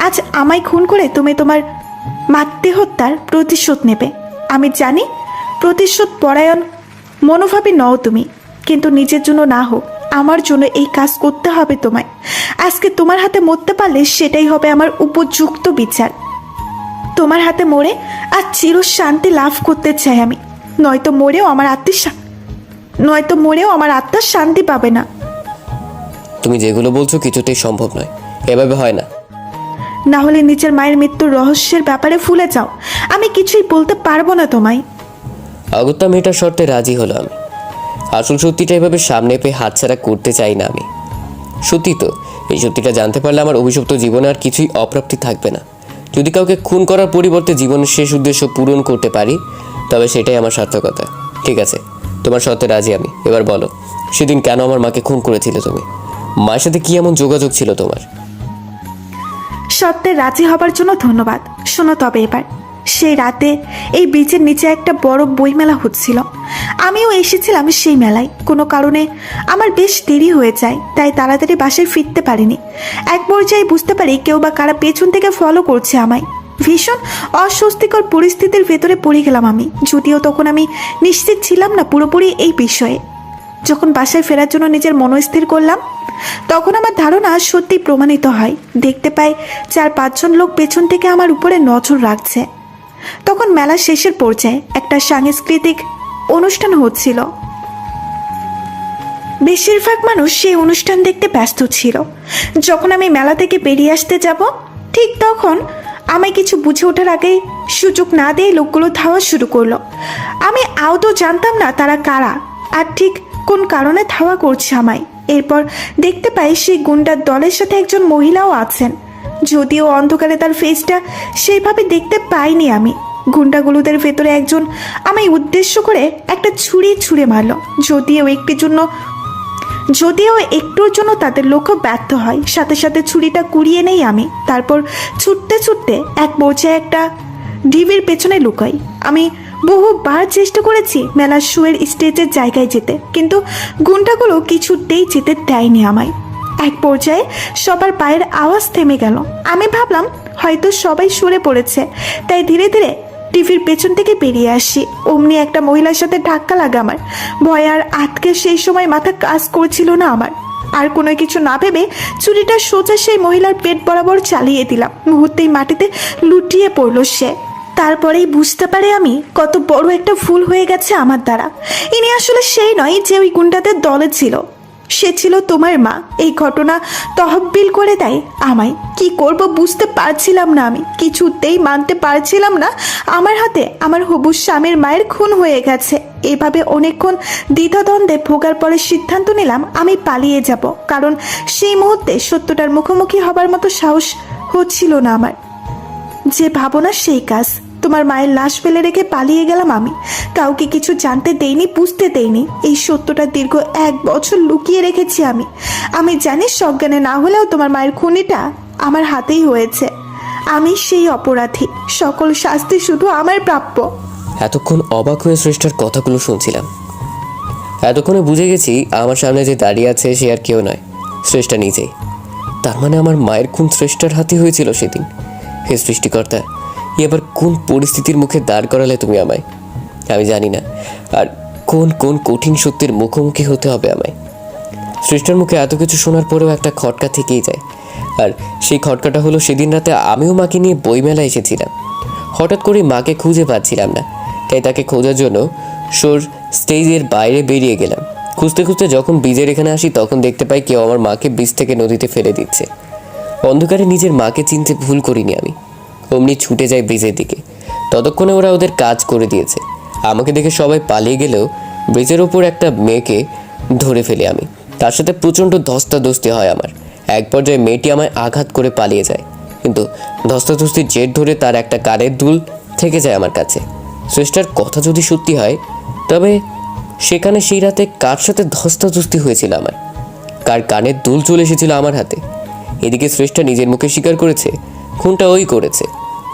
আজ আমায় খুন করে তুমি তোমার মাতৃহত্যার প্রতিশোধ নেবে। আমি জানি প্রতিশোধ পরায়ণ মনোভাবী নও তুমি, কিন্তু নিজের জন্য না হোক আমার জন্য এই কাজ করতে হবে তোমায়। আজকে তোমার হাতে মরতে পারলে সেটাই হবে আমার উপযুক্ত বিচার। তোমার হাতে মরে আর চির শান্তি লাভ করতে চাই আমি, নয়তো মরেও আমার আত্মা শান্তি পাবে না। তুমি যেগুলো বলছো কিছুতেই সম্ভব নয়, এভাবে হয় না। না হলে নিজের মায়ের মৃত্যুর রহস্যের ব্যাপারে ভুলে যাও, আমি কিছুই বলতে পারবো না তোমায়। অগত্যা মেয়েটার শর্তে রাজি হলো আমি। আসল সত্যিটা এভাবে সামনে পেয়ে হাতছাড়া করতে চাই না আমি। সত্যি তো, এই সত্যিটা জানতে পারলে আমার অভিশপ্ত জীবনে আর কিছুই অপ্রাপ্তি থাকবে না। যদি কাউকে খুন করার পরিবর্তে জীবনের শেষ উদ্দেশ্য পূরণ করতে পারি, তবে সেটাই আমার সার্থকতা। ঠিক আছে, তোমার শর্তে রাজি আমি। এবার বলো, সেদিন কেন আমার মাকে খুন করেছিলে তুমি? মায়ের সাথে কি এমন যোগাযোগ ছিল তোমার? সত্যে রাজি হবার জন্য ধন্যবাদ। শোনো তবে এবার, সেই রাতে এই ব্রিজের নিচে একটা বড় বইমেলা হচ্ছিল। আমিও এসেছিলাম সেই মেলায়। কোনো কারণে আমার বেশ দেরি হয়ে যায়, তাই তাড়াতাড়ি বাসায় ফিরতে পারিনি। এক পর্যায়ে বুঝতে পারি কেউ বা কারা পেছন থেকে ফলো করছে আমায়। ভীষণ অস্বস্তিকর পরিস্থিতির ভেতরে পড়ে গেলাম আমি, যদিও তখন আমি নিশ্চিত ছিলাম না পুরোপুরি এই বিষয়ে। যখন বাসায় ফেরার জন্য নিজের মনস্থির করলাম, তখন আমার ধারণা সত্যি প্রমাণিত হয়। দেখতে পাই 4-5 জন লোক পেছন থেকে আমার উপরে নজর রাখছে। তখন মেলা শেষের পর্যায়ে একটা সাংস্কৃতিক অনুষ্ঠান হচ্ছিল। বেশিরভাগ মানুষ সেই অনুষ্ঠান দেখতে ব্যস্ত ছিল। যখন আমি মেলা থেকে বেরিয়ে আসতে যাব, ঠিক তখন আমায় কিছু বুঝে ওঠার আগেই সুযোগ না দিয়ে লোকগুলো ধাওয়া শুরু করলো। আমি আদৌ জানতাম না তারা কারা আর ঠিক কোন কারণে ধাওয়া করছে আমায়। এরপর দেখতে পাই সেই গুন্ডার দলের সাথে একজন মহিলাও আছেন, যদিও অন্ধকারে তার ফেসটা সেইভাবে দেখতে পাইনি আমি। গুন্ডাগুলোদের ভেতরে একজন আমায় উদ্দেশ্য করে একটা ছুরি ছুঁড়ে মারল, যদিও একটুর জন্য তাদের লক্ষ্য ব্যর্থ হয়। সাথে সাথে ছুরিটা কুড়িয়ে নেই আমি। তারপর ছুটতে ছুটতে এক পর্যায়ে একটা ঢিবির পেছনে লুকাই। আমি বহুবার চেষ্টা করেছি মেলার শোয়ের স্টেজের জায়গায় যেতে, কিন্তু গুন্ডাগুলো কিছুতেই যেতে দেয়নি আমায়। এক পর্যায়ে সবার পায়ের আওয়াজ থেমে গেল। আমি ভাবলাম হয়তো সবাই সরে পড়েছে, তাই ধীরে ধীরে টিভির পেছন থেকে বেরিয়ে আসি। অমনি একটা মহিলার সাথে ধাক্কা লাগা আমার। ভয় আর আতকে সেই সময় মাথা কাজ করছিল না আমার। আর কোনো কিছু না ভেবে চুরিটা সোজা সেই মহিলার পেট বরাবর চালিয়ে দিলাম। মুহূর্তেই মাটিতে লুটিয়ে পড়ল সে। তারপরেই বুঝতে পারে আমি কত বড় একটা ভুল হয়ে গেছে আমার দ্বারা। ইনি আসলে সেই নয় যে ওই গুন্ডাদের দলে ছিল, সে ছিল তোমার মা। এই ঘটনা তহবিল করে দেয় আমায়। কি করব বুঝতে পারছিলাম না আমি, কিছুতেই মানতে পারছিলাম না আমার হাতে আমার হবু স্বামীর মায়ের খুন হয়ে গেছে। এভাবে অনেকক্ষণ দ্বিধাদ্বন্দ্বে ভোগার পরে সিদ্ধান্ত নিলাম আমি পালিয়ে যাব, কারণ সেই মুহূর্তে সত্যটার মুখোমুখি হবার মতো সাহস হচ্ছিল না আমার। যে ভাবনা সেই কাজ। তোমার মায়ের লাশ ফেলে রেখে পালিয়ে গেলাম আমি। কাউকে কিছু জানতে দেইনি, বুঝতে দেইনি। এই সত্যটা দীর্ঘ 1 বছর লুকিয়ে রেখেছি আমি। আমি জানি সজ্ঞানে না হলেও তোমার মায়ের খুনিটা আমার হাতেই হয়েছে। আমি সেই অপরাধী। সকল শাস্তি শুধু আমার প্রাপ্য। এতক্ষণ অবাক হয়ে শ্রেষ্ঠার কথাগুলো শুনছিলাম। এতক্ষণে বুঝে গেছি আমার সামনে যে দাঁড়িয়ে আছে সে আর কেউ নয়, শ্রেষ্ঠা নিজেই। তার মানে আমার মায়ের খুন শ্রেষ্ঠার হাতে হয়েছিল সেদিন। হে সৃষ্টিকর্তা, এবার কোন পরিস্থিতির মুখে দাঁড় করালে তুমি আমায়, আমি জানি না। আর কোন কোন কঠিন সত্যের মুখোমুখি হতে হবে আমায়। শ্রেষ্ঠার মুখে এত কিছু শোনার পরেও একটা খটকা থেকেই যায়। আর সেই খটকাটা হলো সেদিন রাতে আমিও মাকে নিয়ে বইমেলা এসেছিলাম। হঠাৎ করে মাকে খুঁজে পাচ্ছিলাম না, তাই তাকে খোঁজার জন্য শোর স্টেজের বাইরে বেরিয়ে গেলাম। খুঁজতে খুঁজতে যখন ব্রিজের এখানে আসি তখন দেখতে পাই কেউ আমার মাকে ব্রিজ থেকে নদীতে ফেলে দিচ্ছে। অন্ধকারে নিজের মাকে চিনতে ভুল করিনি আমি। অমনি ছুটে যায় ব্রিজের দিকে। ততক্ষণে ওরা ওদের কাজ করে দিয়েছে। আমাকে দেখে সবাই পালিয়ে গেলেও ব্রিজের ওপর একটা মেয়েকে ধরে ফেলি আমি। তার সাথে প্রচণ্ড ধস্তাধস্তি হয় আমার। এক পর্যায়ে মেয়েটি আমায় আঘাত করে পালিয়ে যায়, কিন্তু ধস্তাধস্তির জের ধরে তার একটা কানের দুল থেকে যায় আমার কাছে। শ্রেষ্ঠার কথা যদি সত্যি হয়, তবে সেখানে সেই রাতে কার সাথে ধস্তাধস্তি হয়েছিল আমার, কার কানের দুল চলে এসেছিল আমার হাতে। এদিকে শ্রেষ্ঠা নিজের মুখে স্বীকার করেছে খুনটা ওই করেছে।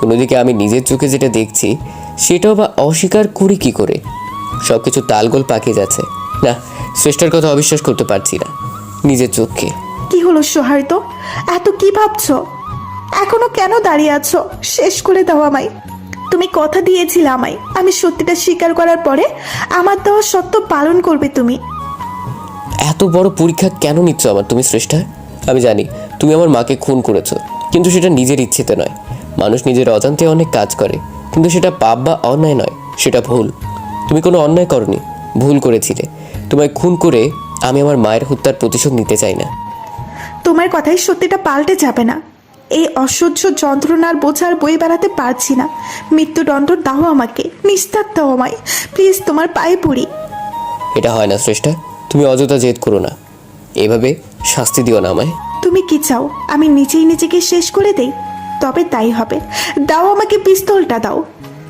অন্যদিকে আমি নিজের চোখে যেটা দেখছি সেটাও বা অস্বীকার করি কি করে? সব কিছু তালগোল পাকিয়ে যাচ্ছে না। শ্রেষ্ঠার কথা অবিশ্বাস করতে পারছি না নিজের চোখকে। কি হলো সোহার্দ, এত কি ভাবছো? এখনো কেন দাঁড়িয়ে আছো? শেষ করে দাও আমায়। তুমি কথা দিয়েছিলে আমায়, আমি সত্যিটা স্বীকার করার পরে আমার দেওয়া সত্য পালন করবে তুমি। এত বড় পরীক্ষা কেন নিচ্ছ আমার তুমি শ্রেষ্ঠা? আমি জানি তুমি আমার মাকে খুন করেছো, কিন্তু সেটা নিজের ইচ্ছেতে নয়। মানুষ নিজের অজান্তে অনেক কাজ করে, কিন্তু সেটা পাপ বা অন্যায় নয়, সেটা ভুল। তুমি কোনো অন্যায় করনি, ভুল করেছিলে। তোমায় খুন করে আমি আমার মায়ের হত্যার প্রতিশোধ নিতে চাই না। তোমার কথাই সত্যিটা পাল্টে যাবে না। এই অসহ্য যন্ত্রণার বোঝার বই বেড়াতে পারছি না। মৃত্যুদণ্ড দাও আমাকে, নিস্তার দাও আমায় প্লিজ, তোমার পায়ে পড়ি। এটা হয় না শ্রেষ্ঠা, তুমি অযথা জেদ করো না, এভাবে শাস্তি দিও না আমায়। তুমি কি চাও আমি নিজেই নিজেকে শেষ করে দেই? তবে তাই হবে। দাও আমাকে পিস্তলটা দাও,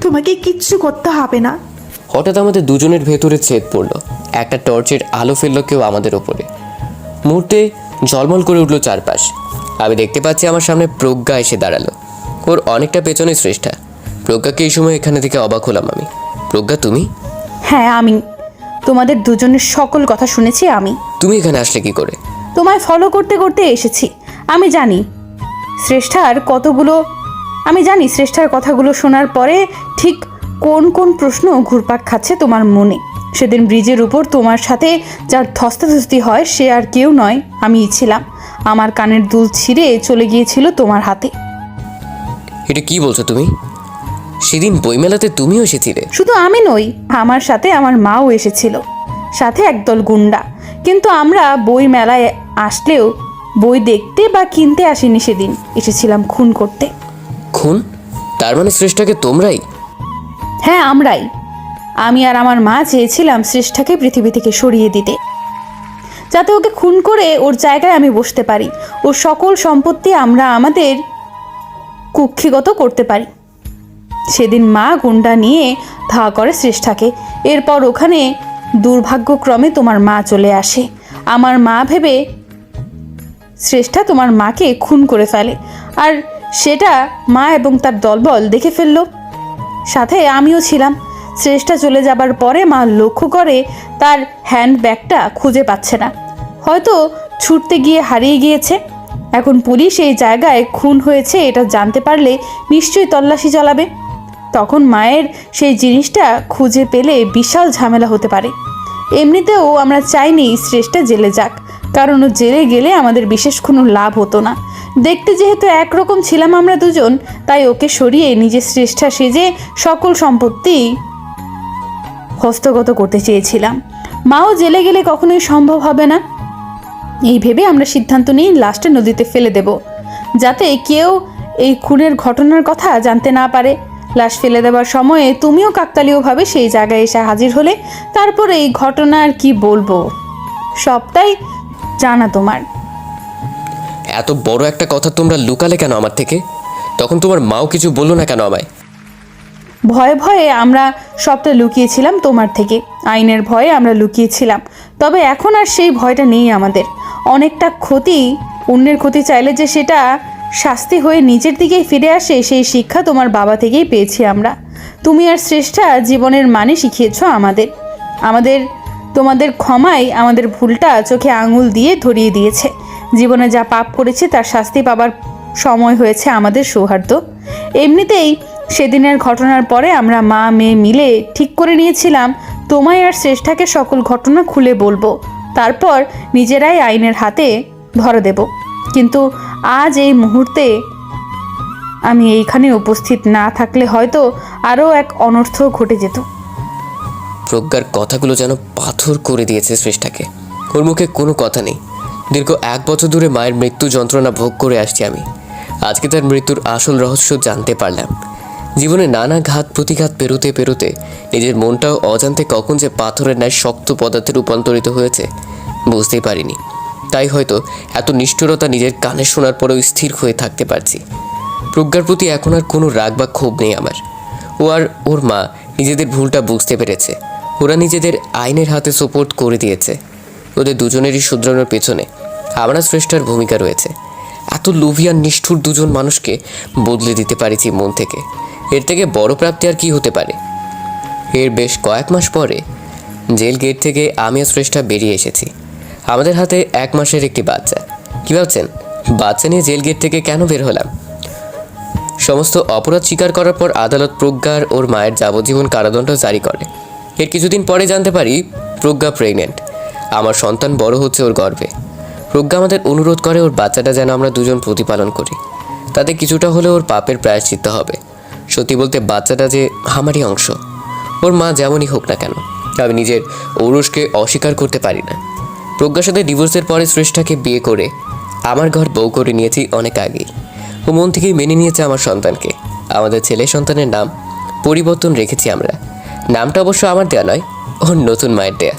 তোমাকে কিচ্ছু করতে হবে না। হঠাৎ আমাদের দুজনের ভেতরে ছেদ পড়ল। একটা টর্চের আলো ফেললো কেউ আমাদের ওপরে। মুহূর্তে ঝলমল করে উঠলো চারপাশ। আমি দেখতে পাচ্ছি আমার সামনে প্রজ্ঞা এসে দাঁড়ালো। ওর অনেকটা পেছনে শ্রেষ্ঠা। প্রজ্ঞাকে এই সময় এখানে থেকে অবাক হলাম আমি। প্রজ্ঞা তুমি? হ্যাঁ আমি। তোমাদের দুজনের সকল কথা শুনেছি আমি। তুমি এখানে আসলে কি করে? তোমায় ফলো করতে করতে এসেছি। আমি জানি শ্রেষ্ঠার কথাগুলো শোনার পরে ঠিক কোন কোন প্রশ্ন ঘুরপাক খাচ্ছে তোমার মনে। সেদিন ব্রিজের উপর তোমার সাথে যার ধস্তাধস্তি হয় সে আর কেউ নয়, আমিই ছিলাম। আমার কানের দুল ছিঁড়ে চলে গিয়েছিল তোমার হাতে। এটা কি বলছো তুমি? সেদিন বইমেলাতে তুমিও এসেছিলে? শুধু আমি নই, আমার সাথে আমার মাও এসেছিল, সাথে একদল গুন্ডা। কিন্তু আমরা বই মেলায় আসলেও বই দেখতে বা কিনতে আসিনি, সেদিন এসেছিলাম খুন করতে। খুন? তার মানে শ্রেষ্ঠাকে তোমরাই? হ্যাঁ আমরাই। আমি আর আমার মা চেয়েছিলাম শ্রেষ্ঠাকে পৃথিবী থেকে সরিয়ে দিতে, যাতে ওকে খুন করে ওর জায়গায় আমি বসতে পারি, ওর সকল সম্পত্তি আমরা আমাদের কুক্ষিগত করতে পারি। সেদিন মা গুন্ডা নিয়ে ধাওয়া করে শ্রেষ্ঠাকে। এরপর ওখানে দুর্ভাগ্যক্রমে তোমার মা চলে আসে। আমার মা ভেবে শ্রেষ্ঠা তোমার মাকে খুন করে ফেলে, আর সেটা মা এবং তার দলবল দেখে ফেললো। সাথে আমিও ছিলাম। শ্রেষ্ঠা চলে যাবার পরে মা লক্ষ্য করে তার হ্যান্ডব্যাগটা খুঁজে পাচ্ছে না, হয়তো ছুটতে গিয়ে হারিয়ে গিয়েছে। এখন পুলিশ এই জায়গায় খুন হয়েছে এটা জানতে পারলে নিশ্চয়ই তল্লাশি চালাবে। তখন মায়ের সেই জিনিসটা খুঁজে পেলে বিশাল ঝামেলা হতে পারে। এমনিতেও আমরা চাইনি শ্রেষ্ঠা জেলে যাক, কারণ ও জেলে গেলে আমাদের বিশেষ কোনো লাভ হতো না। দেখতে যেহেতু একরকম ছিলাম আমরা দুজন, তাই ওকে সরিয়ে নিজের শ্রেষ্ঠা সেজে সকল সম্পত্তি হস্তগত করতে চেয়েছিলাম। মাও জেলে গেলে কখনোই সম্ভব হবে না। এই ভেবে আমরা সিদ্ধান্ত নিই লাশটা নদীতে ফেলে দেব, যাতে কেউ এই খুনের ঘটনার কথা জানতে না পারে। লাশ ফেলে দেওয়ার সময়ে তুমিও কাকতালীয়ভাবে সেই জায়গায় এসে হাজির হলে। তারপর এই ঘটনা আর কি বলবো, সবটাই জানা তোমার। এত বড় একটা কথা তোমরা লুকালে কেন আমার থেকে? তখন তোমার মাও কিছু বললো না কেন আমায়? ভয়ে ভয়ে আমরা সবটা লুকিয়েছিলাম তোমার থেকে, আইনের ভয়ে আমরা লুকিয়েছিলাম। তবে এখন আর সেই ভয়টা নেই আমাদের। অনেকটা ক্ষতি, অন্যের ক্ষতি চাইলে যে সেটা শাস্তি হয়ে নিজের দিকেই ফিরে আসে, সেই শিক্ষা তোমার বাবা থেকেই পেয়েছি আমরা। তুমি আর শ্রেষ্ঠা জীবনের মানে শিখিয়েছ আমাদের তোমাদের ক্ষমাই আমাদের ভুলটা চোখে আঙুল দিয়ে ধরিয়ে দিয়েছে। জীবনে যা পাপ করেছি তার শাস্তি পাবার সময় হয়েছে আমাদের সৌহার্দ্য। এমনিতেই সেদিনের ঘটনার পরে আমরা মা মেয়ে মিলে ঠিক করে নিয়েছিলাম তোমায় আর শ্রেষ্ঠাকে সকল ঘটনা খুলে বলবো, তারপর নিজেরাই আইনের হাতে ধরে দেব। কিন্তু আজ এই মুহূর্তে আমি এইখানে উপস্থিত না থাকলে হয়তো আরও এক অনর্থ ঘটে যেত। প্রজ্ঞার কথাগুলো যেন পাথর করে দিয়েছে শ্রেষ্ঠাকে। ওর মুখে কোনো কথা নেই। দীর্ঘ 1 বছর ধরে মায়ের মৃত্যু যন্ত্রণা ভোগ করে আসছি আমি। আজকে তার মৃত্যুর আসল রহস্য জানতে পারলাম। জীবনে নানা ঘাত প্রতিঘাত পেরোতে পেরোতে নিজের মনটাও অজান্তে কখন যে পাথরের ন্যায় শক্ত পদার্থে রূপান্তরিত হয়েছে বুঝতেই পারিনি। তাই হয়তো এত নিষ্ঠুরতা নিজের কানে শোনার পরেও স্থির হয়ে থাকতে পারছি। প্রজ্ঞার প্রতি এখন আর কোনো রাগ বা ক্ষোভ নেই আমার। ও আর ওর মা নিজেদের ভুলটা বুঝতে পেরেছে। ওরা নিজেদের আইনের হাতে সোপোর্ট করে দিয়েছে। ওদের দুজনেরই শুধরানোর পেছনে আমরা শ্রেষ্ঠার ভূমিকা রয়েছে। এত লোভী আর নিষ্ঠুর দুজন মানুষকে বদলে দিতে পারিছি মন থেকে। এর থেকে বড় প্রাপ্তি আর কি হতে পারে? এর বেশ কয়েক মাস পরে জেল গেট থেকে আমি আর শ্রেষ্ঠা বেরিয়ে এসেছি। আমাদের হাতে 1 মাসের একটি বাচ্চা। কী ভাবছেন, বাচ্চা নিয়ে জেল গেট থেকে কেন বের হলাম? সমস্ত অপরাধ স্বীকার করার পর আদালত প্রজ্ঞার ওর মায়ের যাবজ্জীবন কারাদণ্ড জারি করে। এর কিছুদিন পরে জানতে পারি প্রজ্ঞা প্রেগনেন্ট। আমার সন্তান বড় হচ্ছে ওর গর্ভে। প্রজ্ঞা আমাদের অনুরোধ করে ওর বাচ্চাটা যেন আমরা দুজন প্রতিপালন করি, তাতে কিছুটা হলেও ওর পাপের প্রায়শ্চিত্ত হবে। সত্যি বলতে বাচ্চাটা যে আমারই অংশ। ওর মা যেমনই হোক না কেন, আমি নিজের ঔরসকে অস্বীকার করতে পারি না। প্রজ্ঞার সাথে ডিভোর্সের পরে শ্রেষ্ঠাকে বিয়ে করে আমার ঘর বউ করে নিয়েছি অনেক আগেই। ও মন থেকেই মেনে নিয়েছে আমার সন্তানকে। আমাদের ছেলে সন্তানের নাম পরিবর্তন রেখেছি আমরা। নামটা অবশ্য আমার দেয়া নয়, ওর নতুন মায়ের দেয়া।